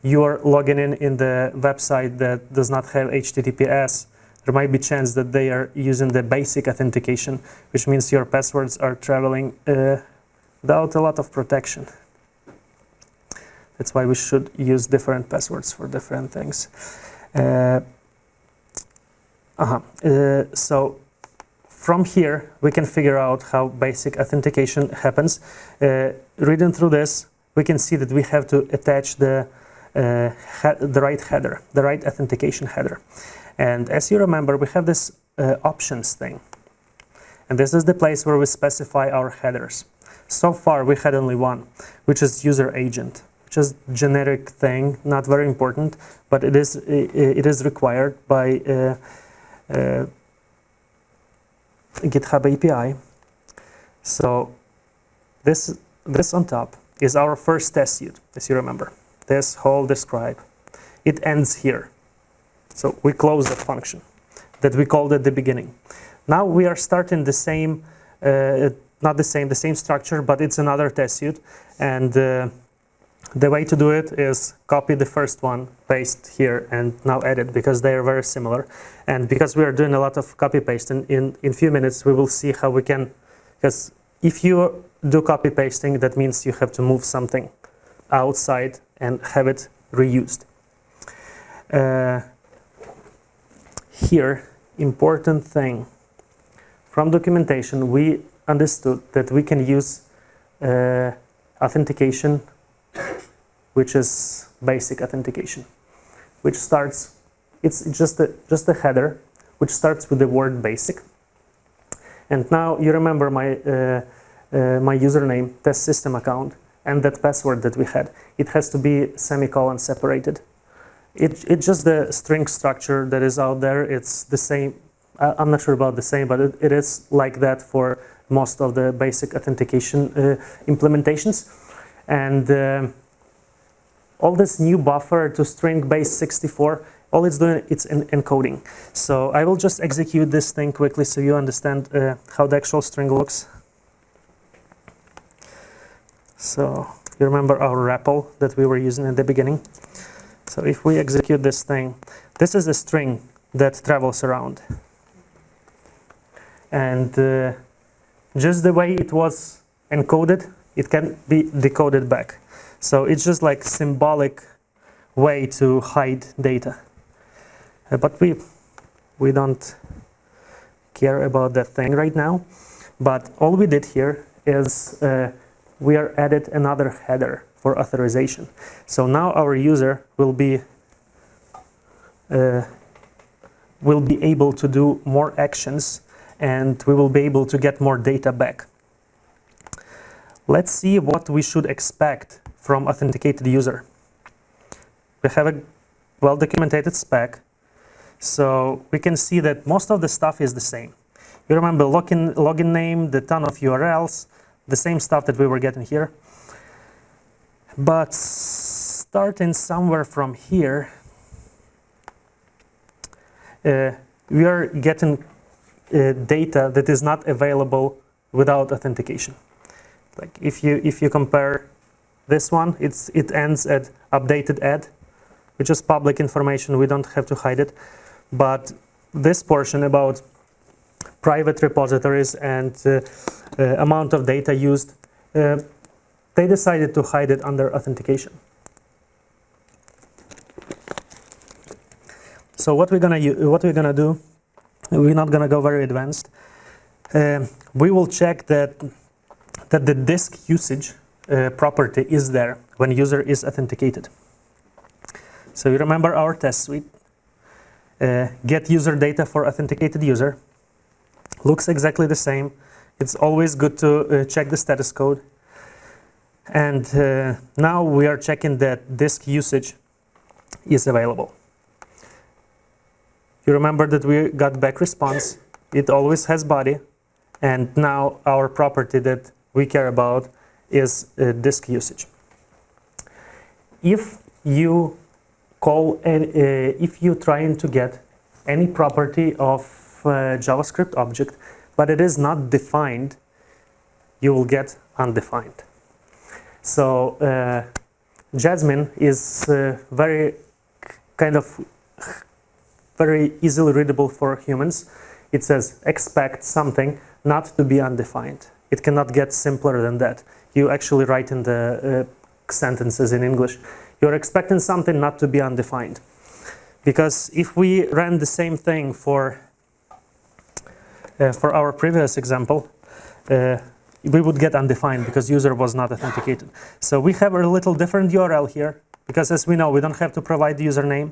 you are logging in the website that does not have HTTPS, there might be a chance that they are using the basic authentication, which means your passwords are traveling without a lot of protection. That's why we should use different passwords for different things. So from here, we can figure out how basic authentication happens. Reading through this, we can see that we have to attach the right header, the right authentication header. And as you remember, we have this options thing. And this is the place where we specify our headers. So far, we had only one, which is user agent, which is generic thing, not very important, but it is required by GitHub API. So this on top is our first test suite, as you remember. This whole describe. It ends here. So we close that function that we called at the beginning. Now we are starting the same, not the same structure, but it's another test suite. And the way to do it is copy the first one, paste here, and now edit, because they are very similar. And because we are doing a lot of copy paste, in a few minutes we will see how we can, because if you do copy pasting, that means you have to move something outside and have it reused. Here, important thing. From documentation, we understood that we can use authentication, which is basic authentication, which starts, it's just a header, which starts with the word basic. And now you remember my username, test system account, and that password that we had. It has to be semicolon separated. It's just the string structure that is out there. It's the same. I'm not sure about the same, but it is like that for most of the basic authentication implementations. And all this new buffer to string base 64, all it's doing, it's encoding. So I will just execute this thing quickly so you understand how the actual string looks. So you remember our REPL that we were using at the beginning? So if we execute this thing, this is a string that travels around. And just the way it was encoded, it can be decoded back. So it's just like symbolic way to hide data. But we don't care about that thing right now. But all we did here is we are added another header for authorization. So now our user will be able to do more actions, and we will be able to get more data back. Let's see what we should expect from authenticated user. We have a well-documented spec, so we can see that most of the stuff is the same. You remember login name, the ton of URLs, the same stuff that we were getting here. But starting somewhere from here, we are getting data that is not available without authentication. Like if you compare this one, it ends at updated add, which is public information. We don't have to hide it. But this portion about private repositories and amount of data used, they decided to hide it under authentication. So what we're gonna do, we're not gonna go very advanced. We will check that the disk usage property is there when user is authenticated. So you remember our test suite. Get user data for authenticated user. Looks exactly the same. It's always good to check the status code. And now we are checking that disk usage is available. You remember that we got back response. It always has body. And now our property that we care about is disk usage. If you if you're trying to get any property of JavaScript object, but it is not defined, you will get undefined. So Jasmine is very easily readable for humans. It says expect something not to be undefined. It cannot get simpler than that. You actually write in the sentences in English. You're expecting something not to be undefined. Because if we ran the same thing for our previous example, we would get undefined because user was not authenticated. So we have a little different URL here, because as we know, we don't have to provide the username.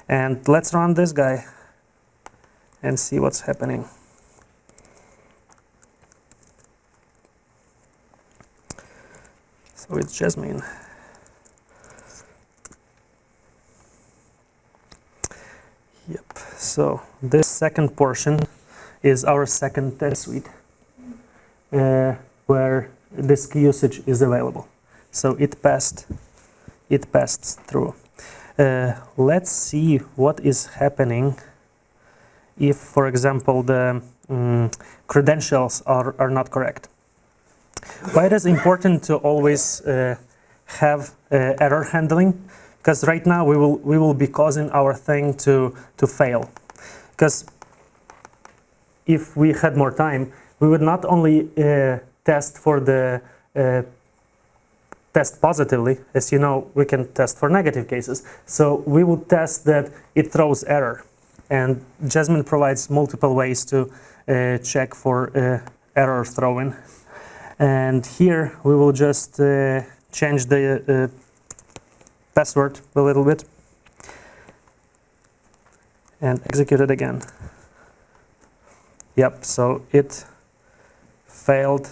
And let's run this guy and see what's happening. So it's Jasmine. Yep. So this second portion is our second test suite, where disk usage is available. So it passed through. Let's see what is happening if, for example, the credentials are not correct. Why it is important to always have error handling? Because right now we will be causing our thing to fail. Because if we had more time, we would not only test for the test positively. As you know, we can test for negative cases. So we would test that it throws error. And Jasmine provides multiple ways to check for error throwing. And here we will just change the password a little bit and execute it again. Yep, so it failed,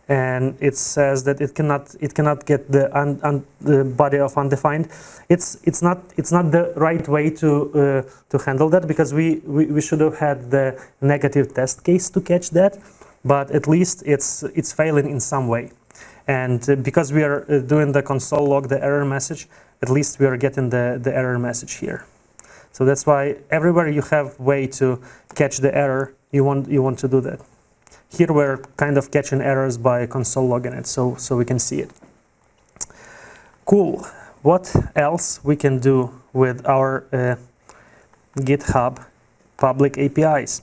and it says that it cannot get the body of undefined. It's not the right way to handle that, because we should have had the negative test case to catch that, but at least it's failing in some way. And because we are doing the console log, the error message, at least we are getting the error message here. So that's why everywhere you have way to catch the error, you want to do that. Here we're kind of catching errors by console logging it, so we can see it. Cool. What else we can do with our GitHub public APIs.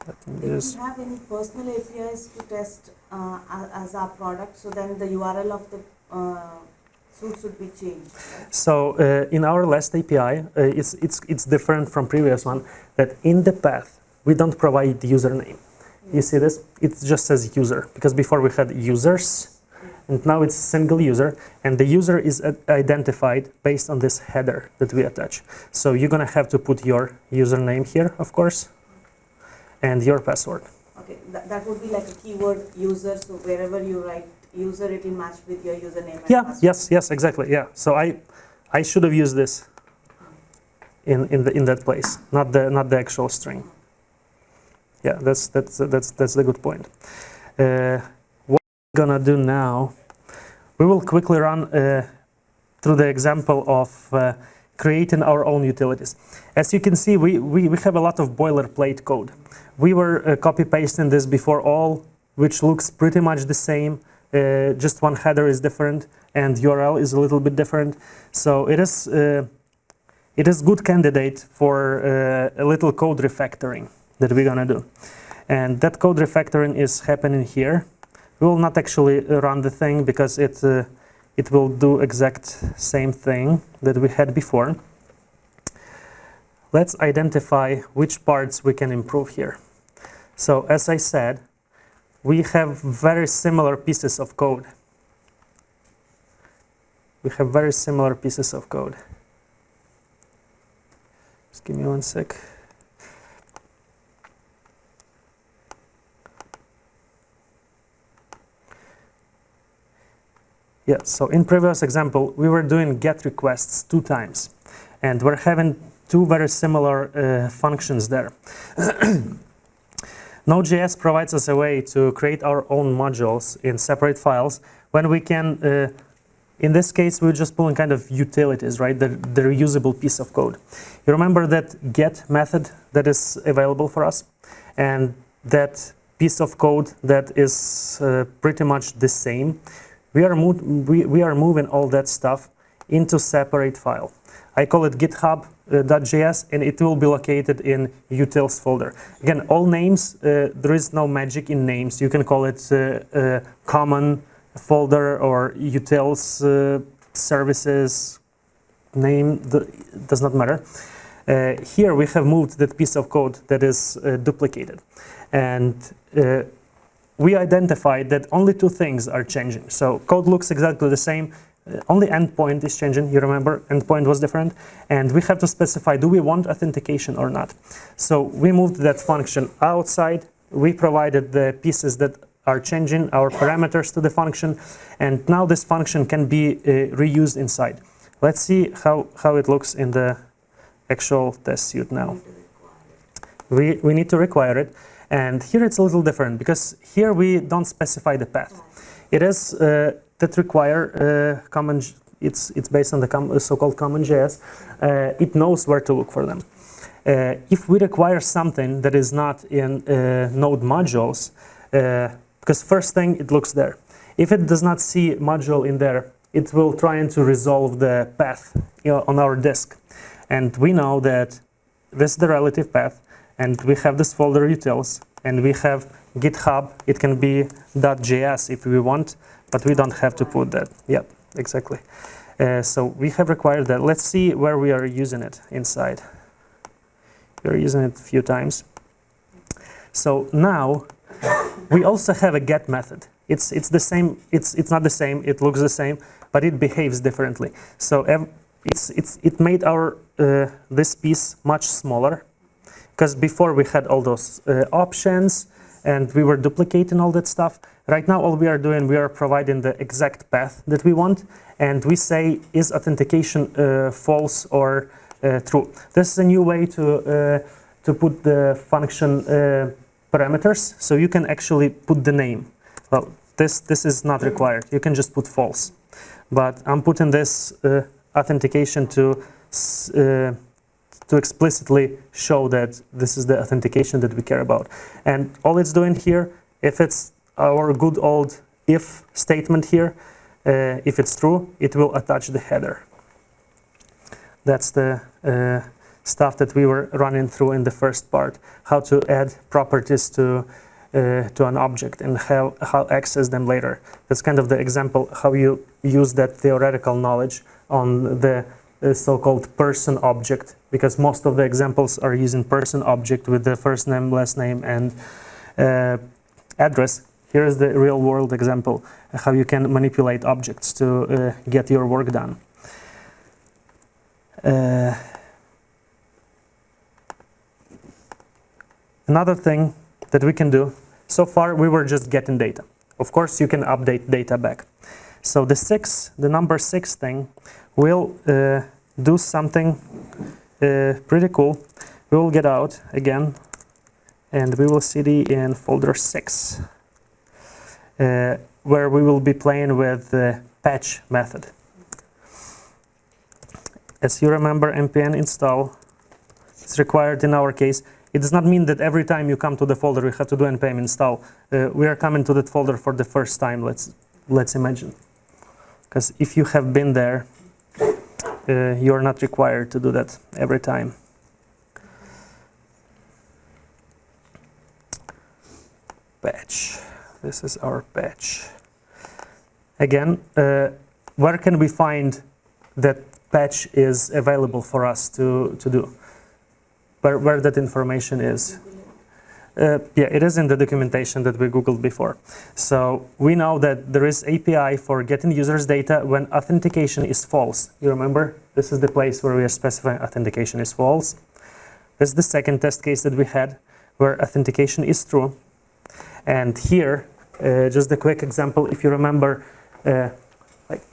Let me If just, we have any personal APIs to test as our product, so then the URL of the suite should be changed. Right? so in our last API, it's different from previous one, that in the path we don't provide the username. You see this? It just says user, because before we had users, and now it's single user, and the user is identified based on this header that we attach. So you're gonna have to put your username here, of course, and your password. Okay, that would be like a keyword user, so wherever you write user, it will match with your username and Yeah, password. yes, exactly, yeah. So I should have used this in that place, not the actual string. Yeah, that's the good point. What we're gonna do now, we will quickly run through the example of creating our own utilities. As you can see, we have a lot of boilerplate code. We were copy-pasting this before all, which looks pretty much the same. Just one header is different, and URL is a little bit different. So it is good candidate for a little code refactoring that we're gonna do. And that code refactoring is happening here. We will not actually run the thing because it will do exact same thing that we had before. Let's identify which parts we can improve here. So as I said, we have very similar pieces of code. We have very similar pieces of code. Just give me one sec. Yeah, so in previous example, we were doing GET requests 2 times, and we're having 2 very similar functions there. Node.js provides us a way to create our own modules in separate files when we can, in this case, we're just pulling kind of utilities, right? The reusable piece of code. You remember that get method that is available for us, and that piece of code that is pretty much the same. We are moving all that stuff into separate file. I call it github.js, and it will be located in utils folder. Again, all names, there is no magic in names. You can call it a common folder or utils services name, does not matter. Here we have moved that piece of code that is duplicated. And we identified that only 2 things are changing. So code looks exactly the same. Only endpoint is changing. You remember, endpoint was different. And we have to specify, do we want authentication or not? So we moved that function outside. We provided the pieces that are changing, our parameters to the function. And now this function can be reused inside. Let's see how it looks in the actual test suite now. We need to require it. And here it's a little different because here we don't specify the path. It is that require common. It's based on the so-called common JS. It knows where to look for them. If we require something that is not in Node modules, because first thing it looks there. If it does not see module in there, it will try to resolve the path on our disk. And we know that this is the relative path. And we have this folder utils, and we have GitHub. It can be .js if we want, but we don't have to put that. Yep, exactly. So we have required that. Let's see where we are using it inside. We are using it a few times. So now we also have a get method. It's the same. It's not the same. It looks the same, but it behaves differently. So it made our this piece much smaller. Because before we had all those options and we were duplicating all that stuff. Right now all we are doing, we are providing the exact path that we want, and we say is authentication false or true. This is a new way to put the function parameters, so you can actually put the name. Well, this is not required. You can just put false. But I'm putting this authentication to explicitly show that this is the authentication that we care about. And all it's doing here, if it's our good old if statement here, if it's true, it will attach the header. That's the stuff that we were running through in the first part, how to add properties to an object and how access them later. That's kind of the example how you use that theoretical knowledge on the so-called person object, because most of the examples are using person object with the first name, last name, and address. Here is the real world example, how you can manipulate objects to get your work done. Another thing that we can do, so far we were just getting data. Of course you can update data back. So the number 6 thing will do something pretty cool. We will get out again and we will cd in folder 6 where we will be playing with the patch method. As you remember, npm install is required in our case. It does not mean that every time you come to the folder you have to do npm install. We are coming to that folder for the first time, let's imagine. Because if you have been there, you are not required to do that every time. Patch. This is our patch. Again, where can we find that patch is available for us to do? Where that information is? Yeah, it is in the documentation that we Googled before. So we know that there is API for getting users' data when authentication is false. You remember? This is the place where we are specifying authentication is false. This is the second test case that we had where authentication is true. And here, just a quick example, if you remember, like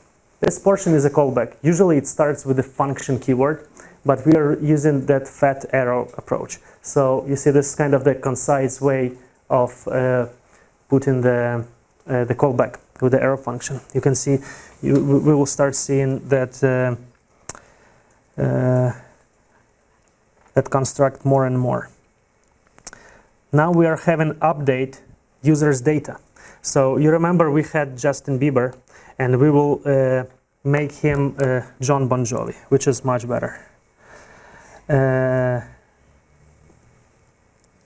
this portion is a callback. Usually it starts with the function keyword, but we are using that fat arrow approach. So you see this is kind of the concise way of putting the callback with the arrow function. You can see, we will start seeing that that construct more and more. Now we are having update users data. So you remember we had Justin Bieber, and we will make him John Bon Jovi, which is much better.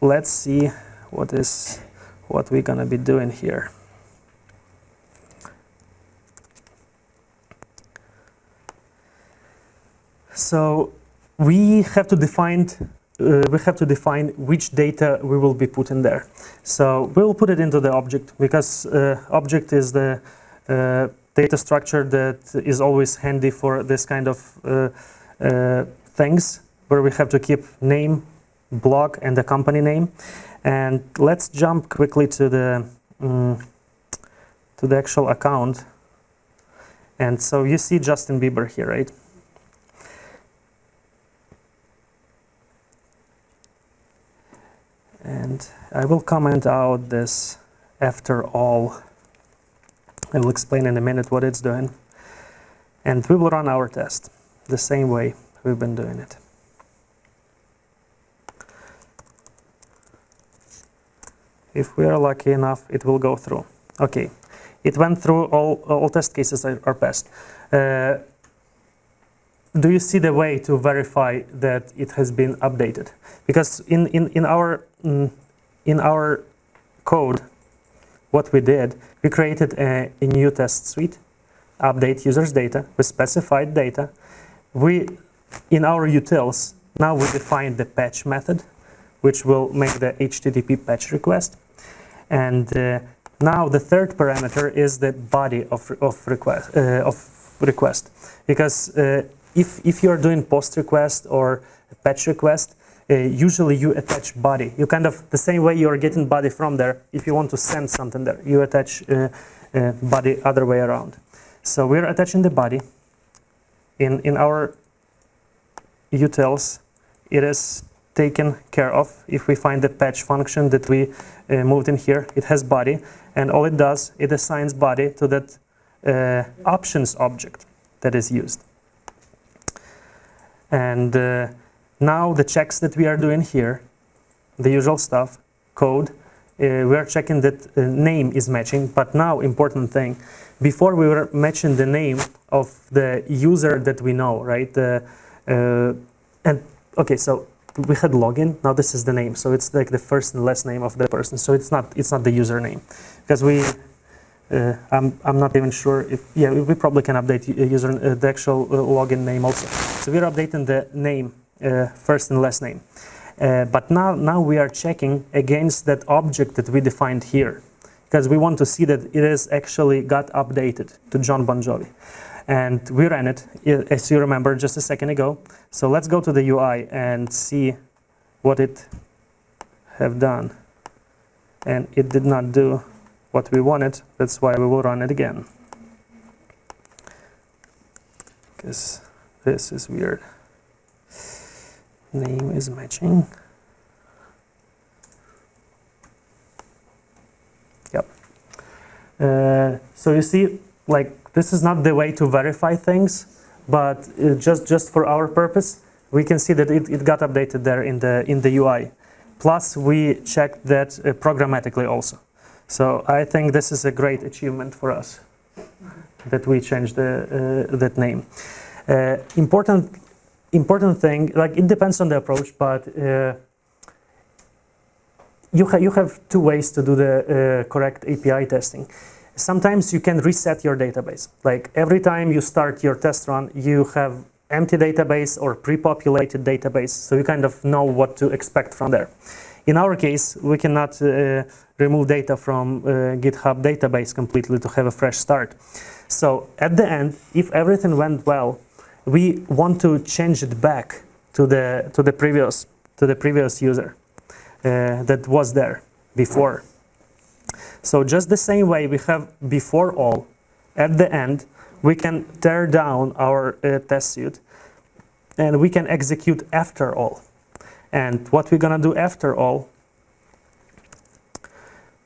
Let's see what we're gonna be doing here. So we have to define which data we will be putting there. So we will put it into the object, because object is the data structure that is always handy for this kind of things, where we have to keep name, blog, and the company name. And let's jump quickly to the actual account. And so you see Justin Bieber here, right? And I will comment out this after all. I will explain in a minute what it's doing. And we will run our test the same way we've been doing it. If we are lucky enough, it will go through. Okay, it went through, all test cases are passed. Do you see the way to verify that it has been updated? Because in our code, what we did, we created a new test suite, update users data with specified data. In our utils, now we define the patch method, which will make the HTTP patch request. And now the third parameter is the body of request. Because if you are doing post request or patch request, usually you attach body. You kind of, the same way you are getting body from there, if you want to send something there, you attach body other way around. So we're attaching the body. In our utils, it is taken care of. If we find the patch function that we moved in here, it has body, and all it does, it assigns body to that options object that is used. And now the checks that we are doing here, the usual stuff, code, we are checking that name is matching, but now important thing, before we were matching the name of the user that we know, right? And okay, so we had login. Now this is the name. So it's like the first and last name of the person. So it's not the username, because we. I'm not even sure if we probably can update the actual login name also. So we're updating the name, first and last name. But now we are checking against that object that we defined here, because we want to see that it is actually got updated to John Bon Jovi. And we ran it, as you remember, just a second ago. So let's go to the UI and see what it have done. And it did not do what we wanted. That's why we will run it again, because this is weird. Name is matching. Yep. So you see, like, this is not the way to verify things, but just for our purpose, we can see that it got updated there in the UI. Plus, we checked that programmatically also. So I think this is a great achievement for us, that we changed that name. Important thing, like, it depends on the approach, but you have two ways to do the correct API testing. Sometimes you can reset your database. Like, every time you start your test run, you have empty database or pre-populated database, so you kind of know what to expect from there. In our case, we cannot remove data from GitHub database completely to have a fresh start. So at the end, if everything went well, we want to change it back to the previous user that was there before. So just the same way we have before all, at the end, we can tear down our test suite, and we can execute after all. And what we're gonna do after all,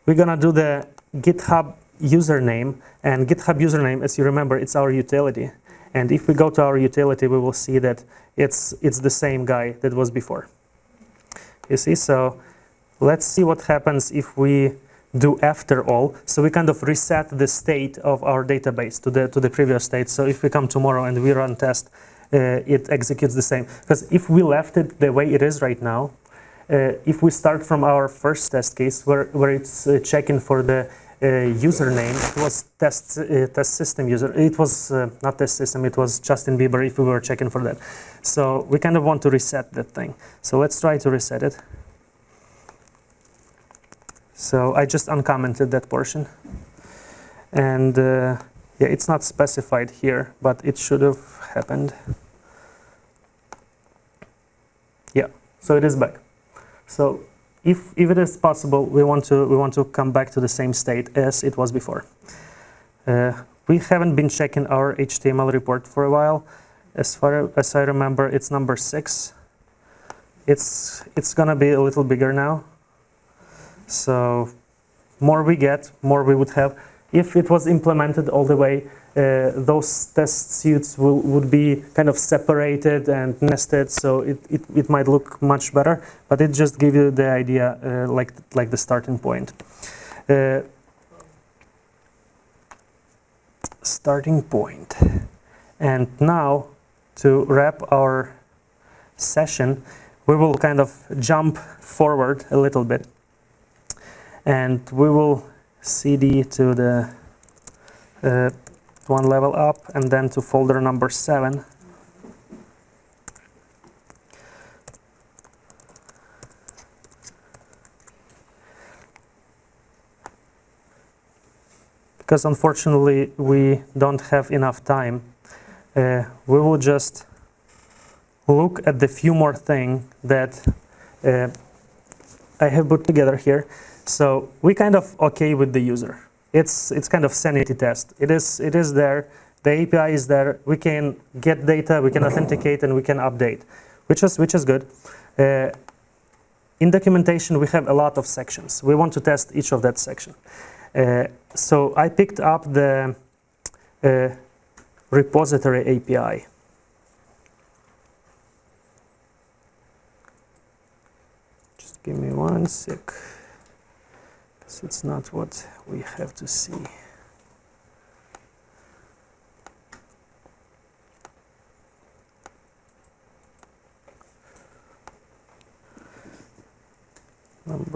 we're gonna do the GitHub username, and GitHub username, as you remember, it's our utility. And if we go to our utility, we will see that it's the same guy that was before. You see, so let's see what happens if we do after all. So we kind of reset the state of our database to the previous state. So if we come tomorrow and we run test, it executes the same. Because if we left it the way it is right now, if we start from our first test case where it's checking for the username, it was test system user. It was not test system, it was Justin Bieber if we were checking for that. So we kind of want to reset that thing. So let's try to reset it. So I just uncommented that portion. And yeah, it's not specified here, but it should have happened. Yeah, so it is back. So if it is possible, we want to come back to the same state as it was before. We haven't been checking our HTML report for a while. As far as I remember, it's number 6. It's gonna be a little bigger now. So more we get, more we would have. If it was implemented all the way, those test suites would be kind of separated and nested, so it might look much better, but it just gives you the idea, like the starting point. Starting point. And now, to wrap our session, we will kind of jump forward a little bit. And we will cd to the one level up, and then to folder number 7. Because unfortunately we don't have enough time, we will just look at the few more things that I have put together here. So we kind of okay with the user. It's kind of sanity test. It is there. The API is there. We can get data. We can authenticate, and we can update, which is good. In documentation, we have a lot of sections. We want to test each of that section. So I picked up the repository API. Just give me one sec. It's not what we have to see.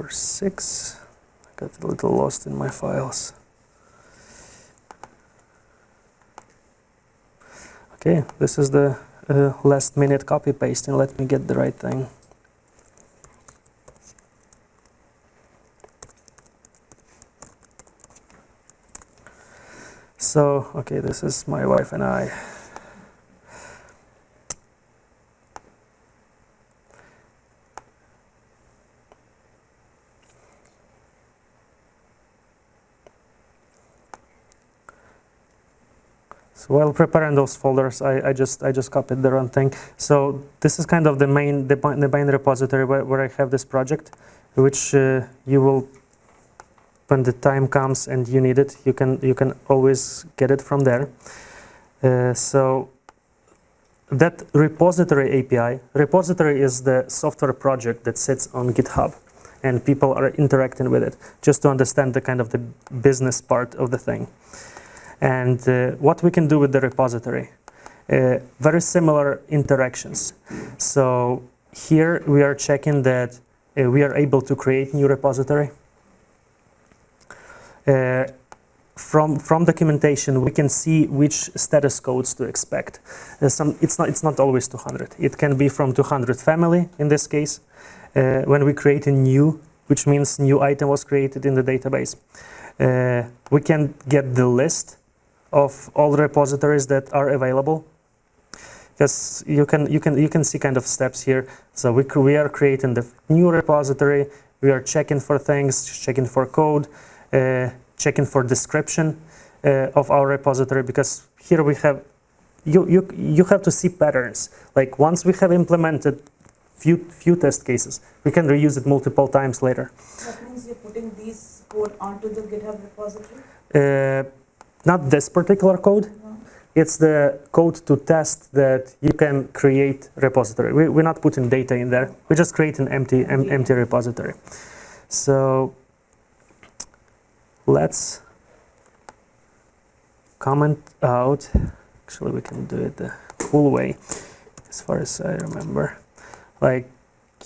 or 6. I got a little lost in my files. Okay, this is the last minute copy pasting. Let me get the right thing. So, okay, this is my wife and I. So while preparing those folders, I just copied the wrong thing. So this is kind of the main repository where I have this project, which you will, when the time comes and you need it, you can always get it from there. So that repository API, repository is the software project that sits on GitHub, and people are interacting with it, just to understand the kind of the business part of the thing. And what we can do with the repository, very similar interactions. So here we are checking that we are able to create new repository. From documentation, we can see which status codes to expect. It's not always 200. It can be from 200 family in this case. When we create a new, which means new item was created in the database, we can get the list of all repositories that are available. Because you can see kind of steps here. So we are creating the new repository. We are checking for things, checking for code, checking for description of our repository, because here we have, you have to see patterns. Like once we have implemented few test cases, we can reuse it multiple times later. That means you're putting these code onto the GitHub repository? Not this particular code. No. It's the code to test that you can create repository. We're not putting data in there. We just create an empty repository. So let's comment out. Actually, we can do it the cool way, as far as I remember. Like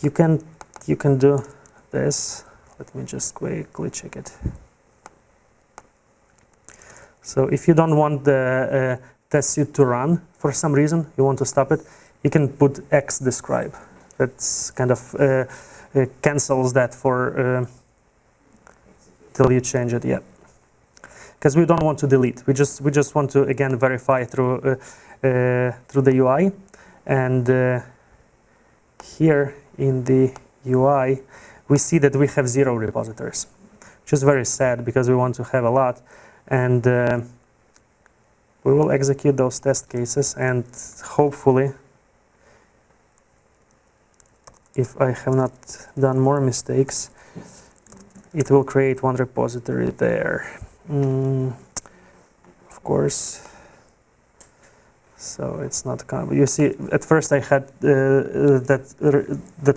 you can do this. Let me just quickly check it. So if you don't want the test suite to run for some reason, you want to stop it, you can put X describe. That's kind of cancels that for till you change it. Yeah, because we don't want to delete. We just want to again verify through the UI, and here in the UI we see that we have 0 repositories, which is very sad because we want to have a lot. And we will execute those test cases, and hopefully, if I have not done more mistakes, it will create one repository there. Of course. So it's not common. You see, at first I had that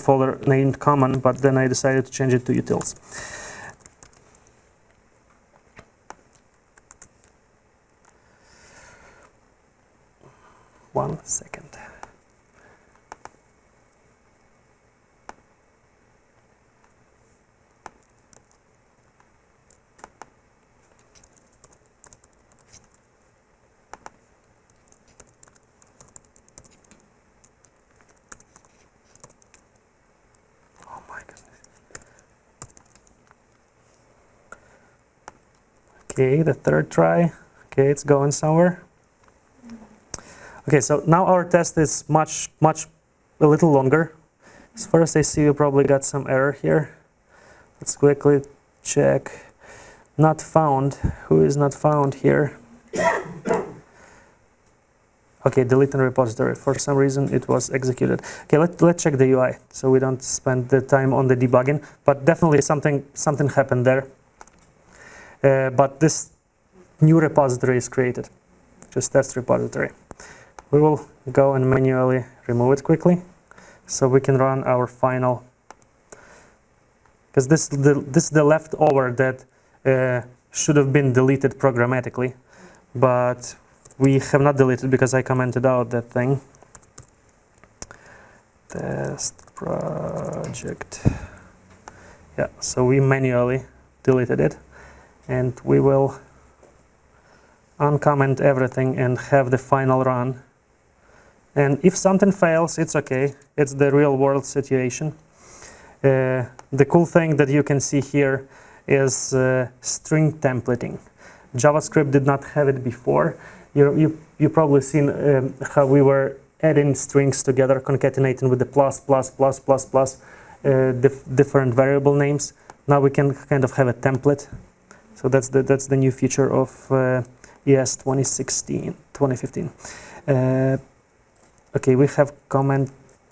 folder named common, but then I decided to change it to utils. One second. Oh my goodness. Okay, the third try. Okay, it's going somewhere. Okay, so now our test is a little longer. As far as I see, you probably got some error here. Let's quickly check. Not found. Who is not found here? Okay, deleting repository. For some reason, it was executed. Okay, let's check the UI, so we don't spend the time on the debugging. But definitely something happened there. But this new repository is created. Just test repository. We will go and manually remove it quickly, so we can run our final. Because this is the leftover that should have been deleted programmatically, but we have not deleted because I commented out that thing. Test project Yeah, so we manually deleted it, and we will uncomment everything and have the final run. And if something fails, it's okay. It's the real world situation. The cool thing that you can see here is string templating. JavaScript did not have it before. You probably seen how we were adding strings together, concatenating with the plus, different variable names. Now we can kind of have a template. So that's the new feature of ES 2015. Okay, we have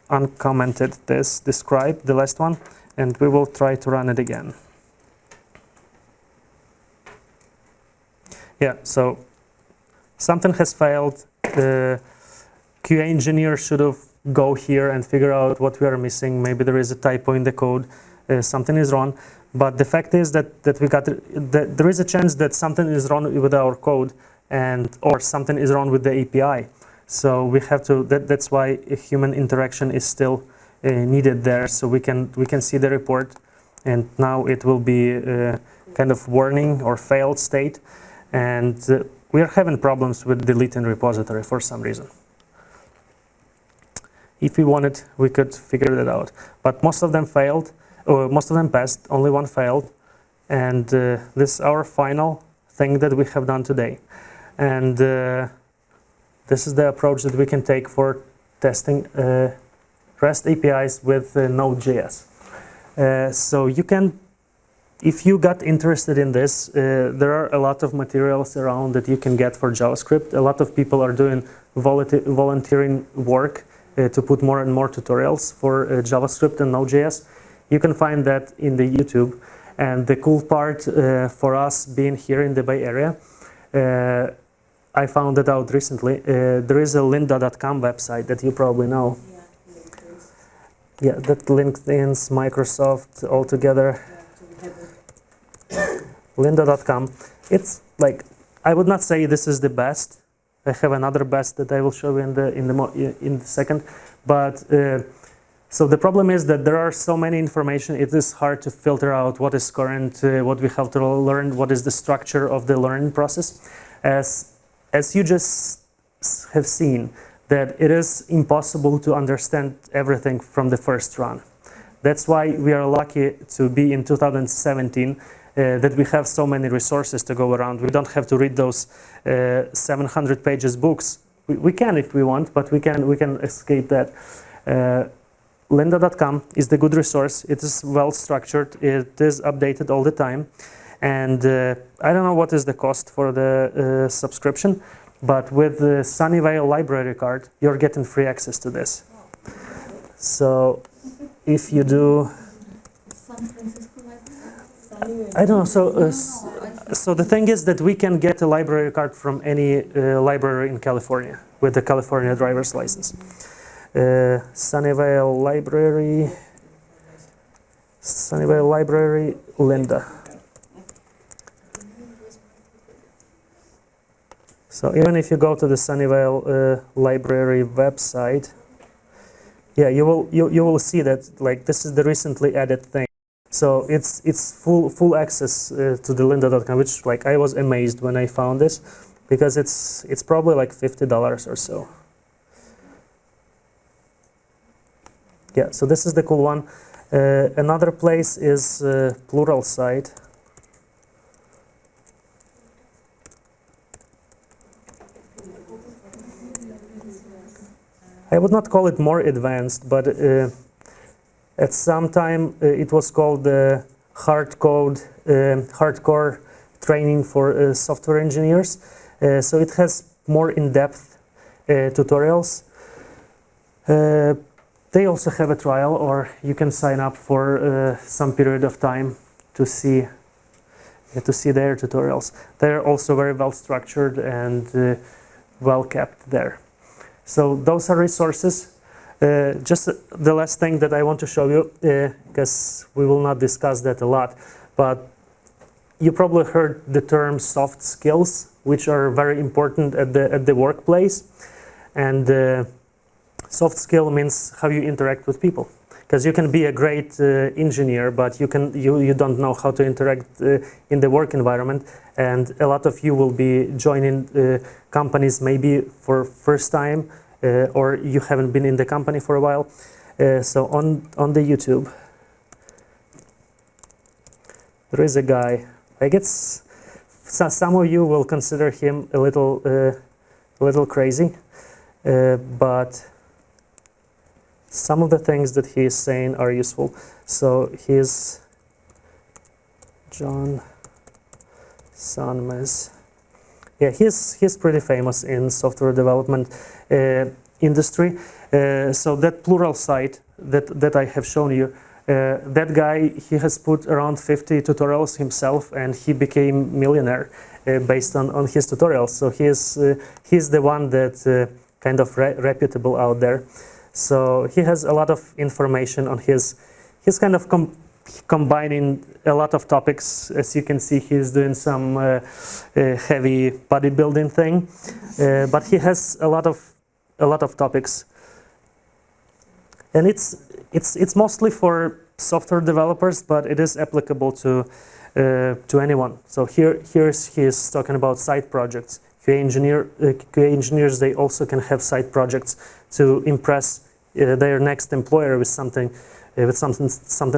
uncommented this describe, the last one, and we will try to run it again. Yeah, so something has failed. The QA engineer should have go here and figure out what we are missing. Maybe there is a typo in the code, something is wrong. But the fact is that there is a chance that something is wrong with our code, or something is wrong with the API. So we have to. That's why a human interaction is still needed there. So we can see the report, and now it will be kind of warning or failed state, and we are having problems with deleting repository for some reason. If we wanted, we could figure that out. But most of them failed, or most of them passed. Only one failed, and this is our final thing that we have done today. And this is the approach that we can take for testing REST APIs with Node.js. So you can, if you got interested in this, there are a lot of materials around that you can get for JavaScript. A lot of people are doing volunteering work to put more and more tutorials for JavaScript and Node.js. You can find that in the YouTube. And the cool part for us being here in the Bay Area, I found it out recently. There is a lynda.com website that you probably know. Yeah, that LinkedIn's, Microsoft, all together. Lynda.com. It's like, I would not say this is the best. I have another best that I will show you in the second. But so the problem is that there are so many information. It is hard to filter out what is current, what we have to learn, what is the structure of the learning process. As you just have seen, that it is impossible to understand everything from the first run. That's why we are lucky to be in 2017, that we have so many resources to go around. We don't have to read those 700 pages books. We can if we want, but we can escape that. Lynda.com is the good resource. It is well structured. It is updated all the time. And I don't know what is the cost for the subscription, but with the Sunnyvale library card, you're getting free access to this. So if you do, I don't know. So the thing is that we can get a library card from any library in California with the California driver's license. Sunnyvale Library, Lynda. So even if you go to the Sunnyvale library website, yeah, you will see that like this is the recently added thing. So it's full access to the lynda.com, which like I was amazed when I found this, because it's probably like $50 or so. Yeah, so this is the cool one. Another place is Pluralsight. I would not call it more advanced, but at some time it was called hardcore training for software engineers. So it has more in-depth tutorials. They also have a trial, or you can sign up for some period of time to see their tutorials. They're also very well structured and well kept there. So those are resources. Just the last thing that I want to show you, because we will not discuss that a lot, but you probably heard the term soft skills, which are very important at the workplace. And soft skill means how you interact with people. because you can be a great engineer, but you don't know how to interact in the work environment, and a lot of you will be joining companies maybe for first time, or you haven't been in the company for a while. So on the YouTube, there is a guy. I guess some of you will consider him a little crazy, but some of the things that he is saying are useful. So he's John Sonmez. Yeah, he's pretty famous in software development industry. So that plural site that I have shown you, that guy, he has put around 50 tutorials himself, and he became millionaire based on his tutorials. So he's the one that kind of reputable out there. So he has a lot of information on his kind of combining a lot of topics. As you can see, he's doing some heavy bodybuilding thing, but he has a lot of topics, and it's mostly for software developers, but it is applicable to anyone. So he's talking about side projects. QA engineers, they also can have side projects to impress their next employer with something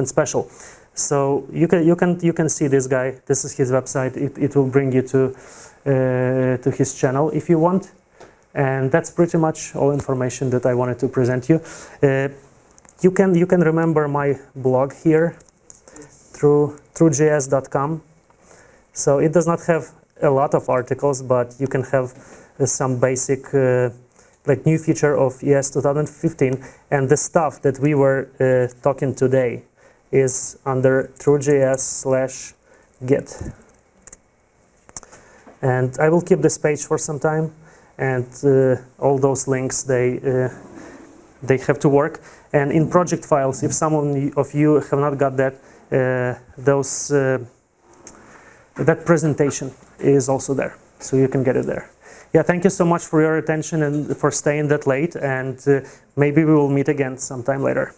special. So you can see this guy. This is his website. It will bring you to his channel if you want. And that's pretty much all information that I wanted to present you. You can remember my blog here through js.com. So it does not have a lot of articles, but you can have some basic like new feature of ES 2015, and the stuff that we were talking today is under throughjs/git. And I will keep this page for some time, and all those links, they have to work. And in project files, if some of you have not got that, that presentation is also there, so you can get it there. Yeah, thank you so much for your attention and for staying that late, and maybe we will meet again sometime later.